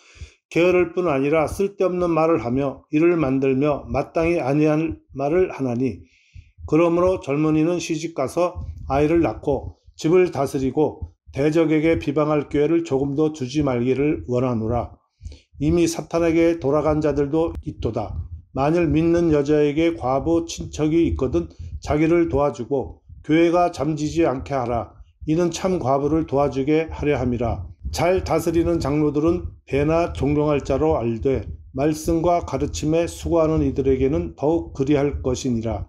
Speaker 13: 게으를 뿐 아니라 쓸데없는 말을 하며 일을 만들며 마땅히 아니할 말을 하나니 그러므로 젊은이는 시집가서 아이를 낳고 집을 다스리고 대적에게 비방할 기회를 조금도 주지 말기를 원하노라. 이미 사탄에게 돌아간 자들도 있도다. 만일 믿는 여자에게 과부 친척이 있거든 자기를 도와주고 교회가 잠지지 않게 하라. 이는 참 과부를 도와주게 하려 함이라. 잘 다스리는 장로들은 배나 존경할 자로 알되 말씀과 가르침에 수고하는 이들에게는 더욱 그리할 것이니라.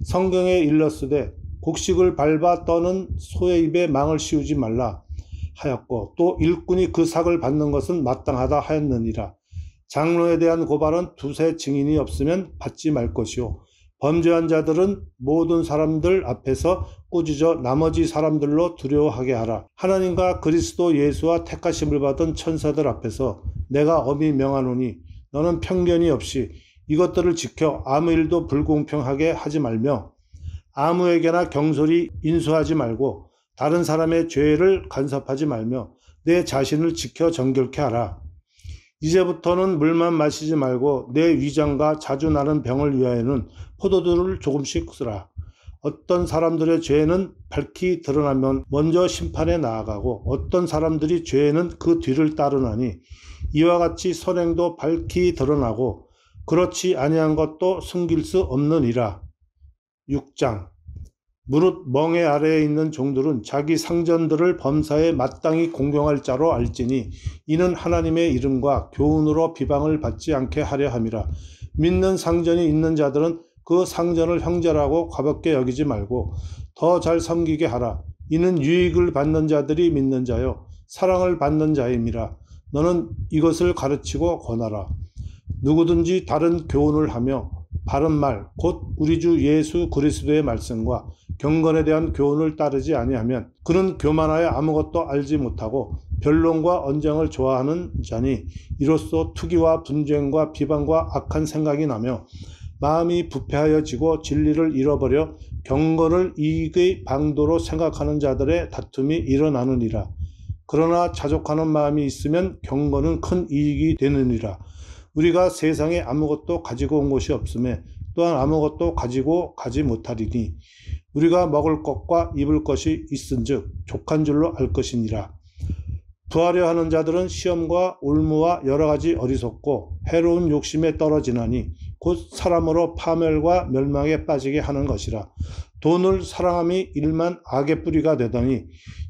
Speaker 13: 성경에 일렀으되 곡식을 밟아 떠는 소의 입에 망을 씌우지 말라 하였고 또 일꾼이 그 삭을 받는 것은 마땅하다 하였느니라. 장로에 대한 고발은 두세 증인이 없으면 받지 말 것이요 범죄한 자들은 모든 사람들 앞에서 꾸짖어 나머지 사람들로 두려워하게 하라. 하나님과 그리스도 예수와 택하심을 받은 천사들 앞에서 내가 엄히 명하노니 너는 편견이 없이 이것들을 지켜 아무 일도 불공평하게 하지 말며 아무에게나 경솔히 인수하지 말고 다른 사람의 죄를 간섭하지 말며 내 자신을 지켜 정결케 하라. 이제부터는 물만 마시지 말고 내 위장과 자주 나는 병을 위하여는 포도주를 조금씩 쓰라. 어떤 사람들의 죄는 밝히 드러나면 먼저 심판에 나아가고 어떤 사람들이 죄는 그 뒤를 따르나니 이와 같이 선행도 밝히 드러나고 그렇지 아니한 것도 숨길 수 없느니라. 6장 무릇 멍에 아래에 있는 종들은 자기 상전들을 범사에 마땅히 공경할 자로 알지니 이는 하나님의 이름과 교훈으로 비방을 받지 않게 하려 함이라. 믿는 상전이 있는 자들은 그 상전을 형제라고 가볍게 여기지 말고 더 잘 섬기게 하라. 이는 유익을 받는 자들이 믿는 자요 사랑을 받는 자임이라. 너는 이것을 가르치고 권하라. 누구든지 다른 교훈을 하며 바른 말 곧 우리 주 예수 그리스도의 말씀과 경건에 대한 교훈을 따르지 아니하면 그는 교만하여 아무것도 알지 못하고 변론과 언쟁을 좋아하는 자니 이로써 투기와 분쟁과 비방과 악한 생각이 나며 마음이 부패하여지고 진리를 잃어버려 경건을 이익의 방도로 생각하는 자들의 다툼이 일어나느니라. 그러나 자족하는 마음이 있으면 경건은 큰 이익이 되느니라. 우리가 세상에 아무것도 가지고 온 것이 없음에 또한 아무것도 가지고 가지 못하리니 우리가 먹을 것과 입을 것이 있은즉 족한 줄로 알 것이니라. 부하려 하는 자들은 시험과 올무와 여러 가지 어리석고 해로운 욕심에 떨어지나니 곧 사람으로 파멸과 멸망에 빠지게 하는 것이라. 돈을 사랑함이 일만 악의 뿌리가 되더니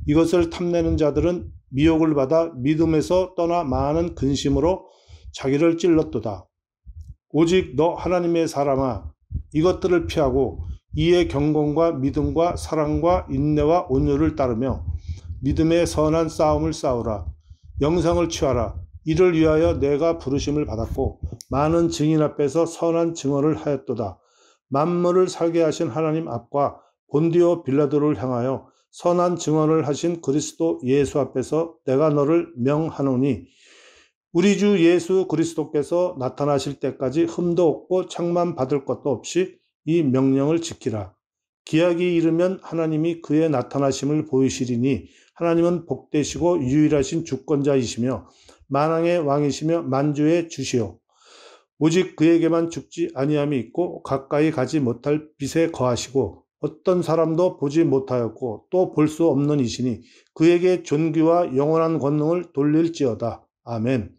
Speaker 13: 이것을 탐내는 자들은 미혹을 받아 믿음에서 떠나 많은 근심으로 자기를 찔렀도다. 오직 너 하나님의 사람아 이것들을 피하고 이의 경건과 믿음과 사랑과 인내와 온유를 따르며 믿음의 선한 싸움을 싸우라. 영상을 취하라. 이를 위하여 내가 부르심을 받았고 많은 증인 앞에서 선한 증언을 하였도다. 만물을 살게 하신 하나님 앞과 본디오 빌라도를 향하여 선한 증언을 하신 그리스도 예수 앞에서 내가 너를 명하노니 우리 주 예수 그리스도께서 나타나실 때까지 흠도 없고 책망 받을 것도 없이 이 명령을 지키라. 기약이 이르면 하나님이 그의 나타나심을 보이시리니 하나님은 복되시고 유일하신 주권자이시며 만왕의 왕이시며 만주의 주시오. 오직 그에게만 죽지 아니함이 있고 가까이 가지 못할 빛에 거하시고 어떤 사람도 보지 못하였고 또 볼 수 없는 이시니 그에게 존귀와 영원한 권능을 돌릴지어다. 아멘.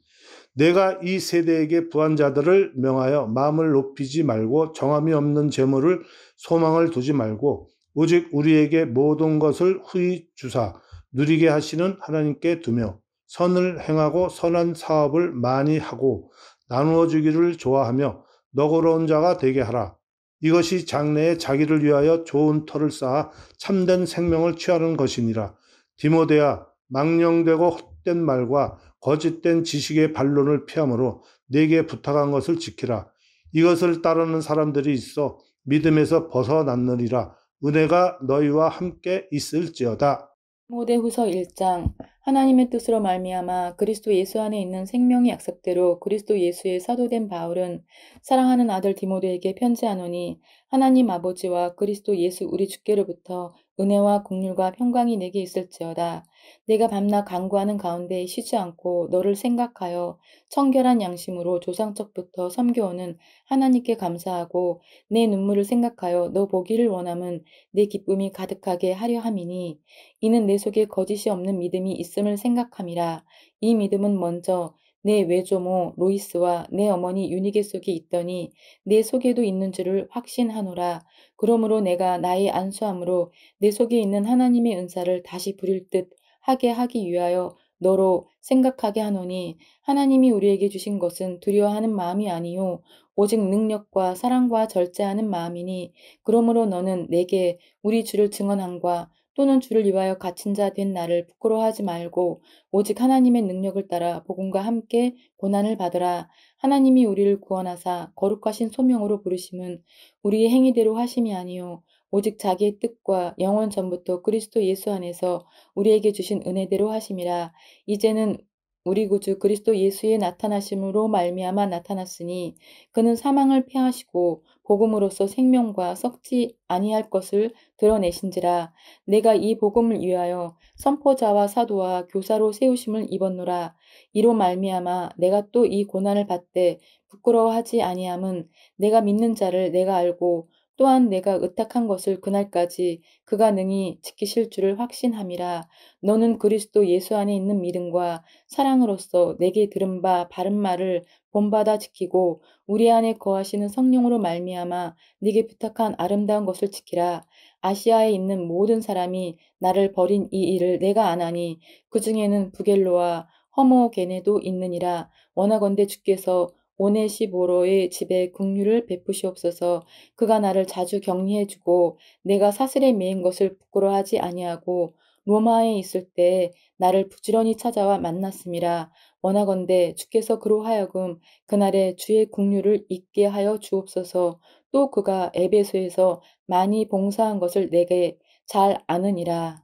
Speaker 13: 내가 이 세대에게 부한 자들을 명하여 마음을 높이지 말고 정함이 없는 재물을 소망을 두지 말고 오직 우리에게 모든 것을 후히 주사 누리게 하시는 하나님께 두며 선을 행하고 선한 사업을 많이 하고 나누어 주기를 좋아하며 너그러운 자가 되게 하라. 이것이 장래에 자기를 위하여 좋은 터를 쌓아 참된 생명을 취하는 것이니라. 디모데야, 망령되고 헛된 말과 거짓된 지식의 반론을 피하므로 내게 부탁한 것을 지키라. 이것을 따르는 사람들이 있어 믿음에서 벗어났느니라. 은혜가 너희와 함께 있을지어다.
Speaker 14: 디모데후서 1장. 하나님의 뜻으로 말미암아 그리스도 예수 안에 있는 생명의 약속대로 그리스도 예수의 사도된 바울은 사랑하는 아들 디모데에게 편지하노니 하나님 아버지와 그리스도 예수 우리 주께로부터 은혜와 긍휼과 평강이 내게 있을지어다. 내가 밤낮 간구하는 가운데 쉬지 않고 너를 생각하여 청결한 양심으로 조상적부터 섬겨오는 하나님께 감사하고 내 눈물을 생각하여 너 보기를 원함은 내 기쁨이 가득하게 하려 함이니 이는 내 속에 거짓이 없는 믿음이 있음을 생각함이라. 이 믿음은 먼저 내 외조모 로이스와 내 어머니 유니게 속에 있더니 내 속에도 있는 줄을 확신하노라. 그러므로 내가 나의 안수함으로 내 속에 있는 하나님의 은사를 다시 부릴 듯 하게 하기 위하여 너로 생각하게 하노니 하나님이 우리에게 주신 것은 두려워하는 마음이 아니요 오직 능력과 사랑과 절제하는 마음이니 그러므로 너는 내게 우리 주를 증언함과 또는 주를 위하여 갇힌 자 된 나를 부끄러워하지 말고 오직 하나님의 능력을 따라 복음과 함께 고난을 받으라. 하나님이 우리를 구원하사 거룩하신 소명으로 부르심은 우리의 행위대로 하심이 아니요 오직 자기의 뜻과 영원 전부터 그리스도 예수 안에서 우리에게 주신 은혜대로 하심이라. 이제는 우리 구주 그리스도 예수의 나타나심으로 말미암아 나타났으니 그는 사망을 패하시고 복음으로써 생명과 썩지 아니할 것을 드러내신지라. 내가 이 복음을 위하여 선포자와 사도와 교사로 세우심을 입었노라. 이로 말미암아 내가 또 이 고난을 받되 부끄러워하지 아니함은 내가 믿는 자를 내가 알고 또한 내가 의탁한 것을 그날까지 그가 능히 지키실 줄을 확신함이라. 너는 그리스도 예수 안에 있는 믿음과 사랑으로서 내게 들은 바 바른 말을 본받아 지키고 우리 안에 거하시는 성령으로 말미암아 네게 부탁한 아름다운 것을 지키라. 아시아에 있는 모든 사람이 나를 버린 이 일을 내가 아나니 그 중에는 부겔로와 허모게네도 있느니라. 원하건대 주께서 오네시보로의 집에 긍휼을 베푸시옵소서. 그가 나를 자주 격리해주고 내가 사슬에 매인 것을 부끄러워하지 아니하고 로마에 있을 때 나를 부지런히 찾아와 만났음이라. 원하건대 주께서 그로 하여금 그날에 주의 긍휼을 잊게 하여 주옵소서. 또 그가 에베소에서 많이 봉사한 것을 내게 잘 아느니라.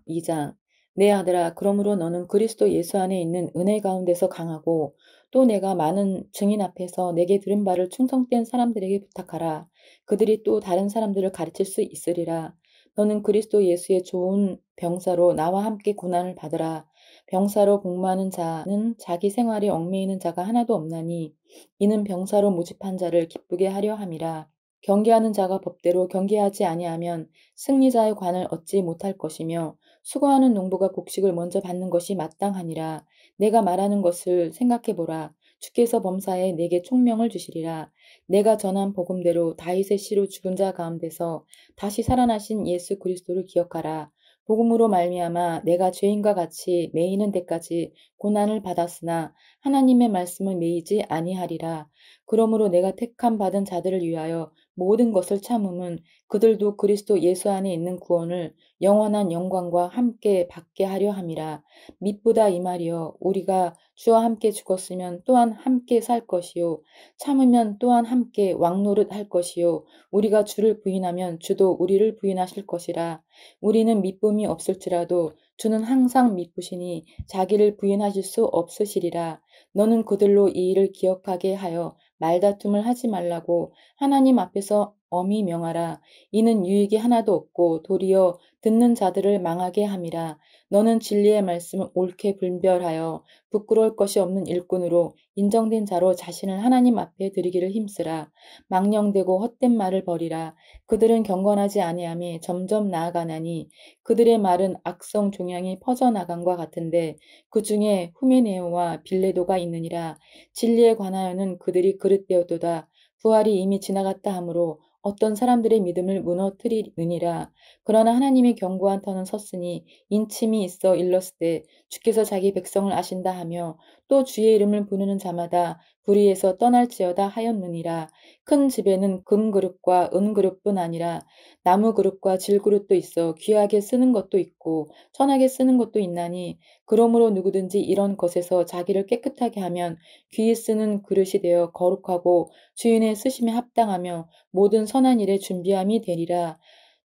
Speaker 14: 2장 내 아들아, 그러므로 너는 그리스도 예수 안에 있는 은혜 가운데서 강하고 또 내가 많은 증인 앞에서 내게 들은 바를 충성된 사람들에게 부탁하라. 그들이 또 다른 사람들을 가르칠 수 있으리라. 너는 그리스도 예수의 좋은 병사로 나와 함께 고난을 받으라. 병사로 복무하는 자는 자기 생활에 얽매이는 자가 하나도 없나니 이는 병사로 모집한 자를 기쁘게 하려 함이라. 경계하는 자가 법대로 경계하지 아니하면 승리자의 관을 얻지 못할 것이며 수고하는 농부가 곡식을 먼저 받는 것이 마땅하니라. 내가 말하는 것을 생각해보라. 주께서 범사에 내게 총명을 주시리라. 내가 전한 복음대로 다윗의 씨로 죽은 자 가운데서 다시 살아나신 예수 그리스도를 기억하라. 복음으로 말미암아 내가 죄인과 같이 매이는 데까지 고난을 받았으나 하나님의 말씀을 매이지 아니하리라. 그러므로 내가 택함 받은 자들을 위하여 모든 것을 참음은 그들도 그리스도 예수 안에 있는 구원을 영원한 영광과 함께 받게 하려 함이라. 밑보다 이 말이여, 우리가 주와 함께 죽었으면 또한 함께 살 것이요 참으면 또한 함께 왕노릇 할 것이요 우리가 주를 부인하면 주도 우리를 부인하실 것이라. 우리는 미쁨이 없을지라도 주는 항상 미쁘시니 자기를 부인하실 수 없으시리라. 너는 그들로 이 일을 기억하게 하여 말다툼을 하지 말라고 하나님 앞에서 엄히 명하라. 이는 유익이 하나도 없고 도리어 듣는 자들을 망하게 함이라. 너는 진리의 말씀을 옳게 분별하여 부끄러울 것이 없는 일꾼으로 인정된 자로 자신을 하나님 앞에 드리기를 힘쓰라. 망령되고 헛된 말을 버리라. 그들은 경건하지 아니하며 점점 나아가나니 그들의 말은 악성 종양이 퍼져나간과 같은데 그 중에 후메네오와 빌레도가 있느니라. 진리에 관하여는 그들이 그릇되었도다. 부활이 이미 지나갔다 하므로 어떤 사람들의 믿음을 무너뜨리느니라. 그러나 하나님의 견고한 터는 섰으니 인침이 있어 일렀을 주께서 자기 백성을 아신다 하며 또 주의 이름을 부르는 자마다 불의에서 떠날지어다 하였느니라. 큰 집에는 금그릇과 은그릇뿐 아니라 나무그릇과 질그릇도 있어 귀하게 쓰는 것도 있고 천하게 쓰는 것도 있나니 그러므로 누구든지 이런 것에서 자기를 깨끗하게 하면 귀히 쓰는 그릇이 되어 거룩하고 주인의 쓰심에 합당하며 모든 선한 일에 준비함이 되리라.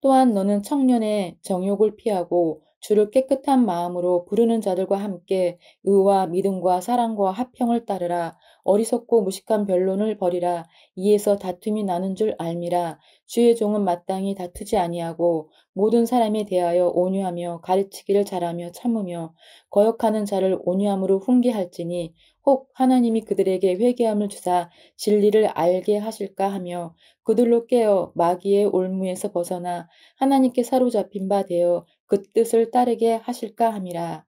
Speaker 14: 또한 너는 청년의 정욕을 피하고 주를 깨끗한 마음으로 부르는 자들과 함께 의와 믿음과 사랑과 화평을 따르라. 어리석고 무식한 변론을 버리라. 이에서 다툼이 나는 줄 알미라. 주의 종은 마땅히 다투지 아니하고 모든 사람에 대하여 온유하며 가르치기를 잘하며 참으며 거역하는 자를 온유함으로 훈계할지니 혹 하나님이 그들에게 회개함을 주사 진리를 알게 하실까 하며 그들로 깨어 마귀의 올무에서 벗어나 하나님께 사로잡힌 바 되어 그 뜻을 따르게 하실까 함이라.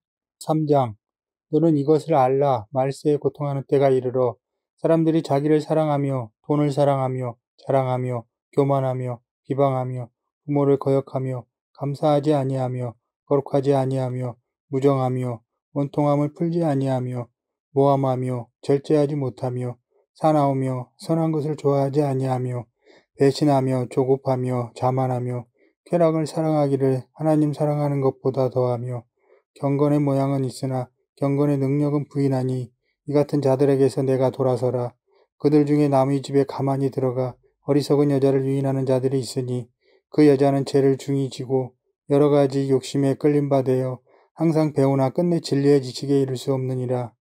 Speaker 5: 3장 너는 이것을 알라. 말세에 고통하는 때가 이르러 사람들이 자기를 사랑하며 돈을 사랑하며 자랑하며 교만하며 비방하며 부모를 거역하며 감사하지 아니하며 거룩하지 아니하며 무정하며 원통함을 풀지 아니하며 모함하며 절제하지 못하며 사나우며 선한 것을 좋아하지 아니하며 배신하며 조급하며 자만하며 쾌락을 사랑하기를 하나님 사랑하는 것보다 더하며 경건의 모양은 있으나 경건의 능력은 부인하니 이 같은 자들에게서 내가 돌아서라. 그들 중에 남의 집에 가만히 들어가 어리석은 여자를 유인하는 자들이 있으니 그 여자는 죄를 중히 지고 여러 가지 욕심에 끌림바 되어 항상 배우나 끝내 진리에 지치게 이를 수 없느니라.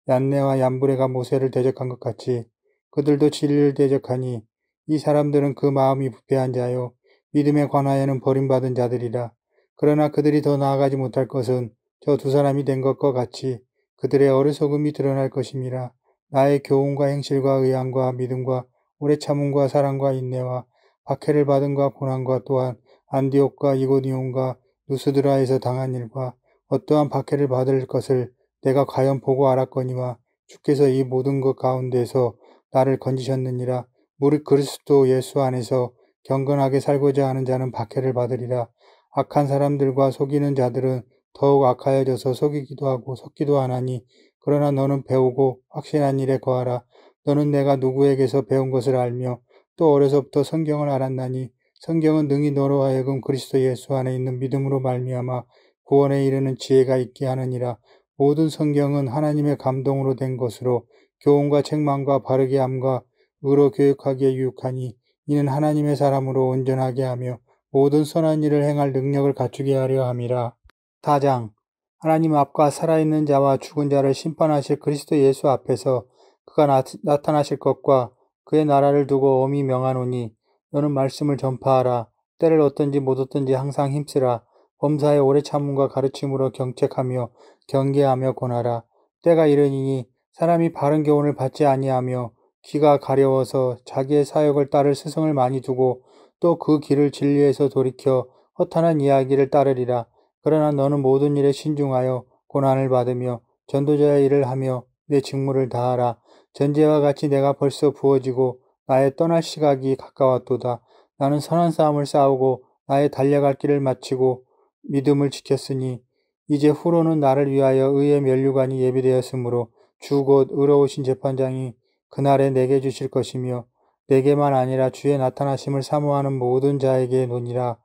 Speaker 5: 얀네와 얀브레가 모세를 대적한 것 같이 그들도 진리를 대적하니 이 사람들은 그 마음이 부패한 자요 믿음에 관하여는 버림받은 자들이라. 그러나 그들이 더 나아가지 못할 것은 저 두 사람이 된 것과 같이 그들의 어리석음이 드러날 것임이라. 나의 교훈과 행실과 의향과 믿음과 오래 참음과 사랑과 인내와 박해를 받음과 고난과 또한 안디옥과 이고니온과 누스드라에서 당한 일과 어떠한 박해를 받을 것을 내가 과연 보고 알았거니와 주께서 이 모든 것 가운데서 나를 건지셨느니라. 무릇 그리스도 예수 안에서 경건하게 살고자 하는 자는 박해를 받으리라. 악한 사람들과 속이는 자들은 더욱 악하여져서 속이기도 하고 속기도 하나니 그러나 너는 배우고 확신한 일에 거하라. 너는 내가 누구에게서 배운 것을 알며 또 어려서부터 성경을 알았나니 성경은 능히 너로 하여금 그리스도 예수 안에 있는 믿음으로 말미암아 구원에 이르는 지혜가 있게 하느니라. 모든 성경은 하나님의 감동으로 된 것으로 교훈과 책망과 바르게 함과 의로 교육하기에 유익하니 이는 하나님의 사람으로 온전하게 하며 모든 선한 일을 행할 능력을 갖추게 하려 함이라. 4장 하나님 앞과 살아있는 자와 죽은 자를 심판하실 그리스도 예수 앞에서 그가 나타나실 것과 그의 나라를 두고 엄히 명하노니 너는 말씀을 전파하라. 때를 얻든지 못 얻든지 항상 힘쓰라. 범사에 오래 참음과 가르침으로 경책하며 경계하며 권하라. 때가 이르니니 사람이 바른 교훈을 받지 아니하며 귀가 가려워서 자기의 사역을 따를 스승을 많이 두고 또 그 길을 진리에서 돌이켜 허탄한 이야기를 따르리라. 그러나 너는 모든 일에 신중하여 고난을 받으며 전도자의 일을 하며 내 직무를 다하라. 전제와 같이 내가 벌써 부어지고 나의 떠날 시각이 가까웠도다. 나는 선한 싸움을 싸우고 나의 달려갈 길을 마치고 믿음을 지켰으니 이제 후로는 나를 위하여 의의 면류관이 예비되었으므로 주 곧 의로우신 재판장이 그날에 내게 주실 것이며 내게만 아니라 주의 나타나심을 사모하는 모든 자에게 노니라.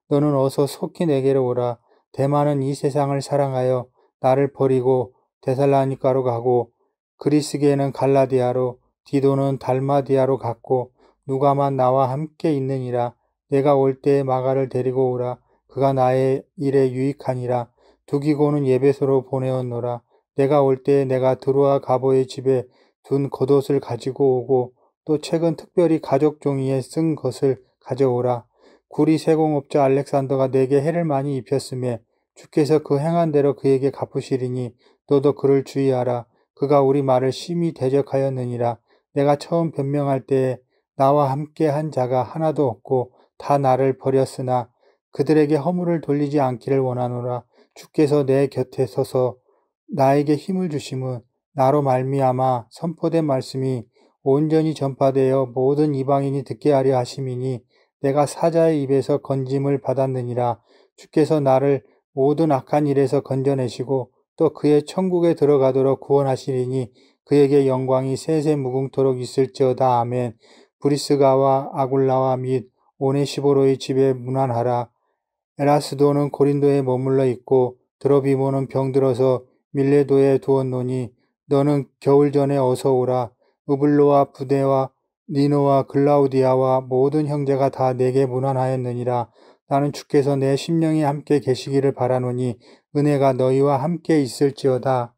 Speaker 5: 너는 어서 속히 내게로 오라. 대만은 이 세상을 사랑하여 나를 버리고 데살로니가로 가고 그리스게는 갈라디아로 디도는 달마디아로 갔고 누가만 나와 함께 있느니라. 내가 올 때에 마가를 데리고 오라. 그가 나의 일에 유익하니라. 두기고는 예배소로 보내었노라. 내가 올 때에 내가 드로아 가보의 집에 둔 겉옷을 가지고 오고 또 최근 특별히 가족 종이에 쓴 것을 가져오라. 구리 세공업자 알렉산더가 내게 해를 많이 입혔으며 주께서 그 행한 대로 그에게 갚으시리니 너도 그를 주의하라. 그가 우리 말을 심히 대적하였느니라. 내가 처음 변명할 때에 나와 함께 한 자가 하나도 없고 다 나를 버렸으나 그들에게 허물을 돌리지 않기를 원하노라. 주께서 내 곁에 서서 나에게 힘을 주심은 나로 말미암아 선포된 말씀이 온전히 전파되어 모든 이방인이 듣게 하려 하심이니 내가 사자의 입에서 건짐을 받았느니라. 주께서 나를 모든 악한 일에서 건져내시고 또 그의 천국에 들어가도록 구원하시리니 그에게 영광이 세세 무궁토록 있을지어다. 아멘. 브리스가와 아굴라와 및 오네시보로의 집에 문안하라. 에라스도는 고린도에 머물러 있고 드로비모는 병들어서 밀레도에 두었노니 너는 겨울 전에 어서 오라. 우블로와 부데와 니노와 글라우디아와 모든 형제가 다 내게 문안하였느니라. 나는 주께서 내 심령이 함께 계시기를 바라노니 은혜가 너희와 함께 있을지어다.